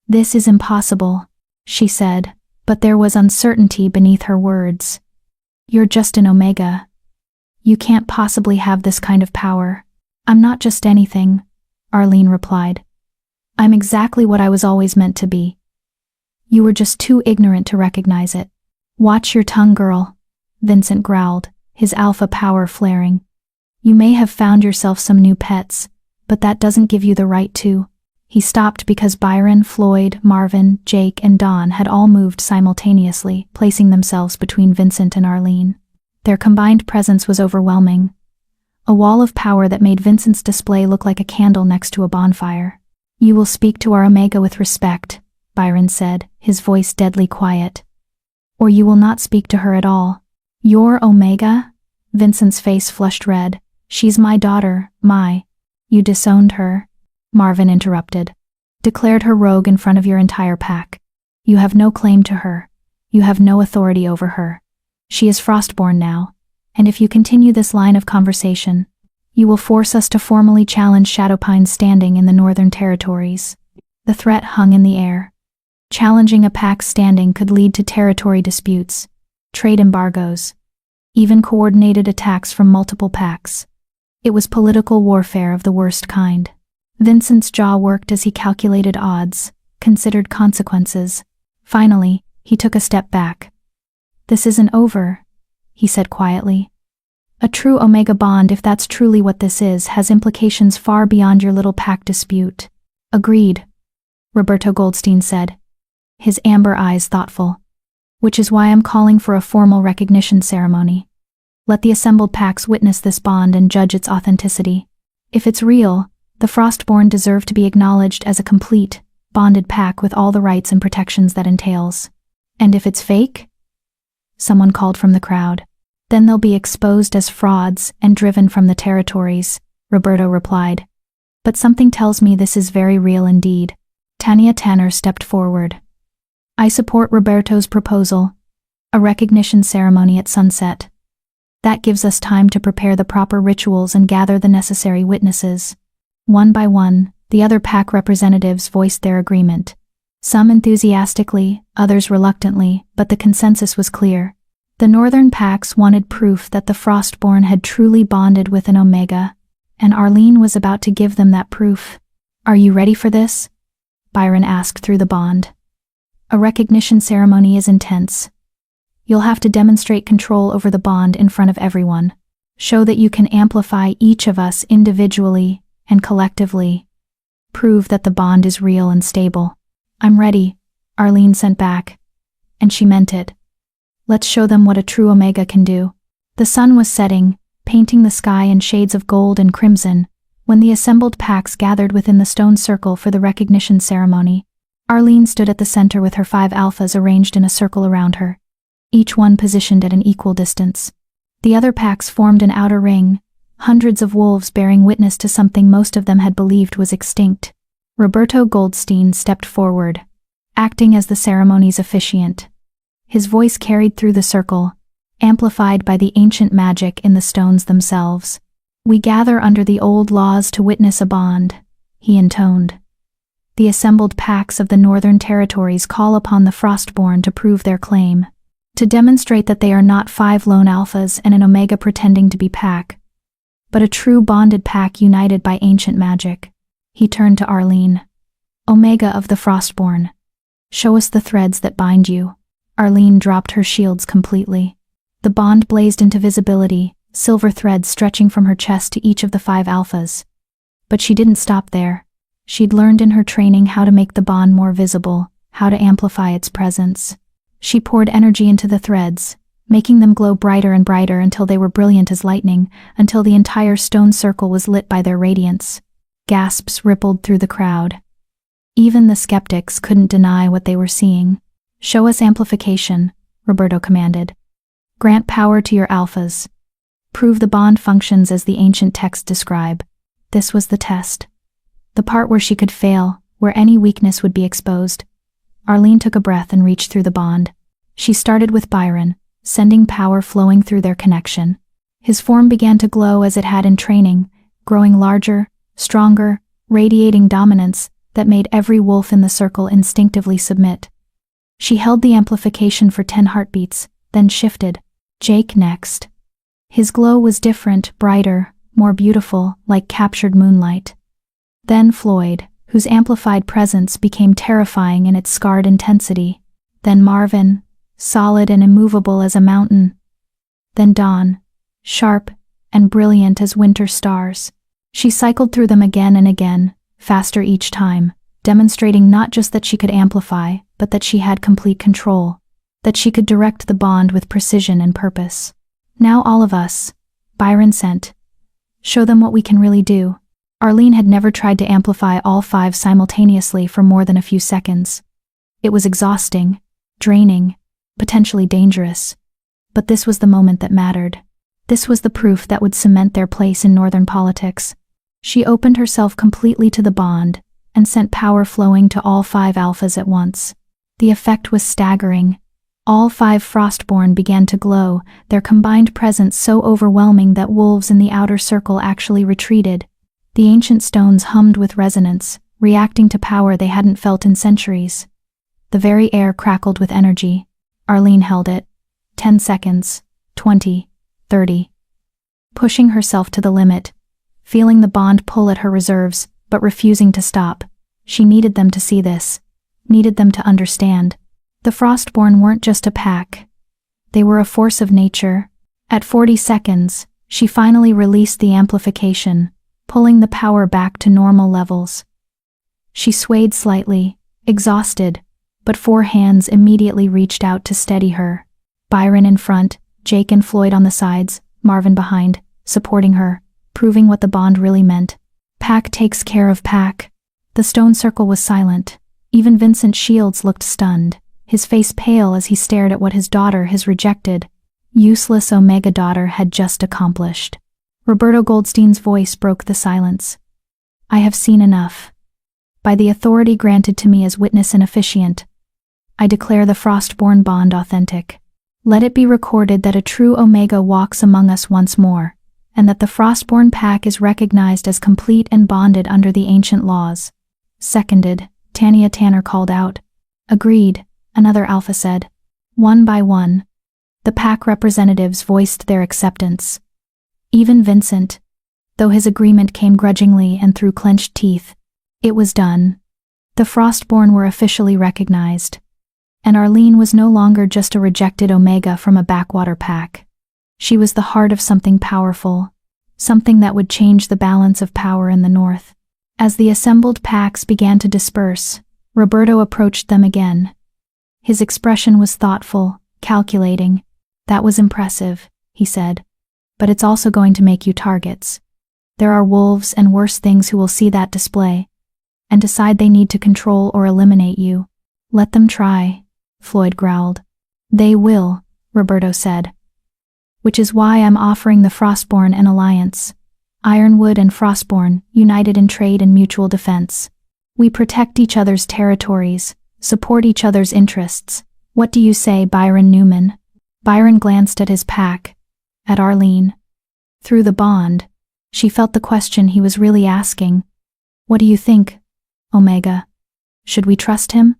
"This is impossible," she said, but there was uncertainty beneath her words. "You're just an Omega. You can't possibly have this kind of power." "I'm not just anything," Arlene replied. "I'm exactly what I was always meant to be. You were just too ignorant to recognize it." "Watch your tongue, girl," Vincent growled, his alpha power flaring. "You may have found yourself some new pets, But that doesn't give you the right to. He stopped because Byron, Floyd, Marvin, Jake, and Don had all moved simultaneously, placing themselves between Vincent and Arlene. Their combined presence was overwhelming. A wall of power that made Vincent's display look like a candle next to a bonfire. "You will speak to our Omega with respect," Byron said, his voice deadly quiet. "Or you will not speak to her at all." "Your Omega?" Vincent's face flushed red. "She's my daughter, my—" "You disowned her," Marvin interrupted. "Declared her rogue in front of your entire pack. You have no claim to her. You have no authority over her. She is Frostborn now, and if you continue this line of conversation, you will force us to formally challenge Shadowpine's standing in the Northern Territories." The threat hung in the air. Challenging a pack's standing could lead to territory disputes, trade embargoes, even coordinated attacks from multiple packs. It was political warfare of the worst kind. Vincent's jaw worked as he calculated odds, considered consequences. Finally, he took a step back. "This isn't over," he said quietly. "A true Omega bond, if that's truly what this is, has implications far beyond your little pack dispute." "Agreed," Roberto Goldstein said, his amber eyes thoughtful. "Which is why I'm calling for a formal recognition ceremony. Let the assembled packs witness this bond and judge its authenticity. If it's real, the Frostborn deserve to be acknowledged as a complete, bonded pack with all the rights and protections that entails. And if it's fake?" Someone called from the crowd. "Then they'll be exposed as frauds and driven from the territories," Roberto replied. "But something tells me this is very real indeed." Tanya Tanner stepped forward. "I support Roberto's proposal. A recognition ceremony at sunset. That gives us time to prepare the proper rituals and gather the necessary witnesses." One by one, the other pack representatives voiced their agreement. Some enthusiastically, others reluctantly, but the consensus was clear. The Northern packs wanted proof that the Frostborn had truly bonded with an Omega, and Arlene was about to give them that proof. "Are you ready for this?" Byron asked through the bond. "A recognition ceremony is intense. You'll have to demonstrate control over the bond in front of everyone. Show that you can amplify each of us individually and collectively. Prove that the bond is real and stable." "I'm ready," Arlene sent back. And she meant it. "Let's show them what a true Omega can do." The sun was setting, painting the sky in shades of gold and crimson, when the assembled packs gathered within the stone circle for the recognition ceremony. Arlene stood at the center with her 5 alphas arranged in a circle around her, each one positioned at an equal distance. The other packs formed an outer ring, hundreds of wolves bearing witness to something most of them had believed was extinct. Roberto Goldstein stepped forward, acting as the ceremony's officiant. His voice carried through the circle, amplified by the ancient magic in the stones themselves. "We gather under the old laws to witness a bond," he intoned. "The assembled packs of the Northern Territories call upon the Frostborn to prove their claim, to demonstrate that they are not 5 lone alphas and an Omega pretending to be pack, but a true bonded pack united by ancient magic." He turned to Arlene. "Omega of the Frostborn, show us the threads that bind you." Arlene dropped her shields completely. The bond blazed into visibility, silver threads stretching from her chest to each of the 5 alphas. But she didn't stop there. She'd learned in her training how to make the bond more visible, how to amplify its presence. She poured energy into the threads, making them glow brighter and brighter until they were brilliant as lightning, until the entire stone circle was lit by their radiance. Gasps rippled through the crowd. Even the skeptics couldn't deny what they were seeing. "Show us amplification," Roberto commanded. "Grant power to your alphas. Prove the bond functions as the ancient texts describe." This was the test. The part where she could fail, where any weakness would be exposed. Arlene took a breath and reached through the bond. She started with Byron, sending power flowing through their connection. His form began to glow as it had in training, growing larger, stronger, radiating dominance that made every wolf in the circle instinctively submit. She held the amplification for 10 heartbeats, then shifted. Jake next. His glow was different, brighter, more beautiful, like captured moonlight. Then Floyd, whose amplified presence became terrifying in its scarred intensity. Then Marvin, solid and immovable as a mountain. Then Don, sharp and brilliant as winter stars. She cycled through them again and again, faster each time, demonstrating not just that she could amplify, but that she had complete control, that she could direct the bond with precision and purpose. Now all of us, Byron sent. Show them what we can really do. Arlene had never tried to amplify all 5 simultaneously for more than a few seconds. It was exhausting, draining, potentially dangerous. But this was the moment that mattered. This was the proof that would cement their place in Northern politics. She opened herself completely to the bond and sent power flowing to all 5 alphas at once. The effect was staggering. All 5 Frostborn began to glow, their combined presence so overwhelming that wolves in the outer circle actually retreated. The ancient stones hummed with resonance, reacting to power they hadn't felt in centuries. The very air crackled with energy. Arlene held it. 10 seconds, 20, 30. Pushing herself to the limit, feeling the bond pull at her reserves, but refusing to stop. She needed them to see this, needed them to understand. The Frostborn weren't just a pack. They were a force of nature. At 40 seconds, she finally released the amplification, pulling the power back to normal levels. She swayed slightly, exhausted, but 4 hands immediately reached out to steady her. Byron in front, Jake and Floyd on the sides, Marvin behind, supporting her, proving what the bond really meant. Pack takes care of pack. The stone circle was silent. Even Vincent Shields looked stunned, his face pale as he stared at what his daughter, his rejected, useless Omega daughter, had just accomplished. Roberto Goldstein's voice broke the silence. I have seen enough. By the authority granted to me as witness and officiant, I declare the Frostborn bond authentic. Let it be recorded that a true Omega walks among us once more, and that the Frostborn pack is recognized as complete and bonded under the ancient laws. Seconded, Tanya Tanner called out. Agreed, another alpha said. One by one, the pack representatives voiced their acceptance. Even Vincent, though his agreement came grudgingly and through clenched teeth. It was done. The Frostborn were officially recognized. And Arlene was no longer just a rejected Omega from a backwater pack. She was the heart of something powerful, something that would change the balance of power in the North. As the assembled packs began to disperse, Roberto approached them again. His expression was thoughtful, calculating. That was impressive, he said. But it's also going to make you targets. There are wolves and worse things who will see that display and decide they need to control or eliminate you. Let them try, Floyd growled. They will, Roberto said. Which is why I'm offering the Frostborn an alliance. Ironwood and Frostborn, united in trade and mutual defense. We protect each other's territories, support each other's interests. What do you say, Byron Newman? Byron glanced at his pack, at Arlene. Through the bond, she felt the question he was really asking. What do you think, Omega? Should we trust him?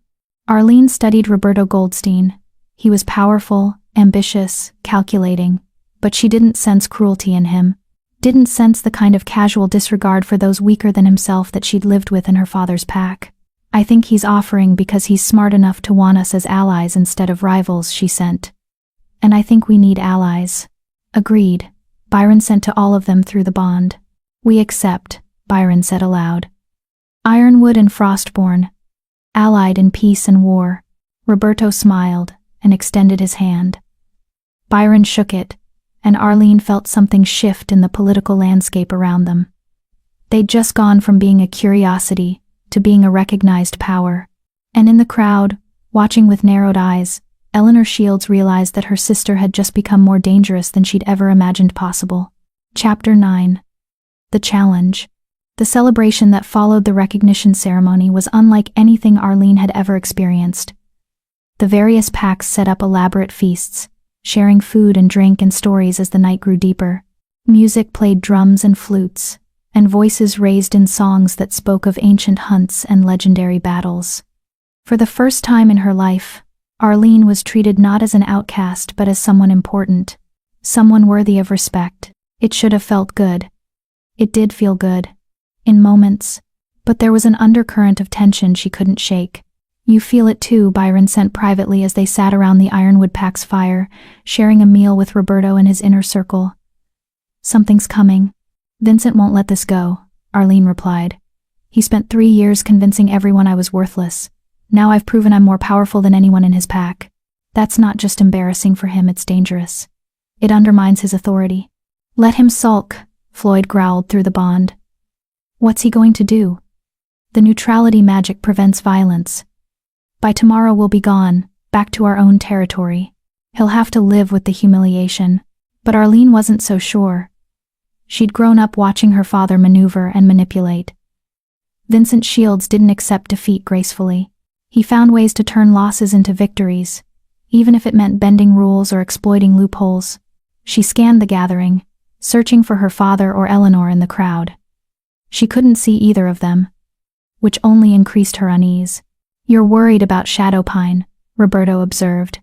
Arlene studied Roberto Goldstein. He was powerful, ambitious, calculating, but she didn't sense cruelty in him, didn't sense the kind of casual disregard for those weaker than himself that she'd lived with in her father's pack. I think he's offering because he's smart enough to want us as allies instead of rivals, she sent. And I think we need allies. Agreed, Byron sent to all of them through the bond. We accept, Byron said aloud. Ironwood and Frostborn, allied in peace and war. Roberto smiled and extended his hand. Byron shook it, and Arlene felt something shift in the political landscape around them. They'd just gone from being a curiosity to being a recognized power. And in the crowd, watching with narrowed eyes, Eleanor Shields realized that her sister had just become more dangerous than she'd ever imagined possible. Chapter 9. The Challenge. The celebration that followed the recognition ceremony was unlike anything Arlene had ever experienced. The various packs set up elaborate feasts, sharing food and drink and stories as the night grew deeper. Music played drums and flutes, and voices raised in songs that spoke of ancient hunts and legendary battles. For the first time in her life, Arlene was treated not as an outcast but as someone important, someone worthy of respect. It should have felt good. It did feel good. In moments, but there was an undercurrent of tension she couldn't shake. You feel it too, Byron sent privately as they sat around the Ironwood pack's fire, sharing a meal with Roberto and his inner circle. Something's coming. Vincent won't let this go, Arlene replied. He spent 3 years convincing everyone I was worthless. Now I've proven I'm more powerful than anyone in his pack. That's not just embarrassing for him, it's dangerous. It undermines his authority. Let him sulk, Floyd growled through the bond. What's he going to do? The neutrality magic prevents violence. By tomorrow we'll be gone, back to our own territory. He'll have to live with the humiliation. But Arlene wasn't so sure. She'd grown up watching her father maneuver and manipulate. Vincent Shields didn't accept defeat gracefully. He found ways to turn losses into victories, even if it meant bending rules or exploiting loopholes. She scanned the gathering, searching for her father or Eleanor in the crowd. She couldn't see either of them, which only increased her unease. "You're worried about Shadowpine," Roberto observed,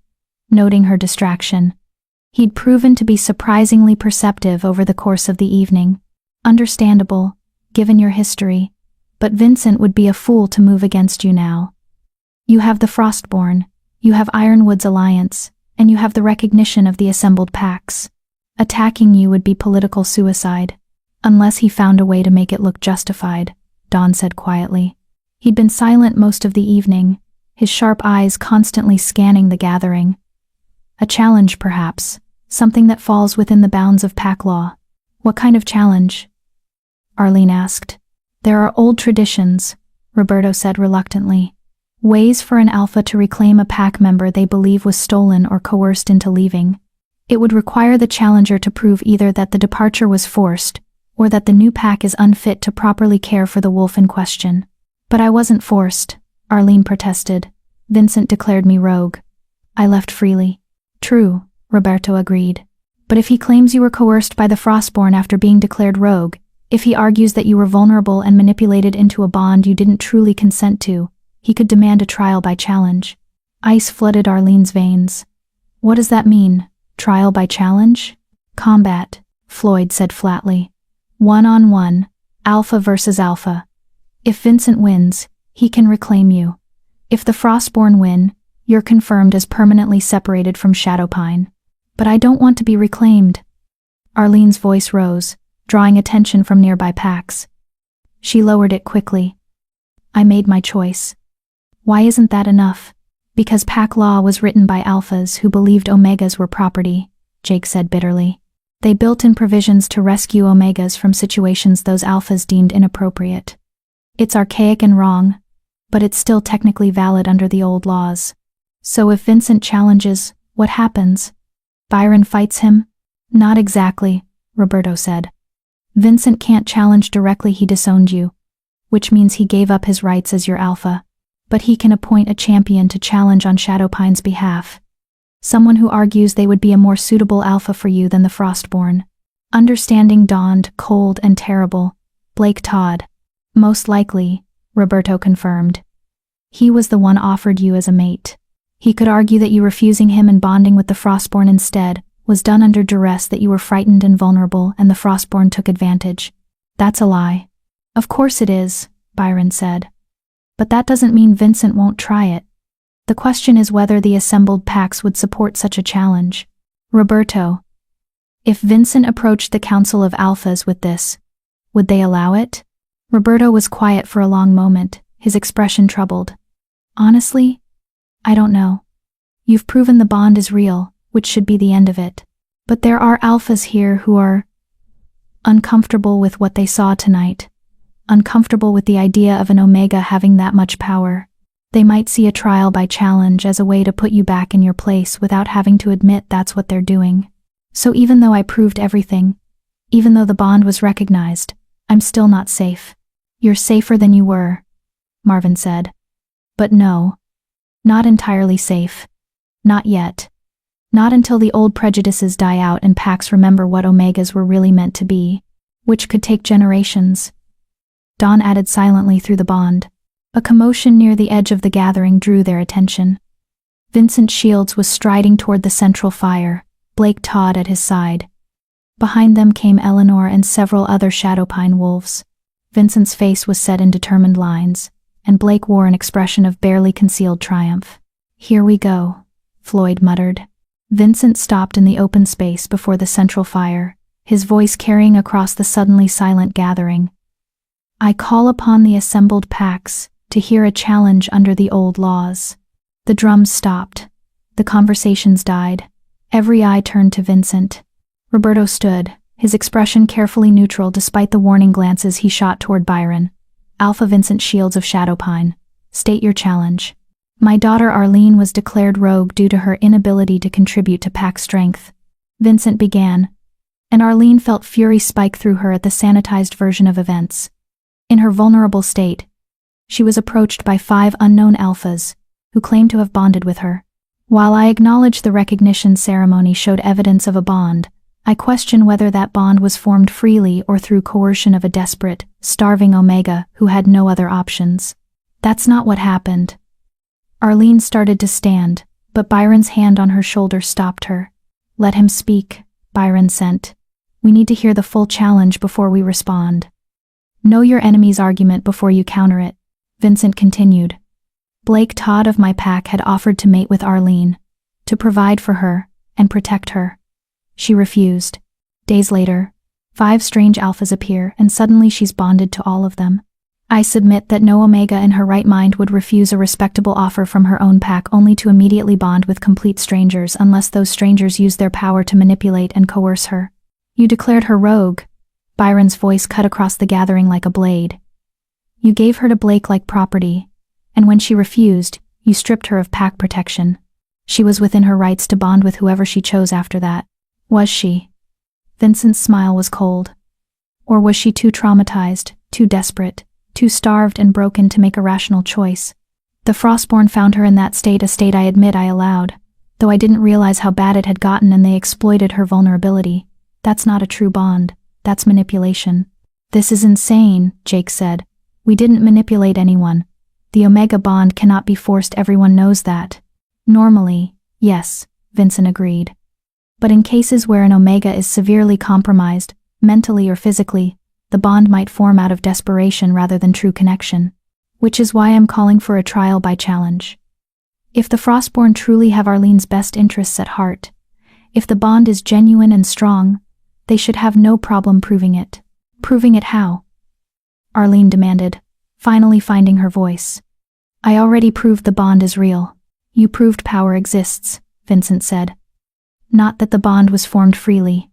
noting her distraction. He'd proven to be surprisingly perceptive over the course of the evening. Understandable, given your history, but Vincent would be a fool to move against you now. You have the Frostborn, you have Ironwood's alliance, and you have the recognition of the assembled packs. Attacking you would be political suicide, unless he found a way to make it look justified, Dawn said quietly. He'd been silent most of the evening, his sharp eyes constantly scanning the gathering. A challenge, perhaps, something that falls within the bounds of pack law. What kind of challenge? Arlene asked. There are old traditions, Roberto said reluctantly. Ways for an alpha to reclaim a pack member they believe was stolen or coerced into leaving. It would require the challenger to prove either that the departure was forced, or that the new pack is unfit to properly care for the wolf in question. But I wasn't forced, Arlene protested. Vincent declared me rogue. I left freely. True, Roberto agreed. But if he claims you were coerced by the Frostborn after being declared rogue, if he argues that you were vulnerable and manipulated into a bond you didn't truly consent to, he could demand a trial by challenge. Ice flooded Arlene's veins. What does that mean? Trial by challenge? Combat, Floyd said flatly. 1-on-1, alpha versus alpha. If Vincent wins, he can reclaim you. If the Frostborn win, you're confirmed as permanently separated from Shadowpine. But I don't want to be reclaimed. Arlene's voice rose, drawing attention from nearby packs. She lowered it quickly. I made my choice. Why isn't that enough? Because pack law was written by alphas who believed omegas were property, Jake said bitterly. They built in provisions to rescue omegas from situations those alphas deemed inappropriate. It's archaic and wrong, but it's still technically valid under the old laws. So if Vincent challenges, what happens? Byron fights him? Not exactly, Roberto said. Vincent can't challenge directly, he disowned you, which means he gave up his rights as your alpha. But he can appoint a champion to challenge on Shadowpine's behalf. Someone who argues they would be a more suitable alpha for you than the Frostborn. Understanding dawned, cold and terrible. Blake Todd. Most likely, Roberto confirmed. He was the one offered you as a mate. He could argue that you refusing him and bonding with the Frostborn instead was done under duress, that you were frightened and vulnerable and the Frostborn took advantage. That's a lie. Of course it is, Byron said. But that doesn't mean Vincent won't try it. The question is whether the assembled packs would support such a challenge. Roberto, if Vincent approached the Council of Alphas with this, would they allow it? Roberto was quiet for a long moment, his expression troubled. Honestly, I don't know. You've proven the bond is real, which should be the end of it. But there are alphas here who are uncomfortable with what they saw tonight. Uncomfortable with the idea of an omega having that much power. They might see a trial by challenge as a way to put you back in your place without having to admit that's what they're doing. So even though I proved everything, even though the bond was recognized, I'm still not safe. You're safer than you were, Marvin said. But no. Not entirely safe. Not yet. Not until the old prejudices die out and packs remember what omegas were really meant to be, which could take generations. Dawn added silently through the bond. A commotion near the edge of the gathering drew their attention. Vincent Shields was striding toward the central fire, Blake Todd at his side. Behind them came Eleanor and several other Shadowpine wolves. Vincent's face was set in determined lines, and Blake wore an expression of barely concealed triumph. Here we go, Floyd muttered. Vincent stopped in the open space before the central fire, his voice carrying across the suddenly silent gathering. I call upon the assembled packs to hear a challenge under the old laws. The drums stopped. The conversations died. Every eye turned to Vincent. Roberto stood, his expression carefully neutral despite the warning glances he shot toward Byron. Alpha Vincent Shields of Shadowpine, state your challenge. My daughter Arlene was declared rogue due to her inability to contribute to pack strength. Vincent began, and Arlene felt fury spike through her at the sanitized version of events. In her vulnerable state, she was approached by 5 unknown alphas, who claimed to have bonded with her. While I acknowledge the recognition ceremony showed evidence of a bond, I question whether that bond was formed freely or through coercion of a desperate, starving Omega who had no other options. That's not what happened. Arlene started to stand, but Byron's hand on her shoulder stopped her. Let him speak, Byron sent. We need to hear the full challenge before we respond. Know your enemy's argument before you counter it, Vincent continued. Blake Todd of my pack had offered to mate with Arlene, to provide for her and protect her. She refused. Days later, 5 strange alphas appear and suddenly she's bonded to all of them. I submit that no Omega in her right mind would refuse a respectable offer from her own pack only to immediately bond with complete strangers unless those strangers use their power to manipulate and coerce her. You declared her rogue. Byron's voice cut across the gathering like a blade. You gave her to Blake like property, and when she refused, you stripped her of pack protection. She was within her rights to bond with whoever she chose after that. Was she? Vincent's smile was cold. Or was she too traumatized, too desperate, too starved and broken to make a rational choice? The Frostborn found her in that state, a state I admit I allowed, though I didn't realize how bad it had gotten and they exploited her vulnerability. That's not a true bond. That's manipulation. This is insane, Jake said. We didn't manipulate anyone. The Omega bond cannot be forced, everyone knows that. Normally, yes, Vincent agreed. But in cases where an Omega is severely compromised, mentally or physically, the bond might form out of desperation rather than true connection. Which is why I'm calling for a trial by challenge. If the Frostborn truly have Arlene's best interests at heart, if the bond is genuine and strong, they should have no problem proving it. Proving it how? Arlene demanded, finally finding her voice. I already proved the bond is real. You proved power exists, Vincent said. Not that the bond was formed freely.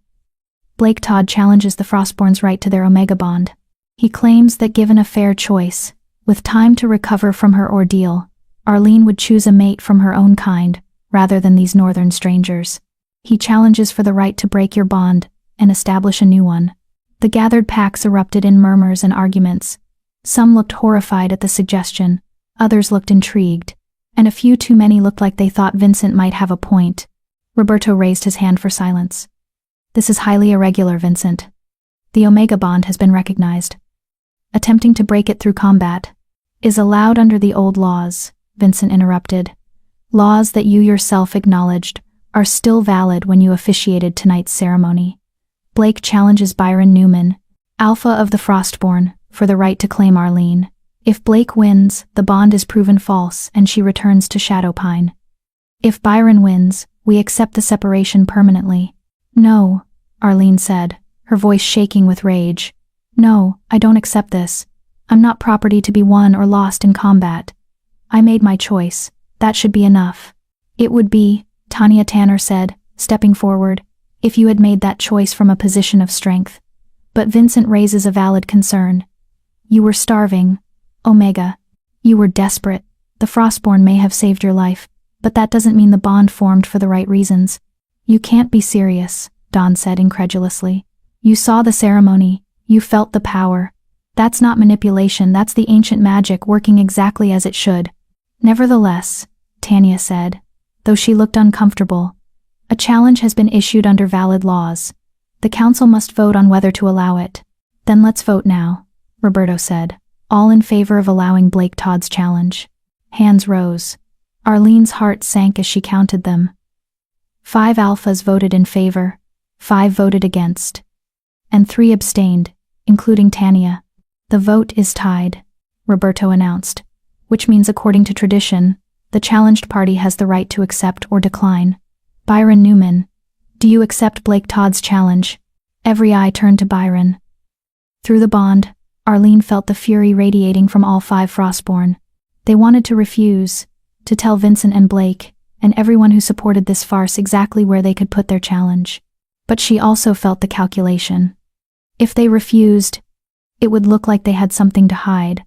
Blake Todd challenges the Frostborn's right to their Omega bond. He claims that given a fair choice, with time to recover from her ordeal, Arlene would choose a mate from her own kind, rather than these northern strangers. He challenges for the right to break your bond and establish a new one. The gathered packs erupted in murmurs and arguments. Some looked horrified at the suggestion, others looked intrigued, and a few too many looked like they thought Vincent might have a point. Roberto raised his hand for silence. This is highly irregular, Vincent. The Omega bond has been recognized. Attempting to break it through combat is allowed under the old laws, Vincent interrupted. Laws that you yourself acknowledged are still valid when you officiated tonight's ceremony. Blake challenges Byron Newman, Alpha of the Frostborn, for the right to claim Arlene. If Blake wins, the bond is proven false and she returns to Shadowpine. If Byron wins, we accept the separation permanently. No, Arlene said, her voice shaking with rage. No, I don't accept this. I'm not property to be won or lost in combat. I made my choice. That should be enough. It would be, Tanya Tanner said, stepping forward, if you had made that choice from a position of strength. But Vincent raises a valid concern. You were starving, Omega. You were desperate. The Frostborn may have saved your life, but that doesn't mean the bond formed for the right reasons. You can't be serious, Dawn said incredulously. You saw the ceremony. You felt the power. That's not manipulation, that's the ancient magic working exactly as it should. Nevertheless, Tanya said, though she looked uncomfortable, a challenge has been issued under valid laws. The council must vote on whether to allow it. Then let's vote now, Roberto said, all in favor of allowing Blake Todd's challenge. Hands rose. Arlene's heart sank as she counted them. 5 alphas voted in favor, 5 voted against, and 3 abstained, including Tanya. The vote is tied, Roberto announced, which means according to tradition, the challenged party has the right to accept or decline. Byron Newman, do you accept Blake Todd's challenge? Every eye turned to Byron. Through the bond, Arlene felt the fury radiating from all 5 Frostborn. They wanted to refuse, to tell Vincent and Blake, and everyone who supported this farce exactly where they could put their challenge. But she also felt the calculation. If they refused, it would look like they had something to hide,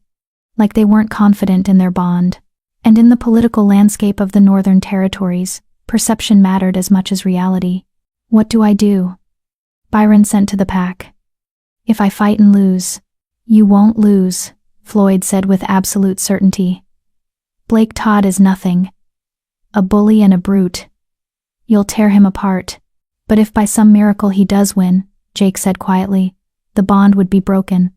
like they weren't confident in their bond. And in the political landscape of the Northern Territories, perception mattered as much as reality. "What do I do?" Byron sent to the pack. "If I fight and lose." "You won't lose," Floyd said with absolute certainty. "Blake Todd is nothing. A bully and a brute. You'll tear him apart. But if by some miracle he does win," Jake said quietly, "the bond would be broken.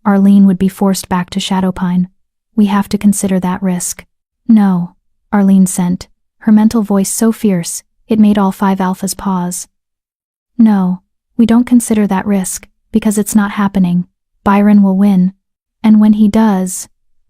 Arlene would be forced back to Shadowpine. We have to consider that risk." "No," Arlene sent, her mental voice so fierce, it made all 5 alphas pause. "No, we don't consider that risk, because it's not happening. Byron will win. And when he does,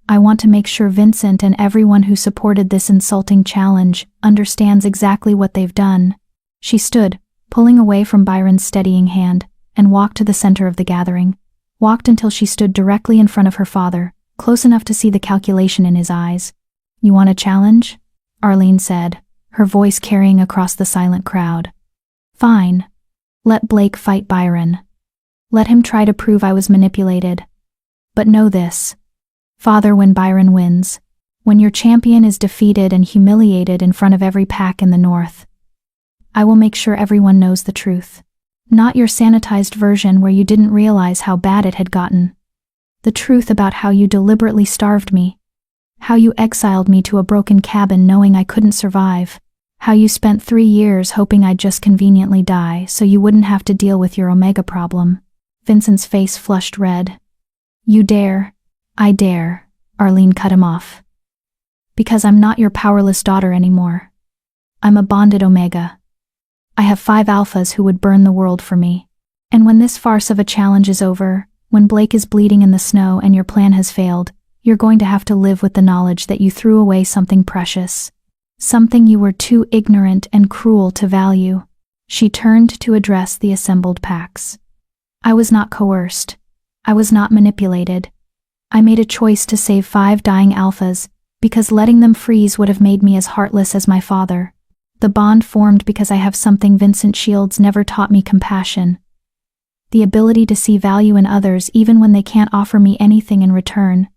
I want to make sure Vincent and everyone who supported this insulting challenge understands exactly what they've done." She stood, pulling away from Byron's steadying hand, and walked to the center of the gathering. Walked until she stood directly in front of her father, close enough to see the calculation in his eyes. "You want a challenge?" Arlene said, her voice carrying across the silent crowd. "Fine. Let Blake fight Byron. Let him try to prove I was manipulated. But know this, Father, when Byron wins, when your champion is defeated and humiliated in front of every pack in the North, I will make sure everyone knows the truth. Not your sanitized version where you didn't realize how bad it had gotten. The truth about how you deliberately starved me. How you exiled me to a broken cabin knowing I couldn't survive. How you spent 3 years hoping I'd just conveniently die so you wouldn't have to deal with your Omega problem." Vincent's face flushed red. "You dare." "I dare," Arlene cut him off. "Because I'm not your powerless daughter anymore. I'm a bonded Omega. I have 5 alphas who would burn the world for me. And when this farce of a challenge is over, when Blake is bleeding in the snow and your plan has failed, you're going to have to live with the knowledge that you threw away something precious. Something you were too ignorant and cruel to value." She turned to address the assembled packs. "I was not coerced. I was not manipulated. I made a choice to save 5 dying alphas, because letting them freeze would have made me as heartless as my father. The bond formed because I have something Vincent Shields never taught me: compassion. The ability to see value in others even when they can't offer me anything in return.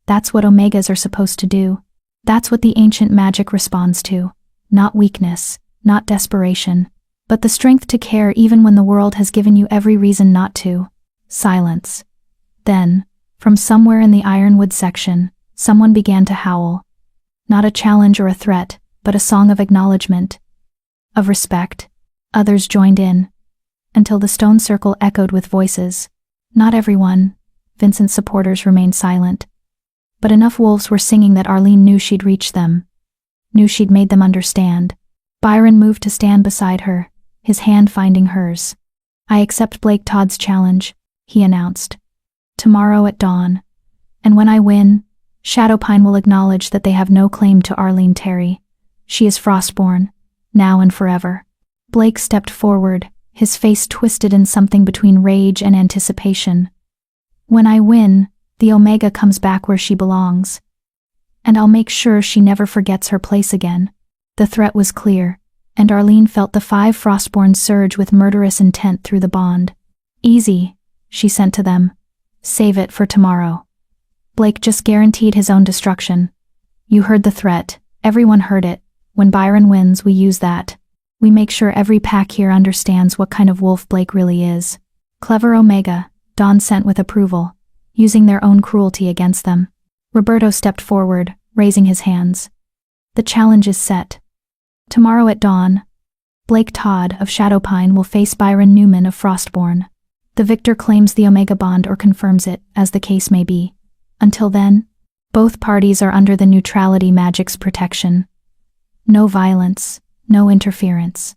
That's what Omegas are supposed to do. That's what the ancient magic responds to. Not weakness, not desperation, but the strength to care even when the world has given you every reason not to." Silence. Then, from somewhere in the Ironwood section, someone began to howl. Not a challenge or a threat, but a song of acknowledgement, of respect. Others joined in, until the stone circle echoed with voices. Not everyone. Vincent's supporters remained silent. But enough wolves were singing that Arlene knew she'd reached them. Knew she'd made them understand. Byron moved to stand beside her, his hand finding hers. "I accept Blake Todd's challenge," he announced. "Tomorrow at dawn. And when I win, Shadowpine will acknowledge that they have no claim to Arlene Terry. She is Frostborn, now and forever." Blake stepped forward, his face twisted in something between rage and anticipation. "When I win, the Omega comes back where she belongs. And I'll make sure she never forgets her place again." The threat was clear, and Arlene felt the 5 Frostborn surge with murderous intent through the bond. "Easy," she sent to them. "Save it for tomorrow." Blake just guaranteed his own destruction. "You heard the threat. Everyone heard it. When Byron wins, we use that. We make sure every pack here understands what kind of wolf Blake really is." "Clever Omega," Dawn sent with approval, using their own cruelty against them. Roberto stepped forward, raising his hands. "The challenge is set. Tomorrow at dawn, Blake Todd of Shadowpine will face Byron Newman of Frostborn. The victor claims the Omega bond or confirms it, as the case may be. Until then, both parties are under the neutrality magic's protection. No violence, no interference.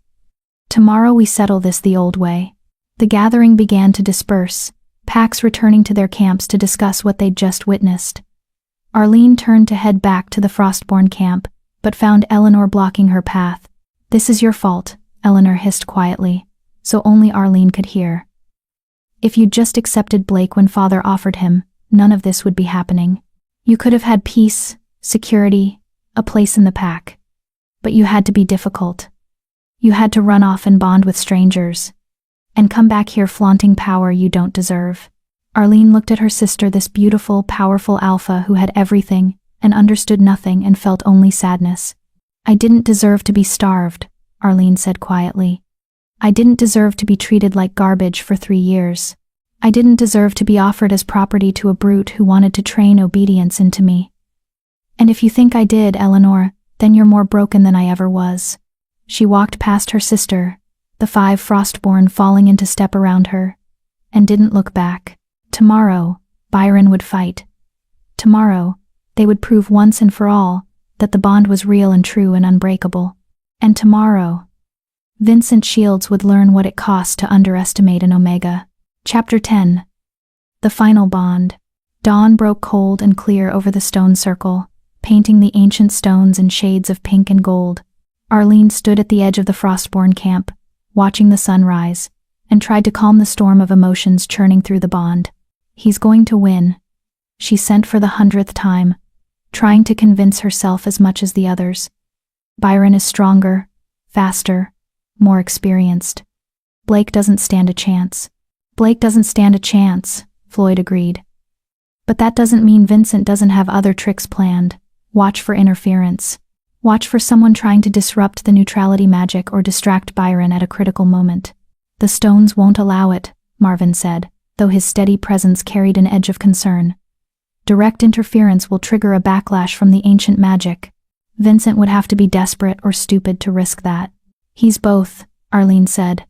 Tomorrow we settle this the old way." The gathering began to disperse, packs returning to their camps to discuss what they'd just witnessed. Arlene turned to head back to the Frostborn camp, but found Eleanor blocking her path. "This is your fault," Eleanor hissed quietly, so only Arlene could hear. "If you'd just accepted Blake when Father offered him, none of this would be happening. You could have had peace, security, a place in the pack. But you had to be difficult. You had to run off and bond with strangers. And come back here flaunting power you don't deserve. Arlene looked at her sister, this beautiful, powerful alpha who had everything, and understood nothing and felt only sadness. I didn't deserve to be starved, Arlene said quietly. I didn't deserve to be treated like garbage for 3 years. I didn't deserve to be offered as property to a brute who wanted to train obedience into me. And if you think I did, Eleanor, then you're more broken than I ever was. She walked past her sister, the 5 Frostborn falling into step around her, and didn't look back. Tomorrow, Byron would fight. Tomorrow, they would prove once and for all that the bond was real and true and unbreakable. And tomorrow, Vincent Shields would learn what it cost to underestimate an Omega. Chapter 10. The Final Bond. Dawn broke cold and clear over the stone circle, painting the ancient stones in shades of pink and gold. Arlene stood at the edge of the Frostborn camp, watching the sun rise, and tried to calm the storm of emotions churning through the bond. He's going to win, she sent for the 100th time, trying to convince herself as much as the others. Byron is stronger, faster, more experienced. Blake doesn't stand a chance. Blake doesn't stand a chance, Floyd agreed. But that doesn't mean Vincent doesn't have other tricks planned. Watch for interference. Watch for someone trying to disrupt the neutrality magic or distract Byron at a critical moment. The stones won't allow it, Marvin said, though his steady presence carried an edge of concern. Direct interference will trigger a backlash from the ancient magic. Vincent would have to be desperate or stupid to risk that. He's both, Arlene said.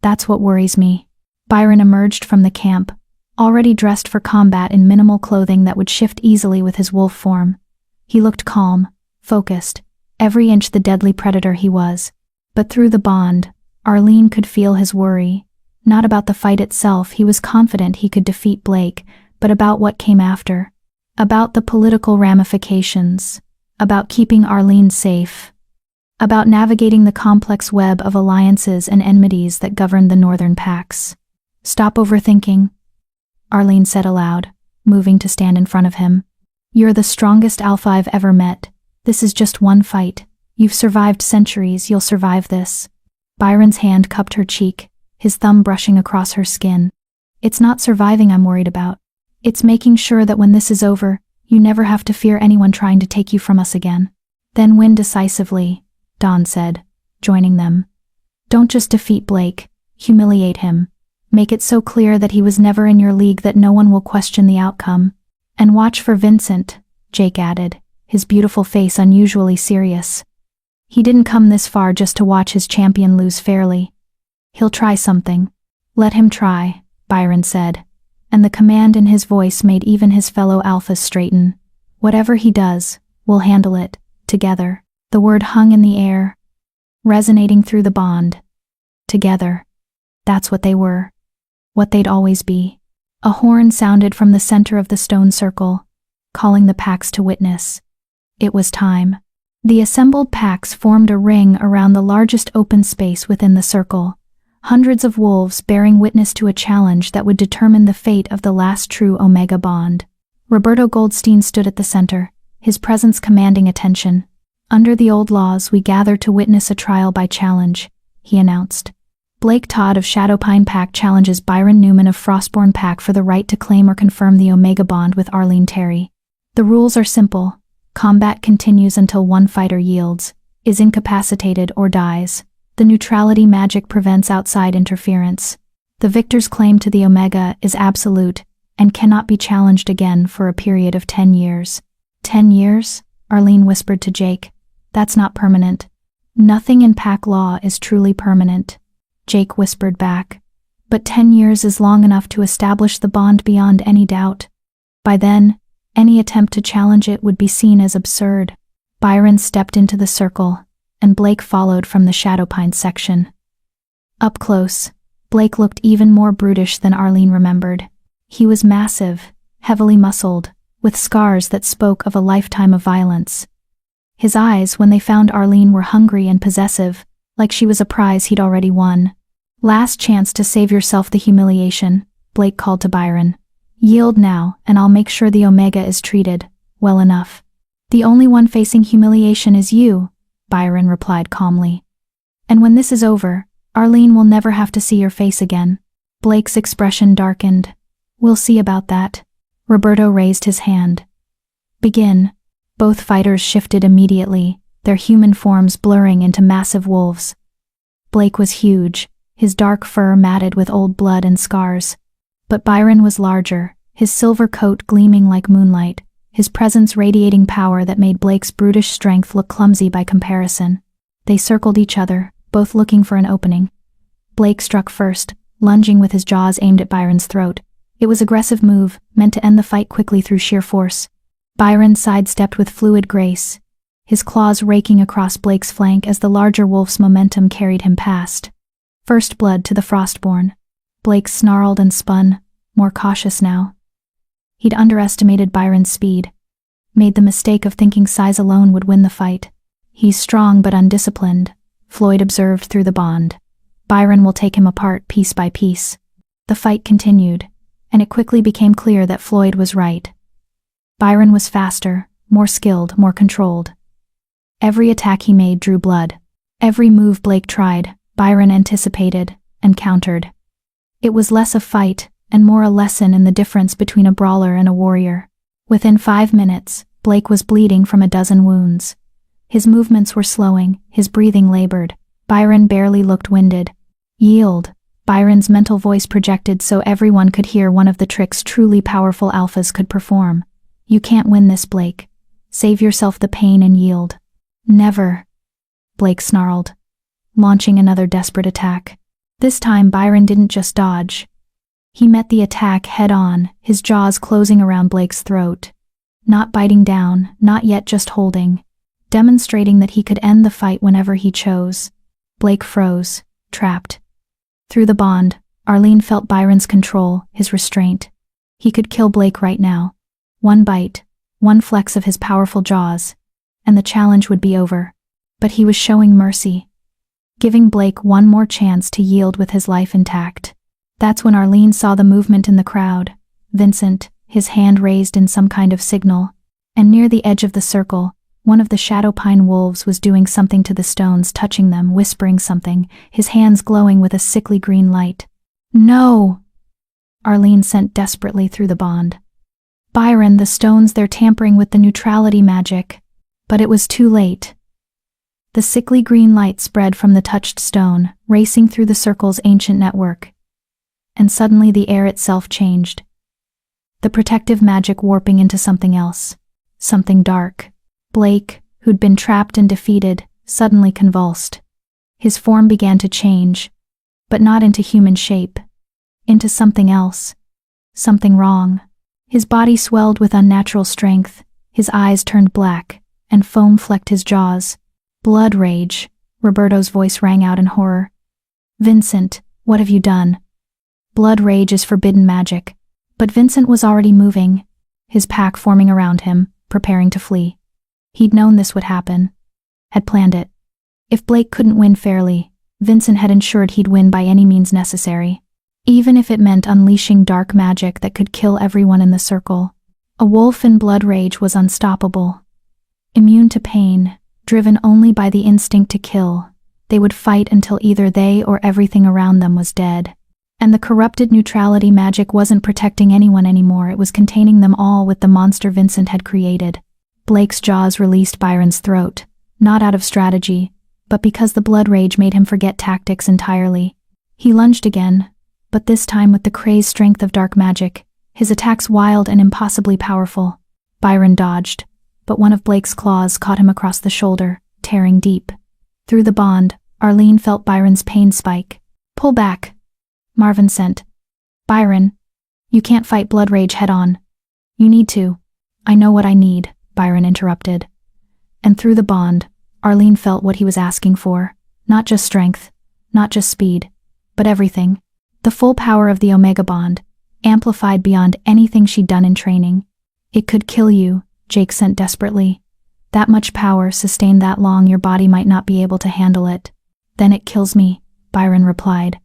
That's what worries me. Byron emerged from the camp, already dressed for combat in minimal clothing that would shift easily with his wolf form. He looked calm, focused, every inch the deadly predator he was. But through the bond, Arlene could feel his worry. Not about the fight itself, he was confident he could defeat Blake, but about what came after. About the political ramifications. About keeping Arlene safe. About navigating the complex web of alliances and enmities that governed the northern packs. Stop overthinking, Arlene said aloud, moving to stand in front of him. You're the strongest alpha I've ever met. This is just one fight. You've survived centuries, you'll survive this. Byron's hand cupped her cheek, his thumb brushing across her skin. It's not surviving I'm worried about. It's making sure that when this is over, you never have to fear anyone trying to take you from us again. Then win decisively, Dawn said, joining them. Don't just defeat Blake, humiliate him. Make it so clear that he was never in your league that no one will question the outcome. And watch for Vincent, Jake added, his beautiful face unusually serious. He didn't come this far just to watch his champion lose fairly. He'll try something. Let him try, Byron said, and the command in his voice made even his fellow alphas straighten. Whatever he does, we'll handle it, together. The word hung in the air, resonating through the bond. Together. That's what they were. What they'd always be. A horn sounded from the center of the stone circle, calling the packs to witness. It was time. The assembled packs formed a ring around the largest open space within the circle, hundreds of wolves bearing witness to a challenge that would determine the fate of the last true Omega bond. Roberto Goldstein stood at the center, his presence commanding attention. Under the old laws, we gather to witness a trial by challenge, he announced. Blake Todd of Shadowpine Pack challenges Byron Newman of Frostborn Pack for the right to claim or confirm the Omega bond with Arlene Terry. The rules are simple. Combat continues until one fighter yields, is incapacitated, or dies. The neutrality magic prevents outside interference. The victor's claim to the Omega is absolute and cannot be challenged again for a period of 10 years. 10 years? Arlene whispered to Jake. That's not permanent. Nothing in pack law is truly permanent, Jake whispered back. But 10 years is long enough to establish the bond beyond any doubt. By then, any attempt to challenge it would be seen as absurd. Byron stepped into the circle, and Blake followed from the Shadowpine section. Up close, Blake looked even more brutish than Arlene remembered. He was massive, heavily muscled, with scars that spoke of a lifetime of violence. His eyes, when they found Arlene, were hungry and possessive, like she was a prize he'd already won. Last chance to save yourself the humiliation, Blake called to Byron. Yield now, and I'll make sure the Omega is treated well enough. The only one facing humiliation is you, Byron replied calmly. And when this is over, Arlene will never have to see your face again. Blake's expression darkened. We'll see about that. Roberto raised his hand. Begin. Both fighters shifted immediately, their human forms blurring into massive wolves. Blake was huge, his dark fur matted with old blood and scars. But Byron was larger, his silver coat gleaming like moonlight, his presence radiating power that made Blake's brutish strength look clumsy by comparison. They circled each other, both looking for an opening. Blake struck first, lunging with his jaws aimed at Byron's throat. It was an aggressive move, meant to end the fight quickly through sheer force. Byron sidestepped with fluid grace, his claws raking across Blake's flank as the larger wolf's momentum carried him past. First blood to the Frostborn. Blake snarled and spun, more cautious now. He'd underestimated Byron's speed, made the mistake of thinking size alone would win the fight. He's strong but undisciplined, Floyd observed through the bond. Byron will take him apart piece by piece. The fight continued, and it quickly became clear that Floyd was right. Byron was faster, more skilled, more controlled. Every attack he made drew blood. Every move Blake tried, Byron anticipated and countered. It was less a fight and more a lesson in the difference between a brawler and a warrior. Within 5 minutes, Blake was bleeding from a dozen wounds. His movements were slowing, his breathing labored. Byron barely looked winded. Yield, Byron's mental voice projected so everyone could hear one of the tricks truly powerful alphas could perform. You can't win this, Blake. Save yourself the pain and yield. Never, Blake snarled, launching another desperate attack. This time Byron didn't just dodge. He met the attack head-on, his jaws closing around Blake's throat. Not biting down, not yet just holding, demonstrating that he could end the fight whenever he chose. Blake froze, trapped. Through the bond, Arlene felt Byron's control, his restraint. He could kill Blake right now. One bite, one flex of his powerful jaws, and the challenge would be over. But he was showing mercy, giving Blake one more chance to yield with his life intact. That's when Arlene saw the movement in the crowd. Vincent, his hand raised in some kind of signal, and near the edge of the circle, one of the shadow pine wolves was doing something to the stones, touching them, whispering something, his hands glowing with a sickly green light. No! Arlene sent desperately through the bond. Byron, the stones, they're tampering with the neutrality magic. But it was too late. The sickly green light spread from the touched stone, racing through the circle's ancient network. And suddenly the air itself changed. The protective magic warping into something else. Something dark. Blake, who'd been trapped and defeated, suddenly convulsed. His form began to change, but not into human shape. Into something else. Something wrong. His body swelled with unnatural strength, his eyes turned black, and foam flecked his jaws. Blood rage, Roberto's voice rang out in horror. Vincent, what have you done? Blood rage is forbidden magic. But Vincent was already moving, his pack forming around him, preparing to flee. He'd known this would happen, had planned it. If Blake couldn't win fairly, Vincent had ensured he'd win by any means necessary. Even if it meant unleashing dark magic that could kill everyone in the circle. A wolf in blood rage was unstoppable. Immune to pain, driven only by the instinct to kill, they would fight until either they or everything around them was dead. And the corrupted neutrality magic wasn't protecting anyone anymore, it was containing them all with the monster Vincent had created. Blake's jaws released Byron's throat, not out of strategy, but because the blood rage made him forget tactics entirely. He lunged again, but this time with the crazed strength of dark magic, his attacks wild and impossibly powerful. Byron dodged, but one of Blake's claws caught him across the shoulder, tearing deep. Through the bond, Arlene felt Byron's pain spike. Pull back, Marvin sent. Byron, you can't fight blood rage head-on. You need to. I know what I need, Byron interrupted. And through the bond, Arlene felt what he was asking for. Not just strength, not just speed, but everything. The full power of the Omega Bond, amplified beyond anything she'd done in training. It could kill you, Jake sent desperately. That much power, sustained that long, your body might not be able to handle it. Then it kills me, Byron replied.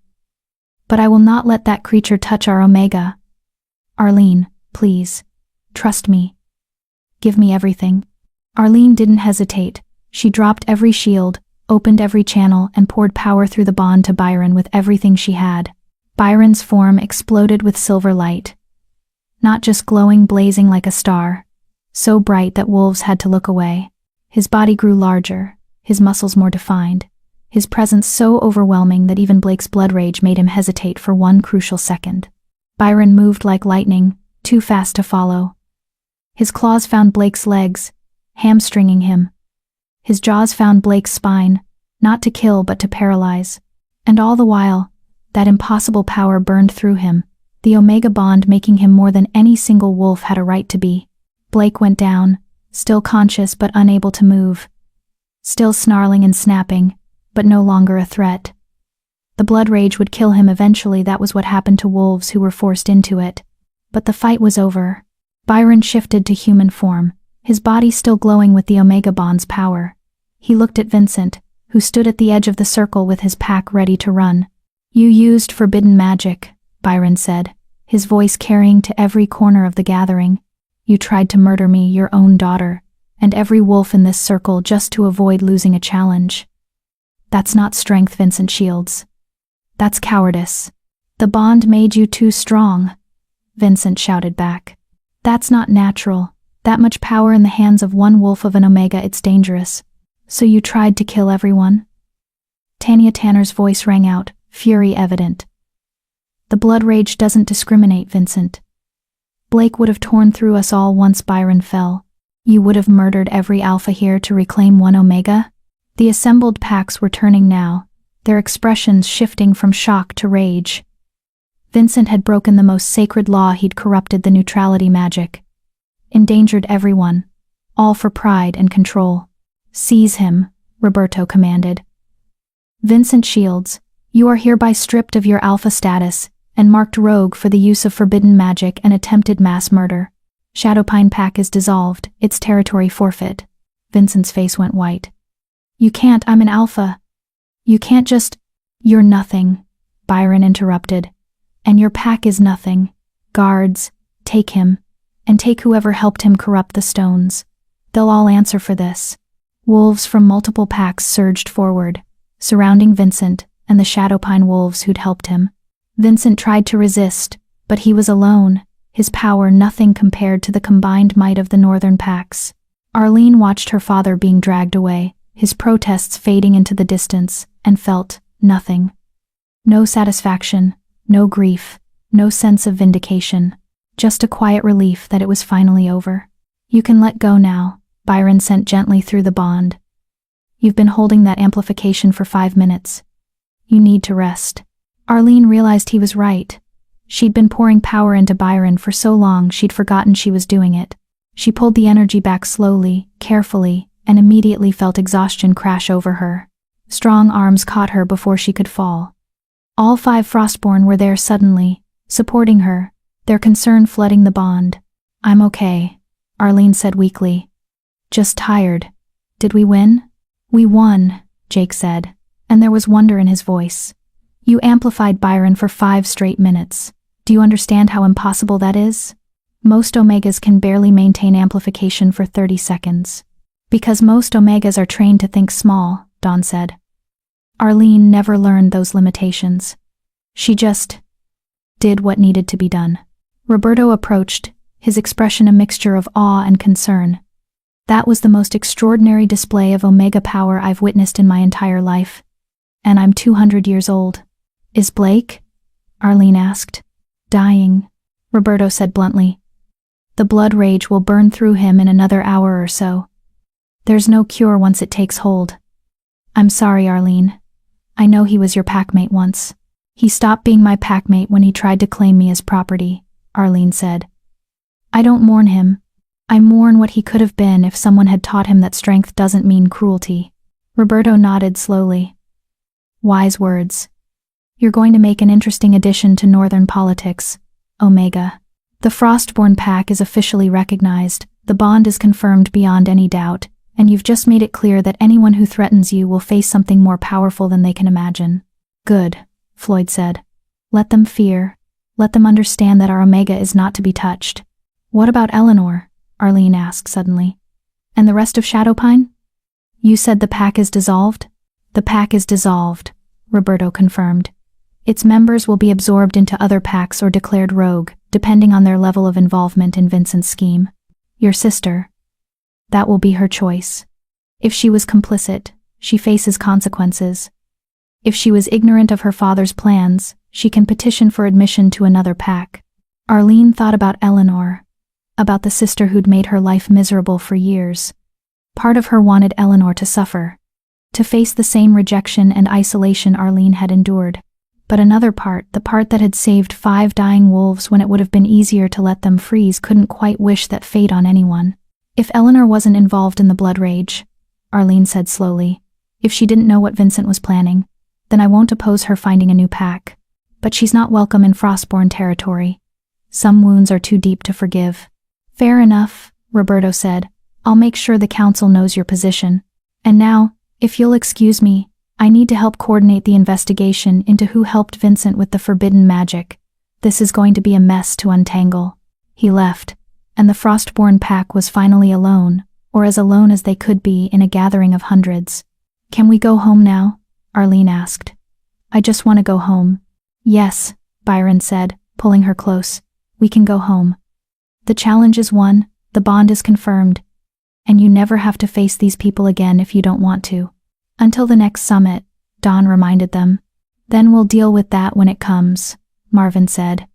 But I will not let that creature touch our Omega. Arlene, please. Trust me. Give me everything. Arlene didn't hesitate. She dropped every shield, opened every channel, and poured power through the bond to Byron with everything she had. Byron's form exploded with silver light. Not just glowing, blazing like a star, so bright that wolves had to look away. His body grew larger, his muscles more defined, his presence so overwhelming that even Blake's blood rage made him hesitate for one crucial second. Byron moved like lightning, too fast to follow. His claws found Blake's legs, hamstringing him. His jaws found Blake's spine, not to kill but to paralyze. And all the while, that impossible power burned through him, the Omega bond making him more than any single wolf had a right to be. Blake went down, still conscious but unable to move. Still snarling and snapping, but no longer a threat. The blood rage would kill him eventually. That was what happened to wolves who were forced into it. But the fight was over. Byron shifted to human form, his body still glowing with the Omega bond's power. He looked at Vincent, who stood at the edge of the circle with his pack ready to run. "You used forbidden magic," Byron said, his voice carrying to every corner of the gathering. "You tried to murder me, your own daughter, and every wolf in this circle just to avoid losing a challenge. That's not strength, Vincent Shields. That's cowardice. The bond made you too strong," Vincent shouted back. "That's not natural. That much power in the hands of one wolf of an Omega, it's dangerous. So you tried to kill everyone?" Tanya Tanner's voice rang out, fury evident. "The blood rage doesn't discriminate, Vincent. Blake would have torn through us all once Byron fell. You would have murdered every alpha here to reclaim one Omega?" The assembled packs were turning now, their expressions shifting from shock to rage. Vincent had broken the most sacred law. He'd corrupted the neutrality magic. Endangered everyone, all for pride and control. "Seize him," Roberto commanded. "Vincent Shields, you are hereby stripped of your alpha status and marked rogue for the use of forbidden magic and attempted mass murder. Shadowpine Pack is dissolved, its territory forfeit." Vincent's face went white. "You can't, I'm an alpha. You can't just—" "You're nothing," Byron interrupted. "And your pack is nothing. Guards, take him, and take whoever helped him corrupt the stones. They'll all answer for this." Wolves from multiple packs surged forward, surrounding Vincent and the Shadowpine wolves who'd helped him. Vincent tried to resist, but he was alone, his power nothing compared to the combined might of the northern packs. Arlene watched her father being dragged away, his protests fading into the distance, and felt nothing. No satisfaction, no grief, no sense of vindication, just a quiet relief that it was finally over. "You can let go now," Byron sent gently through the bond. "You've been holding that amplification for 5 minutes. You need to rest." Arlene realized he was right. She'd been pouring power into Byron for so long she'd forgotten she was doing it. She pulled the energy back slowly, carefully, and immediately felt exhaustion crash over her. Strong arms caught her before she could fall. All 5 Frostborn were there suddenly, supporting her, their concern flooding the bond. "I'm okay," Arlene said weakly. "Just tired. Did we win?" "We won," Jake said, and there was wonder in his voice. "You amplified Byron for 5 straight minutes. Do you understand how impossible that is? Most Omegas can barely maintain amplification for 30 seconds. Because most Omegas are trained to think small," Dawn said. Arlene never learned those limitations. She just did what needed to be done. Roberto approached, his expression a mixture of awe and concern. "That was the most extraordinary display of Omega power I've witnessed in my entire life. And I'm 200 years old. Is Blake?" Arlene asked. "Dying," Roberto said bluntly. "The blood rage will burn through him in another hour or so. There's no cure once it takes hold." "I'm sorry, Arlene. I know he was your packmate once." "He stopped being my packmate when he tried to claim me as property," Arlene said. "I don't mourn him. I mourn what he could have been if someone had taught him that strength doesn't mean cruelty." Roberto nodded slowly. "Wise words. You're going to make an interesting addition to Northern politics, Omega. The Frostborn pack is officially recognized, the bond is confirmed beyond any doubt, and you've just made it clear that anyone who threatens you will face something more powerful than they can imagine." "Good," Floyd said. "Let them fear. Let them understand that our Omega is not to be touched. What about Eleanor? Arlene asked suddenly. And the rest of Shadowpine? You said the pack is dissolved? The pack is dissolved, Roberto confirmed. Its members will be absorbed into other packs or declared rogue, depending on their level of involvement in Vincent's scheme. Your sister. That will be her choice. If she was complicit, she faces consequences. If she was ignorant of her father's plans, she can petition for admission to another pack. Arlene thought about Eleanor, about the sister who'd made her life miserable for years. Part of her wanted Eleanor to suffer, to face the same rejection and isolation Arlene had endured. But another part, the part that had saved 5 dying wolves when it would have been easier to let them freeze, couldn't quite wish that fate on anyone. If Eleanor wasn't involved in the blood rage, Arlene said slowly, if she didn't know what Vincent was planning, then I won't oppose her finding a new pack. But she's not welcome in Frostborn territory. Some wounds are too deep to forgive. Fair enough, Roberto said. I'll make sure the council knows your position. And now, if you'll excuse me, I need to help coordinate the investigation into who helped Vincent with the forbidden magic. This is going to be a mess to untangle. He left, and the Frostborn pack was finally alone, or as alone as they could be in a gathering of hundreds. Can we go home now? Arlene asked. I just want to go home. Yes, Byron said, pulling her close. We can go home. The challenge is won, the bond is confirmed, and you never have to face these people again if you don't want to. Until the next summit, Dawn reminded them. Then we'll deal with that when it comes, Marvin said.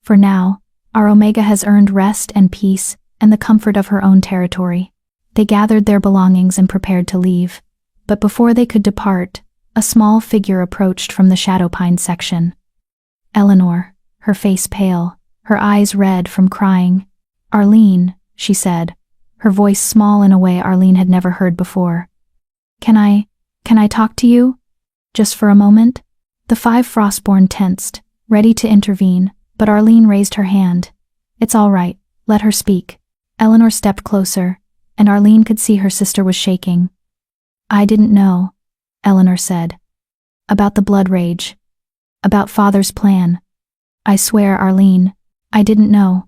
For now, our Omega has earned rest and peace and the comfort of her own territory. They gathered their belongings and prepared to leave. But before they could depart, a small figure approached from the Shadowpine section. Eleanor, her face pale, her eyes red from crying. Arlene, she said, her voice small in a way Arlene had never heard before. Can I talk to you? Just for a moment? The 5 Frostborn tensed, ready to intervene, but Arlene raised her hand. It's all right, let her speak. Eleanor stepped closer, and Arlene could see her sister was shaking. I didn't know, Eleanor said. About the blood rage. About Father's plan. I swear, Arlene, I didn't know.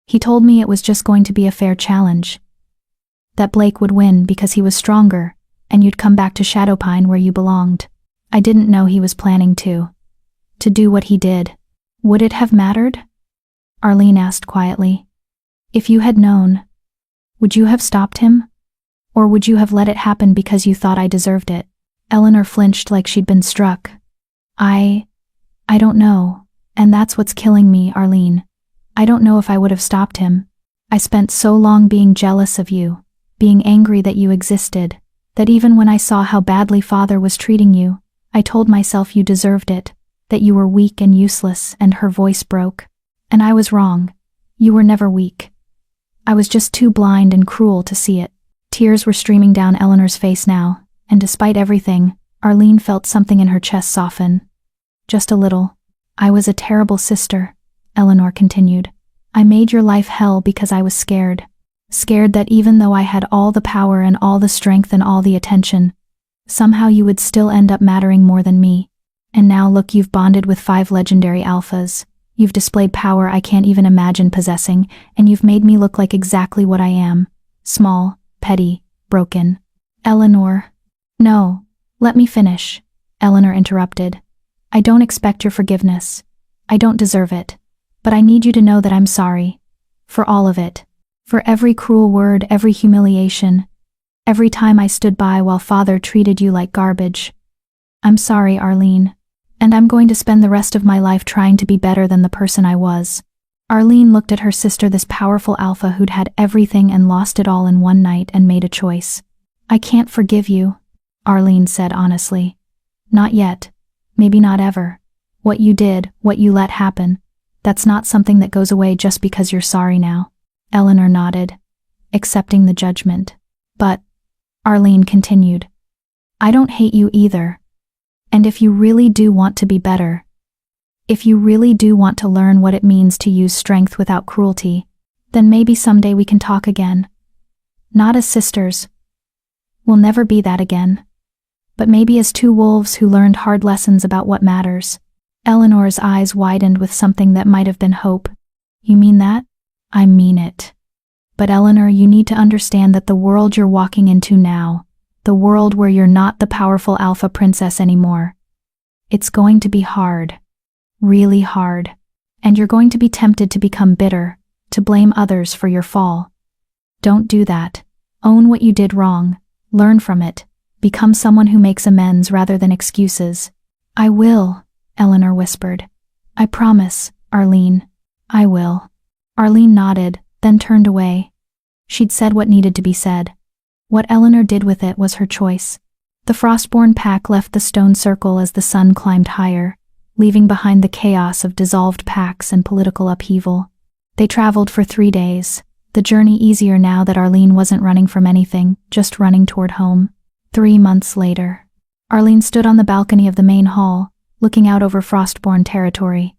He told me it was just going to be a fair challenge. That Blake would win because he was stronger, and you'd come back to Shadowpine where you belonged. I didn't know he was planning to do what he did. Would it have mattered? Arlene asked quietly. If you had known, would you have stopped him? Or would you have let it happen because you thought I deserved it? Eleanor flinched like she'd been struck. I don't know, and that's what's killing me, Arlene. I don't know if I would have stopped him. I spent so long being jealous of you, being angry that you existed, that even when I saw how badly Father was treating you, I told myself you deserved it, that you were weak and useless, and her voice broke. And I was wrong. You were never weak. I was just too blind and cruel to see it. Tears were streaming down Eleanor's face now, and despite everything, Arlene felt something in her chest soften. Just a little. I was a terrible sister, Eleanor continued. I made your life hell because I was scared. Scared that even though I had all the power and all the strength and all the attention, somehow you would still end up mattering more than me. And now look, you've bonded with 5 legendary alphas. You've displayed power I can't even imagine possessing, and you've made me look like exactly what I am. Small, petty, broken. Eleanor. No, let me finish, Eleanor interrupted. I don't expect your forgiveness. I don't deserve it. But I need you to know that I'm sorry. For all of it. For every cruel word, every humiliation. Every time I stood by while Father treated you like garbage. I'm sorry, Arlene. And I'm going to spend the rest of my life trying to be better than the person I was. Arlene looked at her sister, this powerful alpha who'd had everything and lost it all in one night, and made a choice. I can't forgive you, Arlene said honestly. Not yet. Maybe not ever. What you did, what you let happen, that's not something that goes away just because you're sorry now. Eleanor nodded, accepting the judgment. But, Arlene continued, I don't hate you either. And if you really do want to be better, if you really do want to learn what it means to use strength without cruelty, then maybe someday we can talk again. Not as sisters. We'll never be that again. But maybe as 2 wolves who learned hard lessons about what matters. Eleanor's eyes widened with something that might have been hope. You mean that? I mean it. But Eleanor, you need to understand that the world you're walking into now, the world where you're not the powerful alpha princess anymore, it's going to be hard. Really hard. And you're going to be tempted to become bitter, to blame others for your fall. Don't do that. Own what you did wrong. Learn from it. Become someone who makes amends rather than excuses. I will, Eleanor whispered. I promise, Arlene. I will. Arlene nodded, then turned away. She'd said what needed to be said. What Eleanor did with it was her choice. The Frostborn pack left the stone circle as the sun climbed higher, leaving behind the chaos of dissolved packs and political upheaval. They traveled for 3 days, the journey easier now that Arlene wasn't running from anything, just running toward home. 3 months later, Arlene stood on the balcony of the main hall, looking out over Frostborn territory.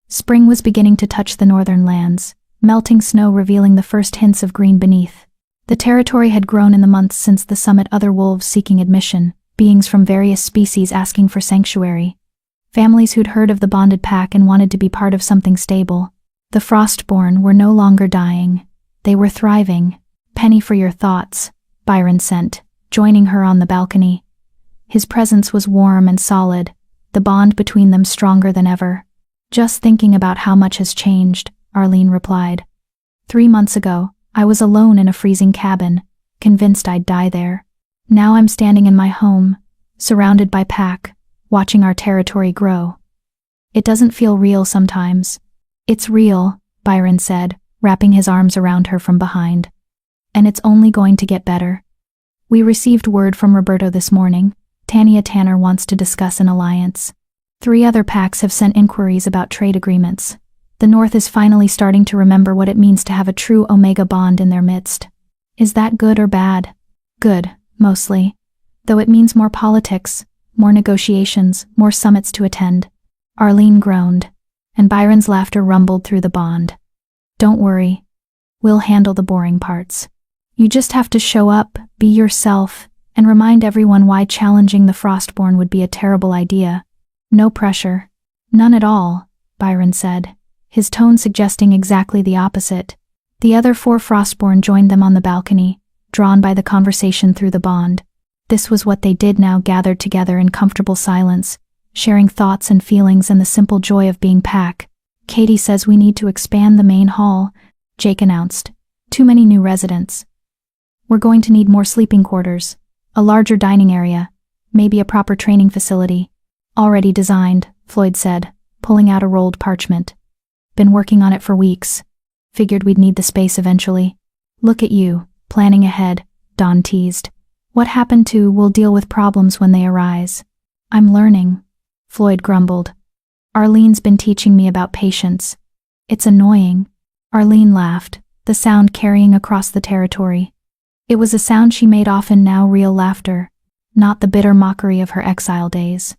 Spring was beginning to touch the northern lands, melting snow revealing the first hints of green beneath. The territory had grown in the months since the summit, other wolves seeking admission, beings from various species asking for sanctuary. Families who'd heard of the bonded pack and wanted to be part of something stable. The Frostborn were no longer dying. They were thriving. Penny for your thoughts, Byron sent, joining her on the balcony. His presence was warm and solid, the bond between them stronger than ever. Just thinking about how much has changed, Arlene replied. 3 months ago, I was alone in a freezing cabin, convinced I'd die there. Now I'm standing in my home, surrounded by pack, watching our territory grow. It doesn't feel real sometimes. It's real, Byron said, wrapping his arms around her from behind. And it's only going to get better. We received word from Roberto this morning. Tanya Tanner wants to discuss an alliance. 3 other packs have sent inquiries about trade agreements. The North is finally starting to remember what it means to have a true Omega bond in their midst. Is that good or bad? Good, mostly. Though it means more politics, more negotiations, more summits to attend. Arlene groaned, and Byron's laughter rumbled through the bond. Don't worry. We'll handle the boring parts. You just have to show up, be yourself, and remind everyone why challenging the Frostborn would be a terrible idea. No pressure. None at all, Byron said, his tone suggesting exactly the opposite. The other 4 Frostborn joined them on the balcony, drawn by the conversation through the bond. This was what they did now, gathered together in comfortable silence, sharing thoughts and feelings and the simple joy of being pack. Katie says we need to expand the main hall, Jake announced. Too many new residents. We're going to need more sleeping quarters, a larger dining area, maybe a proper training facility. Already designed, Floyd said, pulling out a rolled parchment. Been working on it for weeks. Figured we'd need the space eventually. Look at you, planning ahead, Dawn teased. What happened to we'll deal with problems when they arise? I'm learning, Floyd grumbled. Arlene's been teaching me about patience. It's annoying. Arlene laughed, the sound carrying across the territory. It was a sound she made often now, real laughter, not the bitter mockery of her exile days.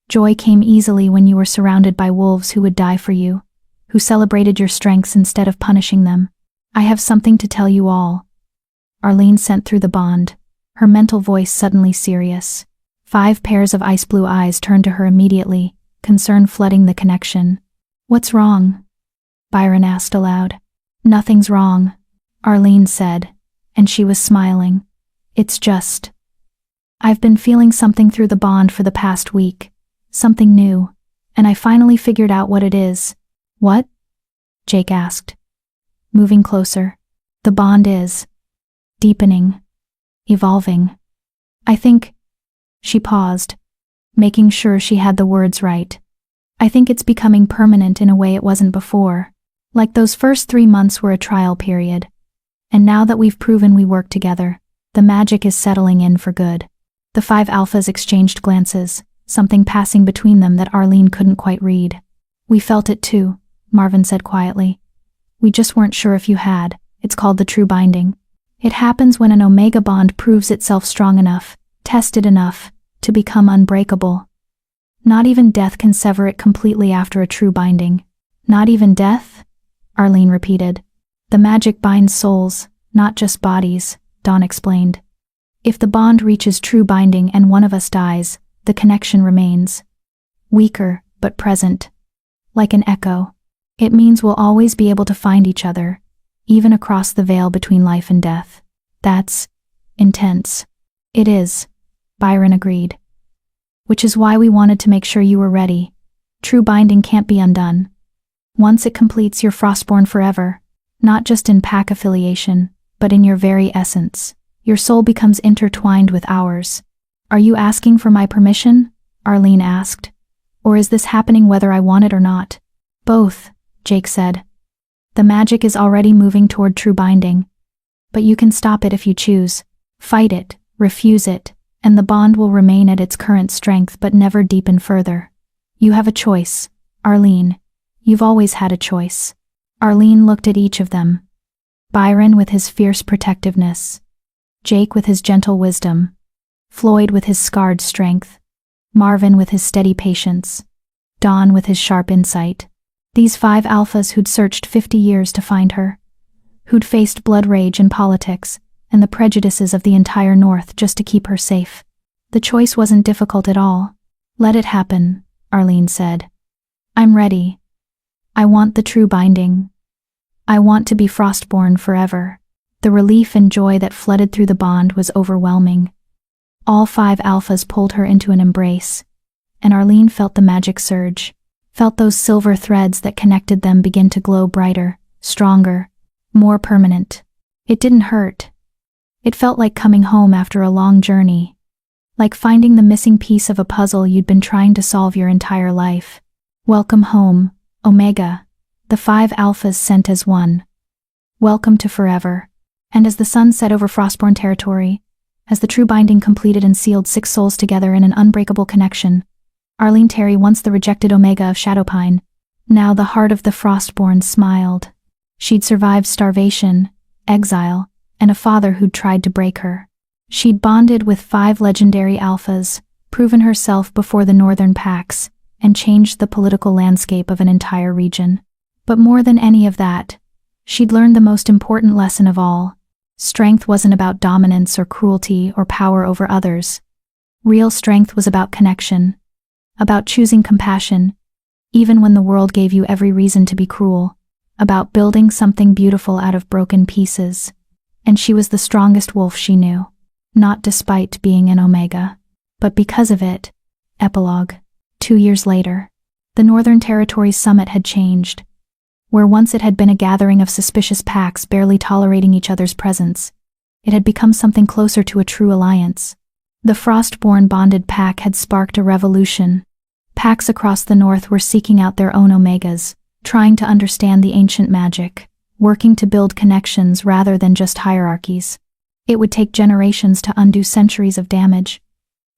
Joy came easily when you were surrounded by wolves who would die for you, who celebrated your strengths instead of punishing them. I have something to tell you all. Arlene sent through the bond, her mental voice suddenly serious. 5 pairs of ice blue eyes turned to her immediately, concern flooding the connection. What's wrong? Byron asked aloud. Nothing's wrong, Arlene said, and she was smiling. It's just. I've been feeling something through the bond for the past week. Something new, and I finally figured out what it is. What? Jake asked, moving closer. The bond is deepening, evolving. I think. She paused, making sure she had the words right. I think it's becoming permanent in a way it wasn't before. Like those first 3 months were a trial period. And now that we've proven we work together, the magic is settling in for good. The 5 alphas exchanged glances, something passing between them that Arlene couldn't quite read. We felt it too, Marvin said quietly. We just weren't sure if you had. It's called the true binding. It happens when an Omega bond proves itself strong enough, tested enough, to become unbreakable. Not even death can sever it completely after a true binding. Not even death? Arlene repeated. The magic binds souls, not just bodies, Dawn explained. If the bond reaches true binding and one of us dies, the connection remains. Weaker, but present. Like an echo. It means we'll always be able to find each other, even across the veil between life and death. That's intense. It is, Byron agreed. Which is why we wanted to make sure you were ready. True binding can't be undone. Once it completes, you're Frostborn forever, not just in pack affiliation, but in your very essence. Your soul becomes intertwined with ours. Are you asking for my permission? Arlene asked. Or is this happening whether I want it or not? Both, Jake said. The magic is already moving toward true binding. But you can stop it if you choose. Fight it, refuse it, and the bond will remain at its current strength but never deepen further. You have a choice, Arlene. You've always had a choice. Arlene looked at each of them. Byron with his fierce protectiveness. Jake with his gentle wisdom. Floyd with his scarred strength. Marvin with his steady patience. Dawn with his sharp insight. These 5 alphas who'd searched 50 years to find her. Who'd faced blood rage and politics, and the prejudices of the entire North just to keep her safe. The choice wasn't difficult at all. Let it happen, Arlene said. I'm ready. I want the true binding. I want to be Frostborn forever. The relief and joy that flooded through the bond was overwhelming. All 5 alphas pulled her into an embrace, and Arlene felt the magic surge, felt those silver threads that connected them begin to glow brighter, stronger, more permanent. It didn't hurt. It felt like coming home after a long journey, like finding the missing piece of a puzzle you'd been trying to solve your entire life. Welcome home, Omega, the 5 alphas sent as one. Welcome to forever. And as the sun set over Frostborn territory, as the true binding completed and sealed 6 souls together in an unbreakable connection, Arlene Terry, once the rejected Omega of Shadowpine, now the heart of the Frostborn, smiled. She'd survived starvation, exile, and a father who'd tried to break her. She'd bonded with 5 legendary alphas, proven herself before the northern packs, and changed the political landscape of an entire region. But more than any of that, she'd learned the most important lesson of all. Strength wasn't about dominance or cruelty or power over others. Real strength was about connection, about choosing compassion, even when the world gave you every reason to be cruel, about building something beautiful out of broken pieces. And she was the strongest wolf she knew, not despite being an Omega, but because of it. Epilogue. 2 years later, the Northern Territories summit had changed. Where once it had been a gathering of suspicious packs barely tolerating each other's presence, it had become something closer to a true alliance. The Frostborn bonded pack had sparked a revolution. Packs across the north were seeking out their own Omegas, trying to understand the ancient magic, working to build connections rather than just hierarchies. It would take generations to undo centuries of damage.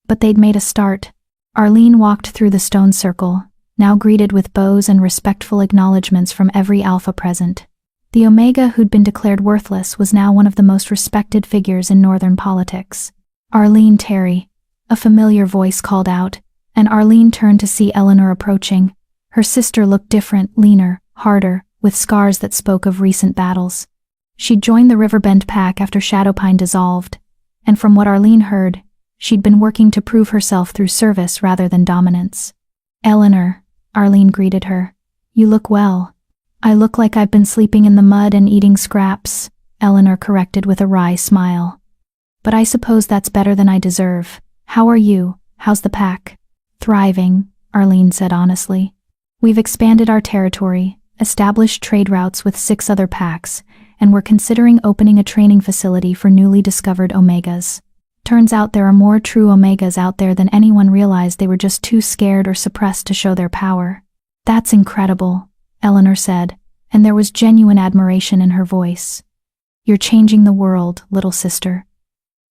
But they'd made a start. Arlene walked through the stone circle, now greeted with bows and respectful acknowledgments from every alpha present. The Omega who'd been declared worthless was now one of the most respected figures in northern politics. Arlene Terry, a familiar voice called out, and Arlene turned to see Eleanor approaching. Her sister looked different, leaner, harder, with scars that spoke of recent battles. She'd joined the Riverbend pack after Shadowpine dissolved, and from what Arlene heard, she'd been working to prove herself through service rather than dominance. Eleanor, Arlene greeted her. You look well. I look like I've been sleeping in the mud and eating scraps, Eleanor corrected with a wry smile. But I suppose that's better than I deserve. How are you? How's the pack? Thriving, Arlene said honestly. We've expanded our territory, established trade routes with 6 other packs, and we're considering opening a training facility for newly discovered Omegas. Turns out there are more true Omegas out there than anyone realized. They were just too scared or suppressed to show their power. That's incredible, Eleanor said, and there was genuine admiration in her voice. You're changing the world, little sister.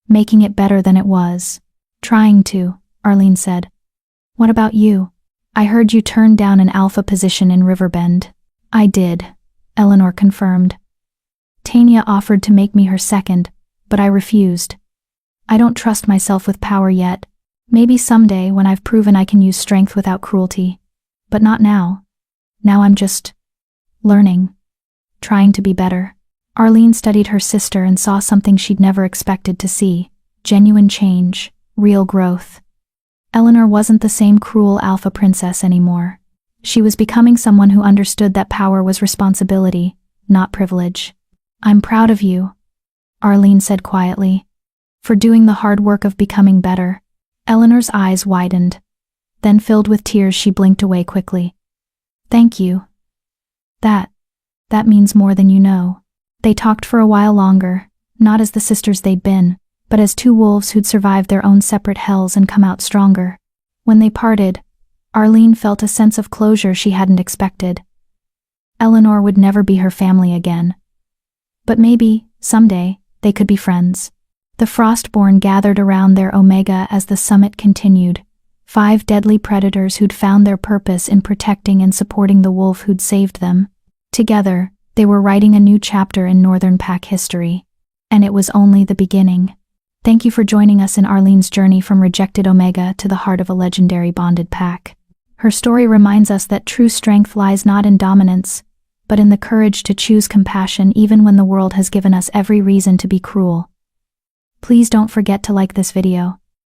Making it better than it was. Trying to, Arlene said. What about you? I heard you turned down an alpha position in Riverbend. I did, Eleanor confirmed. Tanya offered to make me her second, but I refused. I don't trust myself with power yet. Maybe someday when I've proven I can use strength without cruelty. But not now. Now I'm just learning. Trying to be better. Arlene studied her sister and saw something she'd never expected to see. Genuine change. Real growth. Eleanor wasn't the same cruel alpha princess anymore. She was becoming someone who understood that power was responsibility, not privilege. "I'm proud of you," Arlene said quietly, "for doing the hard work of becoming better." Eleanor's eyes widened. Then filled with tears she blinked away quickly. "Thank you. That means more than you know." They talked for a while longer, not as the sisters they'd been, but as two wolves who'd survived their own separate hells and come out stronger. When they parted, Arlene felt a sense of closure she hadn't expected. Eleanor would never be her family again. But maybe, someday, they could be friends. The Frostborn gathered around their Omega as the summit continued, 5 deadly predators who'd found their purpose in protecting and supporting the wolf who'd saved them. Together, they were writing a new chapter in Northern Pack history. And it was only the beginning. Thank you for joining us in Arlene's journey from rejected Omega to the heart of a legendary bonded pack. Her story reminds us that true strength lies not in dominance, but in the courage to choose compassion even when the world has given us every reason to be cruel. Please don't forget to like this video.